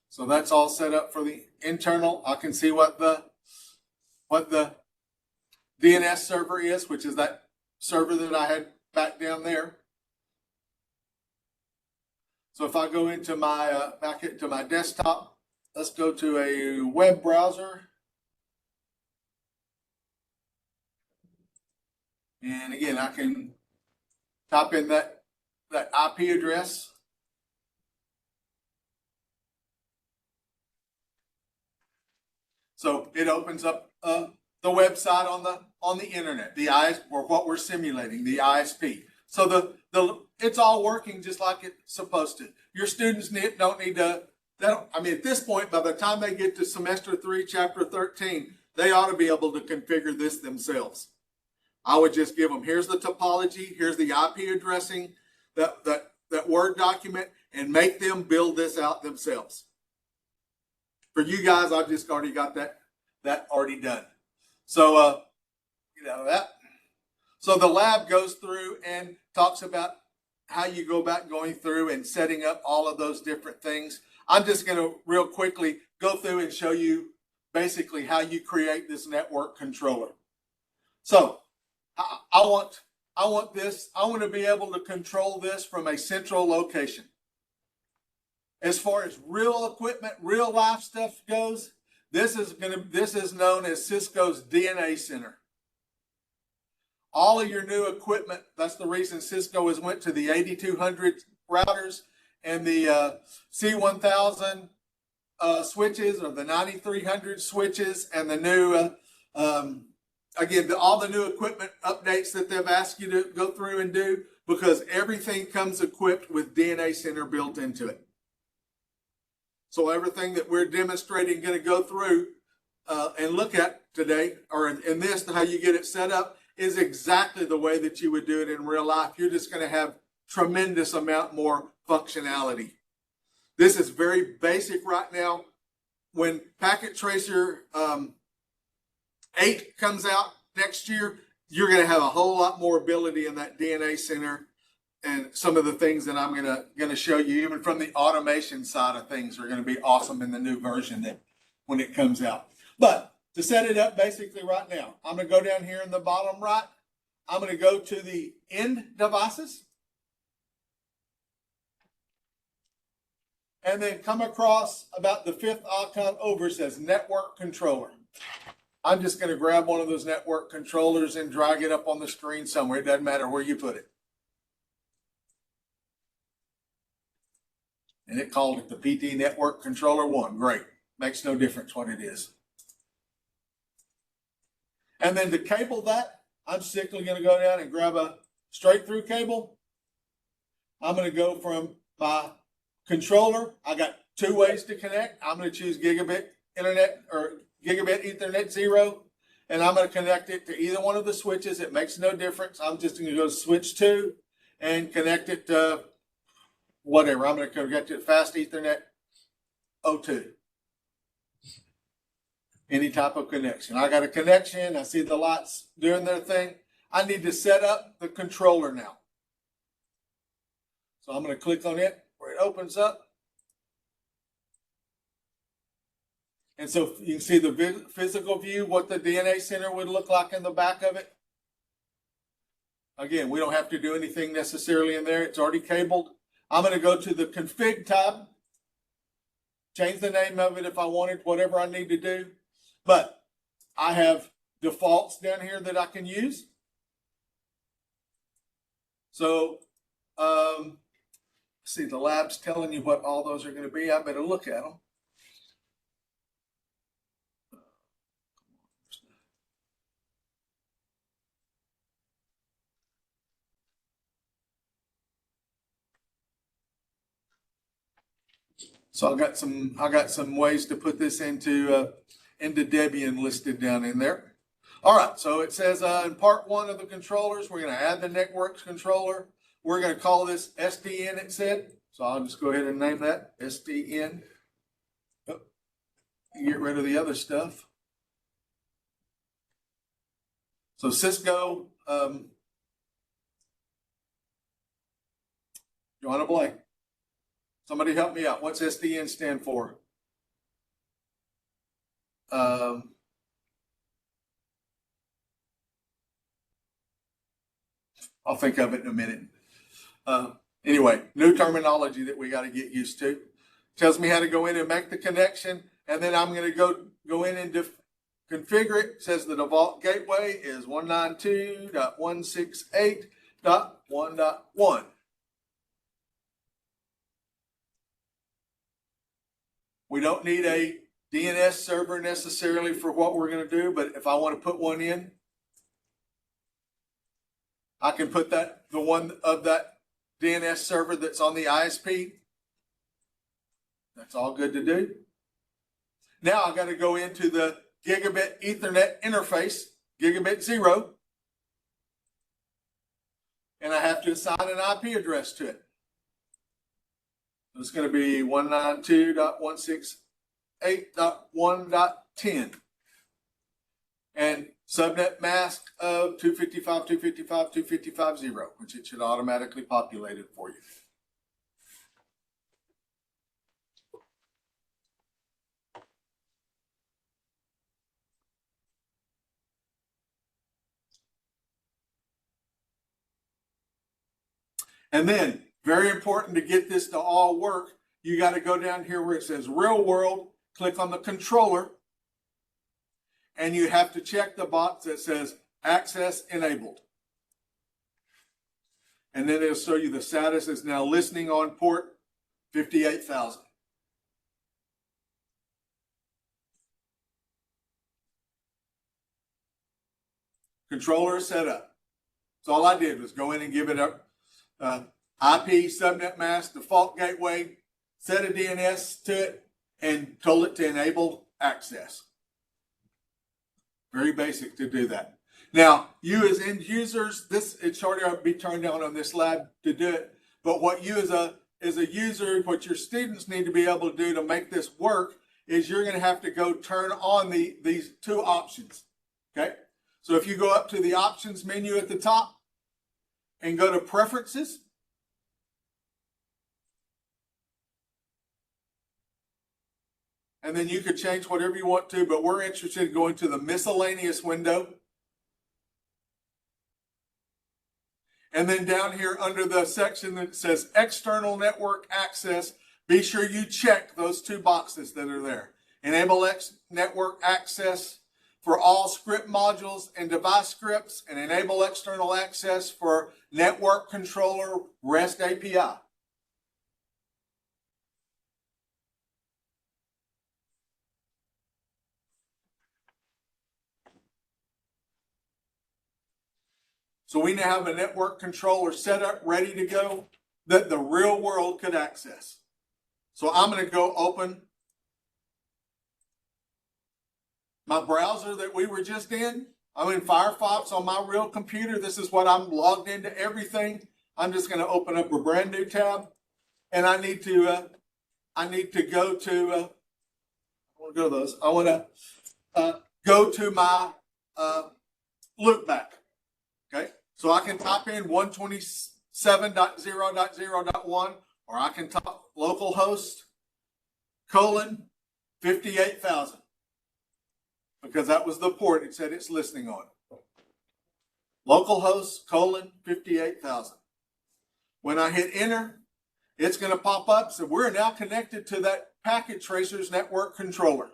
Speaker 7: So that's all set up for the internal. I can see what the DNS server is, which is that server that I had back down there. So if I go into my back into my desktop, let's go to a web browser. And again, I can type in that IP address. So it opens up the website on the internet, or what we're simulating, the ISP. So it's all working just like it's supposed to. Your students don't need to. I mean, at this point, by the time they get to semester 3, chapter 13, they ought to be able to configure this themselves. I would just give them, here's the topology, here's the IP addressing, that Word document, and make them build this out themselves. For you guys, I've just already got that already done. So, so the lab goes through and talks about how you go about going through and setting up all of those different things. I'm just going to real quickly go through and show you basically how you create this network controller. So I want to be able to control this from a central location. As far as real equipment, real life stuff goes, this is known as Cisco's DNA Center. All of your new equipment, that's the reason Cisco has went to the 8200 routers and the C1000 switches, or the 9300 switches, and the new, again, all the new equipment updates that they've asked you to go through and do, because everything comes equipped with DNA Center built into it. So everything that we're demonstrating, going to go through and look at today, or in this, how you get it set up, is exactly the way that you would do it in real life. You're just going to have tremendous amount more functionality. This is very basic right now. When Packet Tracer 8 comes out next year, you're going to have a whole lot more ability in that DNA Center, and some of the things that I'm going to show you, even from the automation side of things, are going to be awesome in the new version that when it comes out. But to set it up basically right now, I'm going to go down here in the bottom right. I'm going to go to the end devices, and then come across about the 5th icon over. It says network controller. I'm just going to grab one of those network controllers and drag it up on the screen somewhere. It doesn't matter where you put it. And it called it the PT Network Controller 1. Great. Makes no difference what it is. And then to cable that, I'm simply going to go down and grab a straight through cable. I'm going to go from my controller. I got 2 ways to connect. I'm going to choose gigabit internet or gigabit Ethernet 0, and I'm going to connect it to either one of the switches. It makes no difference. I'm just going to go to switch 2 and connect it to whatever. I'm going to connect it to fast Ethernet 02. Any type of connection. I got a connection. I see the lights doing their thing. I need to set up the controller now. So I'm going to click on it where it opens up. And so you can see the physical view, what the DNA Center would look like in the back of it. Again, we don't have to do anything necessarily in there. It's already cabled. I'm going to go to the config tab, change the name of it if I wanted, whatever I need to do. But I have defaults down here that I can use. So, see, the lab's telling you what all those are going to be. I better look at them. So I got some ways to put this into Debian listed down in there. All right, so it says in part 1 of the controllers, we're going to add the networks controller. We're going to call this SDN, it said. So I'll just go ahead and name that SDN. Oh, get rid of the other stuff. So Cisco, Joanna Blake. Somebody help me out. What's SDN stand for? I'll think of it in a minute. Anyway, new terminology that we got to get used to. Tells me how to go in and make the connection, and then I'm going to go in and configure it. It says the default gateway is 192.168.1.1. We don't need a DNS server necessarily for what we're going to do, but if I want to put one in, I can put the one of that DNS server that's on the ISP. That's all good to do. Now I got to go into the gigabit Ethernet interface, gigabit 0. and I have to assign an IP address to it. It's going to be 192.168.1.10 and subnet mask of 255.255.255.0, which it should automatically populate it for you. And then, very important to get this to all work, you got to go down here where it says real world, click on the controller, and you have to check the box that says access enabled. And then it'll show you the status is now listening on port 58,000. Controller is set up. So all I did was go in and give it a IP subnet mask default gateway, set a DNS to it, and told it to enable access. Very basic to do that. Now, you as end users, it's already to be turned on this lab to do it. But what you as a user, what your students need to be able to do to make this work is you're going to have to go turn on these two options. Okay. So if you go up to the options menu at the top and go to preferences, and then you could change whatever you want to, but we're interested in going to the miscellaneous window. And then down here under the section that says external network access, be sure you check those two boxes that are there. Enable network access for all script modules and device scripts, and enable external access for network controller REST API. So we now have a network controller set up, ready to go, that the real world could access. So I'm going to go open my browser that we were just in. I'm in Firefox on my real computer. This is what I'm logged into everything. I'm just going to open up a brand new tab, and I need to go to. I want to go to those. I want to go to my loopback. Okay. So I can type in 127.0.0.1, or I can type localhost colon 58,000, because that was the port it said it's listening on. Localhost colon 58,000. When I hit enter, it's going to pop up. So we're now connected to that packet tracer's network controller.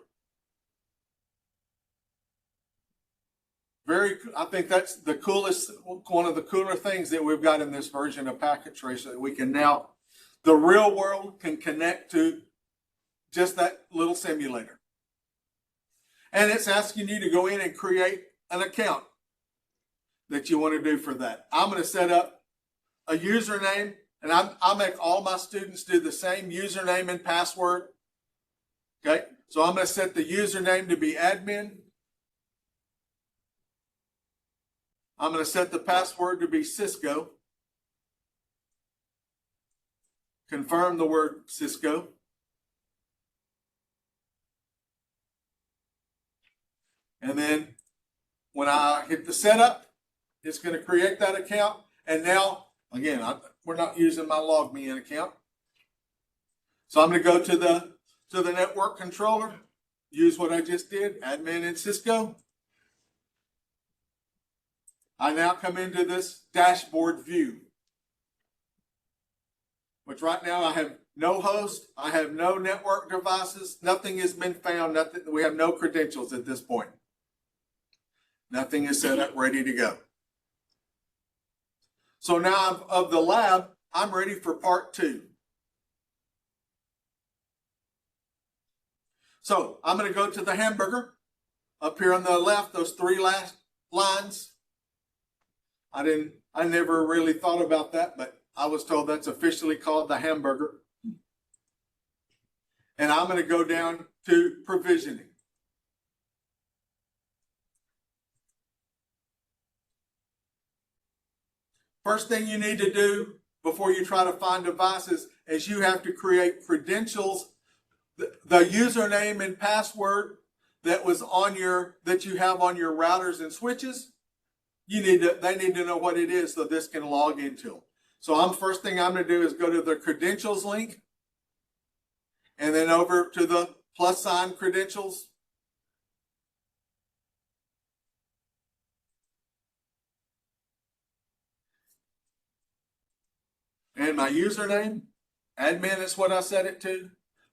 Speaker 7: I think that's the coolest, one of the cooler things that we've got in this version of Packet Tracer, that we can now, the real world can connect to just that little simulator. And it's asking you to go in and create an account that you want to do for that. I'm going to set up a username, and I'll make all my students do the same username and password. Okay, so I'm going to set the username to be admin. I'm going to set the password to be Cisco. Confirm the word Cisco. And then when I hit the setup, it's going to create that account. And now, again, we're not using my LogMeIn account. So I'm going to go to the network controller, use what I just did, admin and Cisco. I now come into this dashboard view, which right now I have no host, I have no network devices, nothing has been found, we have no credentials at this point. Nothing is set up, ready to go. So now of the lab, I'm ready for part 2. So I'm going to go to the hamburger up here on the left, those 3 last lines. I never really thought about that, but I was told that's officially called the hamburger. And I'm going to go down to provisioning. first thing you need to do before you try to find devices is you have to create credentials, the username and password that you have on your routers and switches. They need to know what it is so this can log into them. So first thing I'm going to do is go to the credentials link and then over to the plus sign credentials. And my username, admin is what I set it to.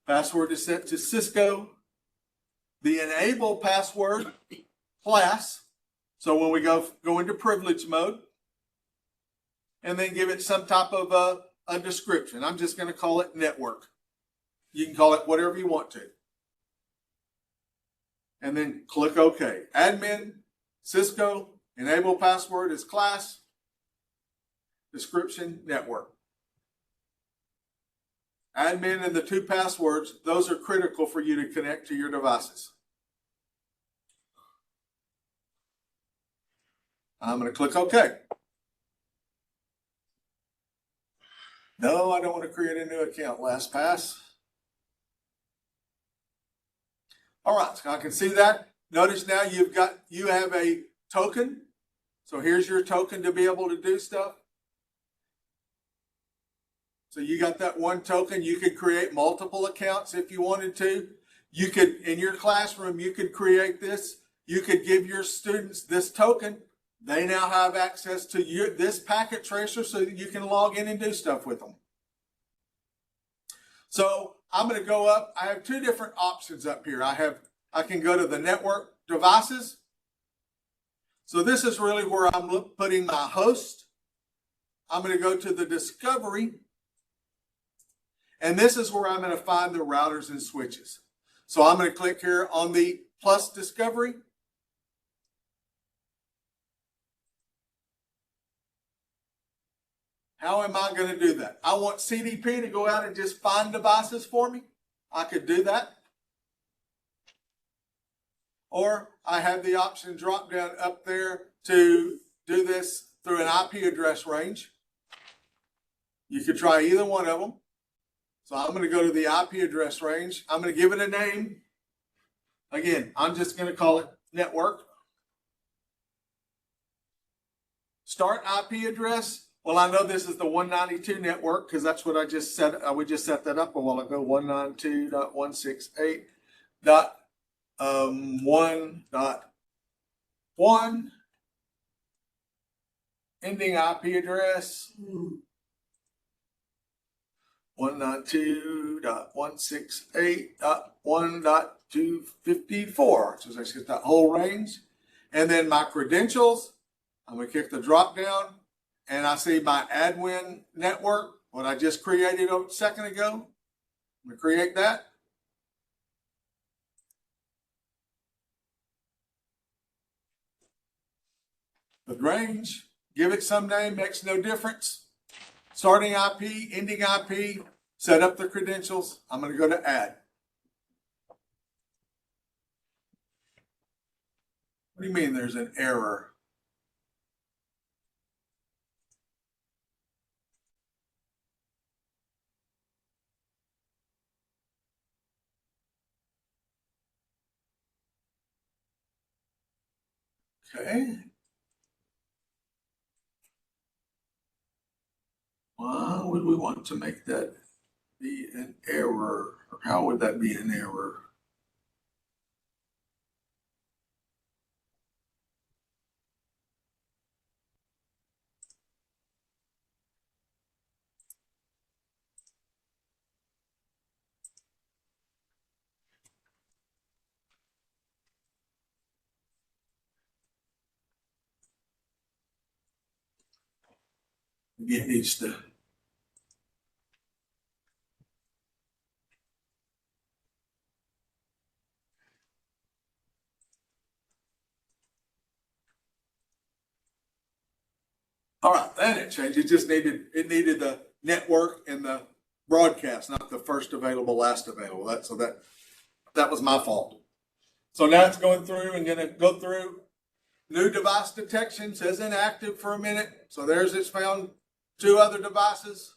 Speaker 7: Password is set to Cisco. The enable password, class. So when we go into privilege mode, and then give it some type of a description. I'm just going to call it network. You can call it whatever you want to. And then click OK. Admin, Cisco, enable password is class, description, network. Admin and the two passwords, those are critical for you to connect to your devices. I'm going to click OK. No, I don't want to create a new account. Last pass. All right, so I can see that. Notice now you have a token. So here's your token to be able to do stuff. So you got that one token. You could create multiple accounts if you wanted to. You could, in your classroom, you could create this. You could give your students this token. They now have access to this packet tracer so that you can log in and do stuff with them. So I'm going to go up. I have two different options up here. I can go to the network devices. So this is really where I'm putting my host. I'm going to go to the discovery. And this is where I'm going to find the routers and switches. So I'm going to click here on the plus discovery. How am I going to do that? I want CDP to go out and just find devices for me. I could do that. Or I have the option drop down up there to do this through an IP address range. You could try either one of them. So I'm going to go to the IP address range. I'm going to give it a name. Again, I'm just going to call it network. Start IP address. Well, I know this is the 192 network because that's what I just set. We just set that up a while ago. 192.168.1.1. Ending IP address. 192.168.1.254. So let's get that whole range. And then my credentials. I'm going to kick the drop down. And I see my admin network, what I just created a second ago. I'm going to create that. The range, give it some name, makes no difference. Starting IP, ending IP, set up the credentials. I'm going to go to add. What do you mean there's an error? Okay. Why would we want to make that be an error? Or how would that be an error? It needs to. All right, then it changed. It needed the network and the broadcast, not the first available, last available. That was my fault. So now it's going through and going to go through New device detection says inactive for a minute. So there's it's found 2 other devices.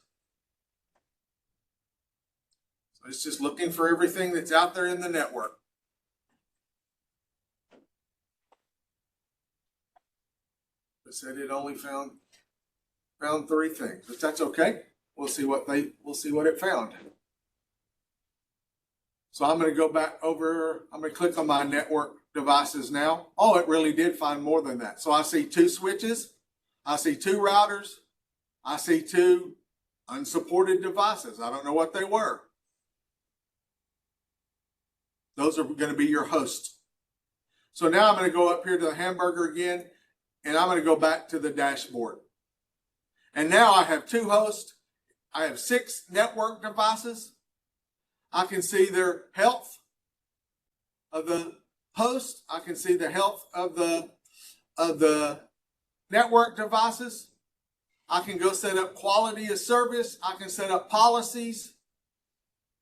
Speaker 7: So it's just looking for everything that's out there in the network. It said it only found 3 things, but that's okay. We'll see what it found. So I'm going to go back over. I'm going to click on my network devices now. Oh, it really did find more than that. So I see 2 switches. I see 2 routers. I see 2 unsupported devices. I don't know what they were. Those are going to be your hosts. So now I'm going to go up here to the hamburger again, and I'm going to go back to the dashboard. And now I have 2 hosts. I have 6 network devices. I can see their health of the host. I can see the health of the network devices. I can go set up quality of service. I can set up policies.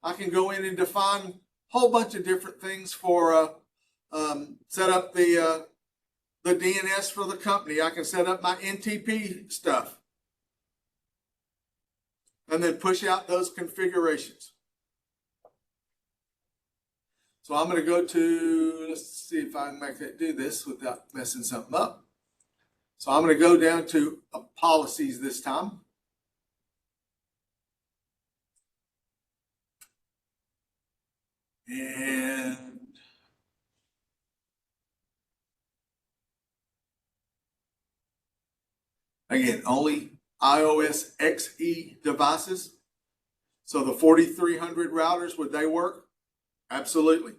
Speaker 7: I can go in and define a whole bunch of different things for set up the DNS for the company. I can set up my NTP stuff and then push out those configurations. So I'm going to go to, let's see if I can make that do this without messing something up. So I'm going to go down to policies this time. And again, only iOS XE devices. So the 4300 routers, would they work? Absolutely.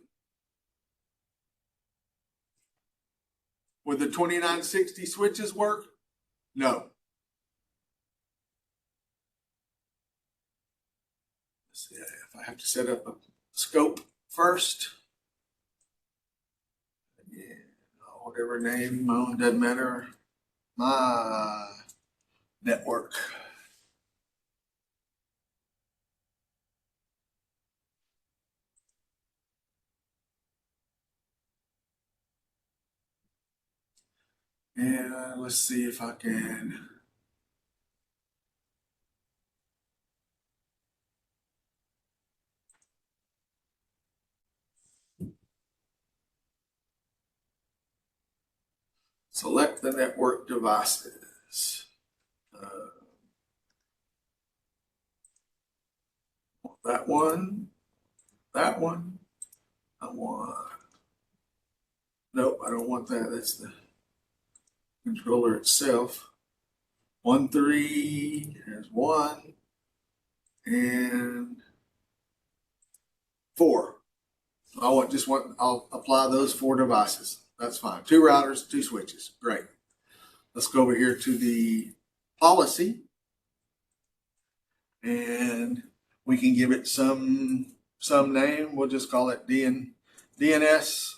Speaker 7: Would the 2960 switches work? No. Let's see if I have to set up a scope first. Yeah, whatever name, it doesn't matter. My network. And let's see if I can. Select the network devices. That one. That one. I want. Nope, I don't want that. That's the controller itself. 1.3, there's 1, and 4. I'll apply those 4 devices. That's fine. 2 routers, 2 switches. Great. Let's go over here to the policy, and we can give it some name. We'll just call it DNS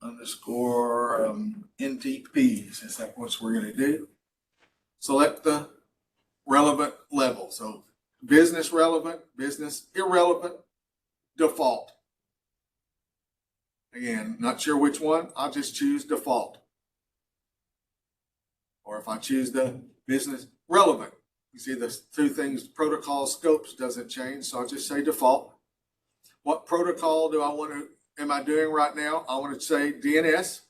Speaker 7: underscore NTP, since that's what we're going to do. Select the relevant level. So business relevant, business irrelevant, default. Again, not sure which one. I'll just choose default. Or if I choose the business relevant, you see the 2 things, protocol scopes doesn't change. So I'll just say default. What protocol am I doing right now? I want to say DNS.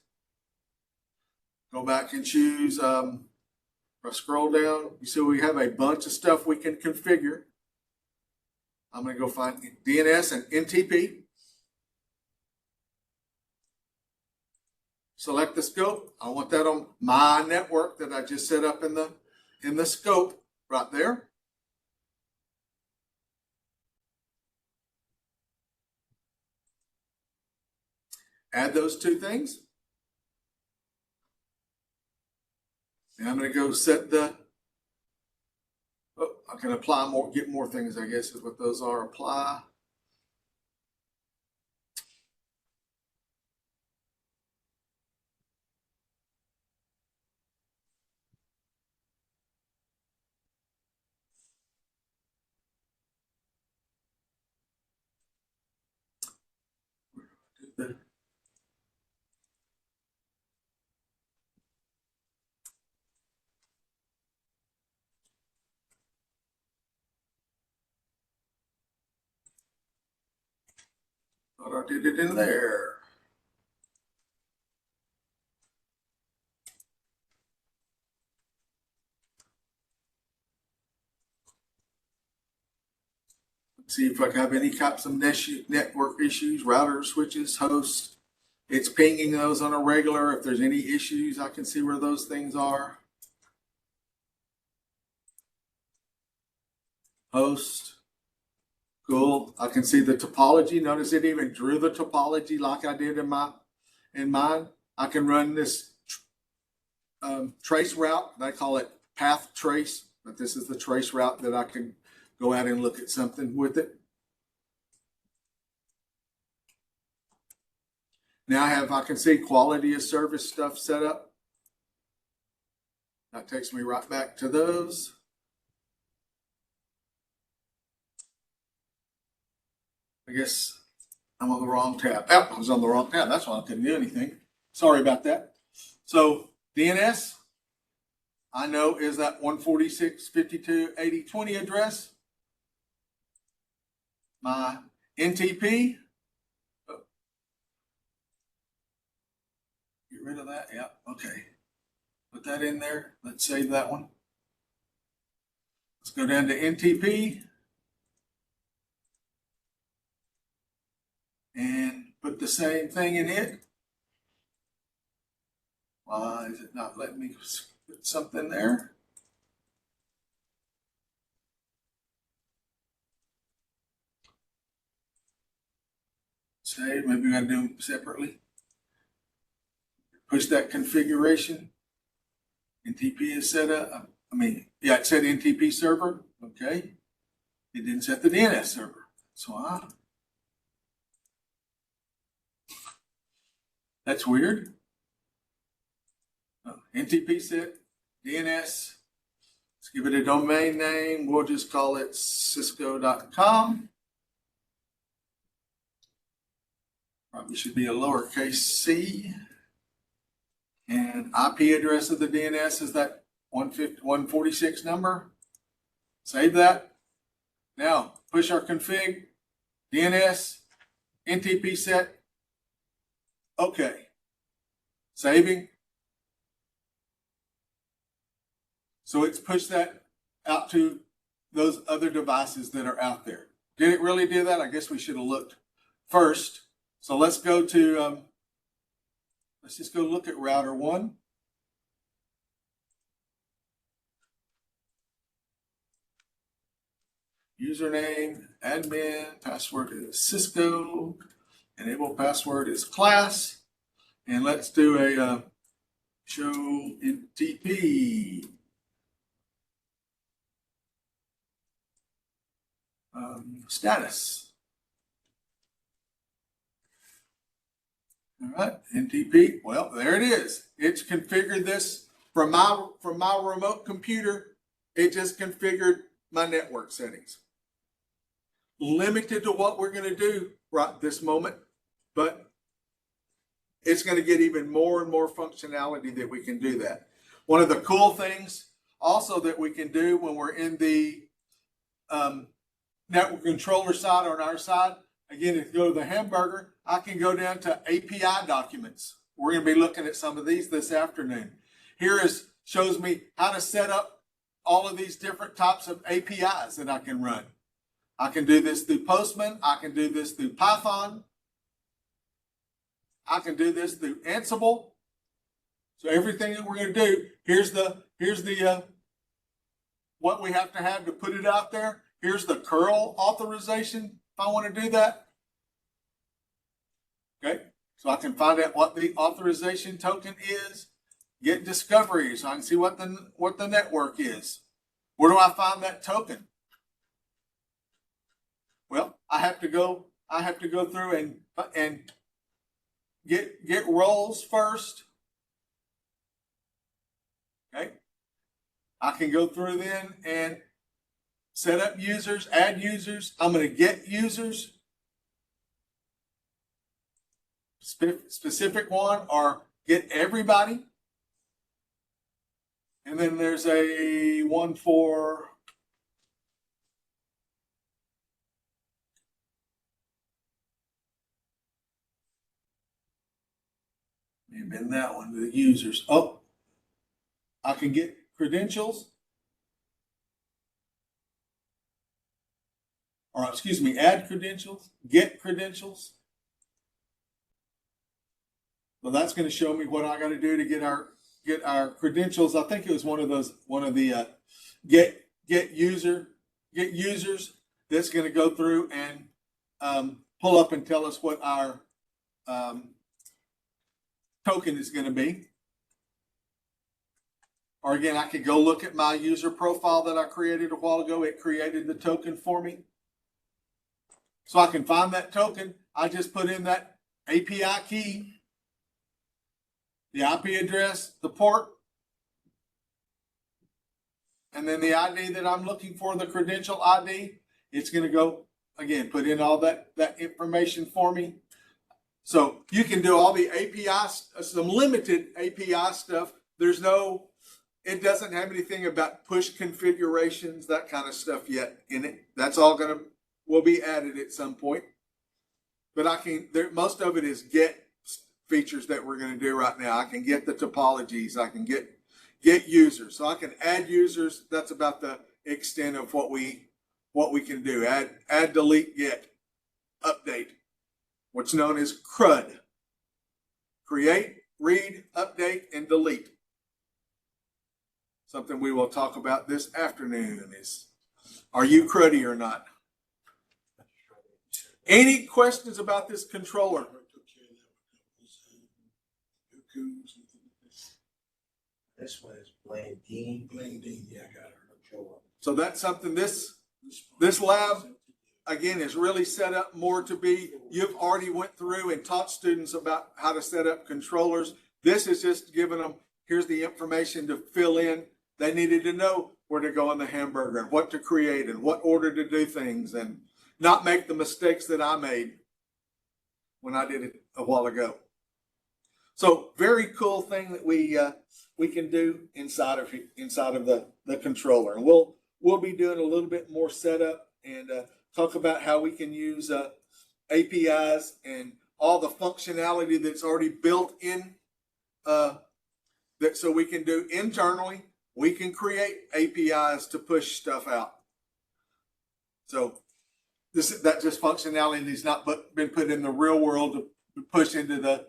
Speaker 7: Go back and choose, if I scroll down, you see we have a bunch of stuff we can configure. I'm going to go find DNS and NTP. Select the scope. I want that on my network that I just set up in the scope right there. Add those 2 things. And I'm going to go set I can apply more, get more things, I guess is what those are. Apply. Thought I did it in there. See if I have any types of network issues, routers, switches, hosts. It's pinging those on a regular. If there's any issues, I can see where those things are. Host. Cool. I can see the topology. Notice it even drew the topology like I did in mine. I can run this trace route. I call it path trace, but this is the trace route that I can go out and look at something with it. Now I can see quality of service stuff set up. That takes me right back to those. I guess I'm on the wrong tab. Oh, I was on the wrong tab. That's why I couldn't do anything. Sorry about that. So DNS, I know, is that 146.52.80.20 address. My NTP, get rid of that. Yeah, okay. Put that in there. Let's save that one. Let's go down to NTP and put the same thing in it. Why is it not letting me put something there? Save, maybe we gotta do them separately. Push that configuration. NTP is set up. Yeah, it said NTP server. Okay. It didn't set the DNS server. So that's weird. NTP set DNS. Let's give it a domain name. We'll just call it cisco.com. Probably should be a lowercase c. And IP address of the DNS is that 146 number. Save that. Now push our config, DNS, NTP set. Okay. Saving. So it's pushed that out to those other devices that are out there. Did it really do that? I guess we should have looked first. So let's go to, let's just go look at router 1. Username, admin, password is Cisco, enable password is class. And let's do a show NTP. Status. All right, NTP. Well, there it is. It's configured this from my remote computer. It just configured my network settings. Limited to what we're going to do right this moment, but it's going to get even more and more functionality that we can do that. One of the cool things also that we can do when we're in the network controller side on our side, again, if you go to the hamburger, I can go down to API documents. We're going to be looking at some of these this afternoon. Here shows me how to set up all of these different types of APIs that I can run. I can do this through Postman. I can do this through Python. I can do this through Ansible. So everything that we're going to do, here's the what we have to put it out there. Here's the curl authorization if I want to do that. Okay, so I can find out what the authorization token is. Get discovery so I can see what the network is. Where do I find that token? Well, I have to go through and get roles first. Okay. I can go through then and set up users, add users. I'm going to get users. Specific one or get everybody. And then there's a one for And then that one, the users. Oh, I can get credentials. Or excuse me, add credentials, get credentials. So that's going to show me what I got to do to get our credentials. I think it was one of the get users that's going to go through and pull up and tell us what our token is going to be. Or again, I could go look at my user profile that I created a while ago. It created the token for me. So I can find that token. I just put in that API key, the IP address, the port, and then the ID that I'm looking for, the credential ID. It's going to go, again, put in all that information for me. So you can do all the API, some limited API stuff. It doesn't have anything about push configurations, that kind of stuff yet in it. That's all will be added at some point. But most of it is get features that we're going to do right now. I can get the topologies. I can get users. So I can add users. That's about the extent of what we can do. Add, delete, get, update. What's known as CRUD. Create, read, update, and delete. Something we will talk about this afternoon is, are you cruddy or not? Any questions about this controller?
Speaker 8: This one is Blaine Dean.
Speaker 7: Yeah, I got it. So that's something this lab, again, is really set up more to be, you've already went through and taught students about how to set up controllers. This is just giving them, here's the information to fill in. They needed to know where to go on the hamburger and what to create and what order to do things and not make the mistakes that I made when I did it a while ago. So very cool thing that we can do inside of the controller. And we'll be doing a little bit more setup and talk about how we can use APIs and all the functionality that's already built in that so we can do internally. We can create APIs to push stuff out. So that just functionality has not been put in the real world to push into the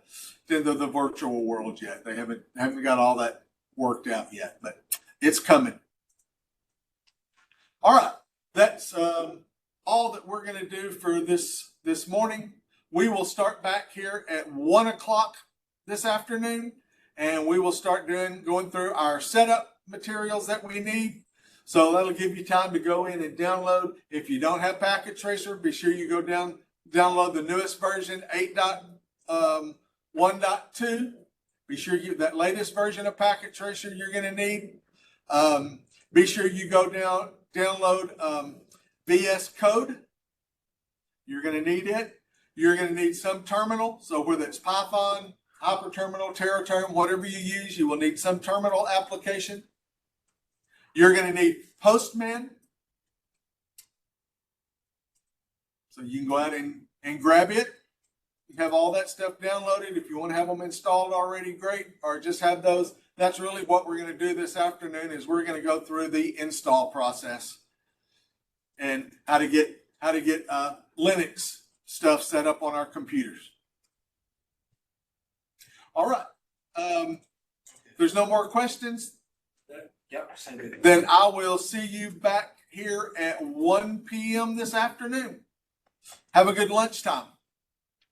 Speaker 7: virtual world yet. They haven't got all that worked out yet, but it's coming. All right, that's all that we're going to do for this morning. We will start back here at 1 o'clock this afternoon, and we will start going through our setup materials that we need. So that'll give you time to go in and download. If you don't have Packet Tracer, be sure you go download the newest version, 8.1.2. Be sure that latest version of Packet Tracer you're going to need. Be sure you go download VS Code. You're going to need it. You're going to need some terminal. So whether it's Python, Hyperterminal, TerraTerm, whatever you use, you will need some terminal application. You're going to need Postman. So you can go out and grab it. You have all that stuff downloaded. If you want to have them installed already, great. Or just have those. That's really what we're going to do this afternoon is we're going to go through the install process and how to get Linux stuff set up on our computers. All right. If there's no more questions, then I will see you back here at 1 p.m. this afternoon. Have a good lunchtime.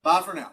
Speaker 7: Bye for now.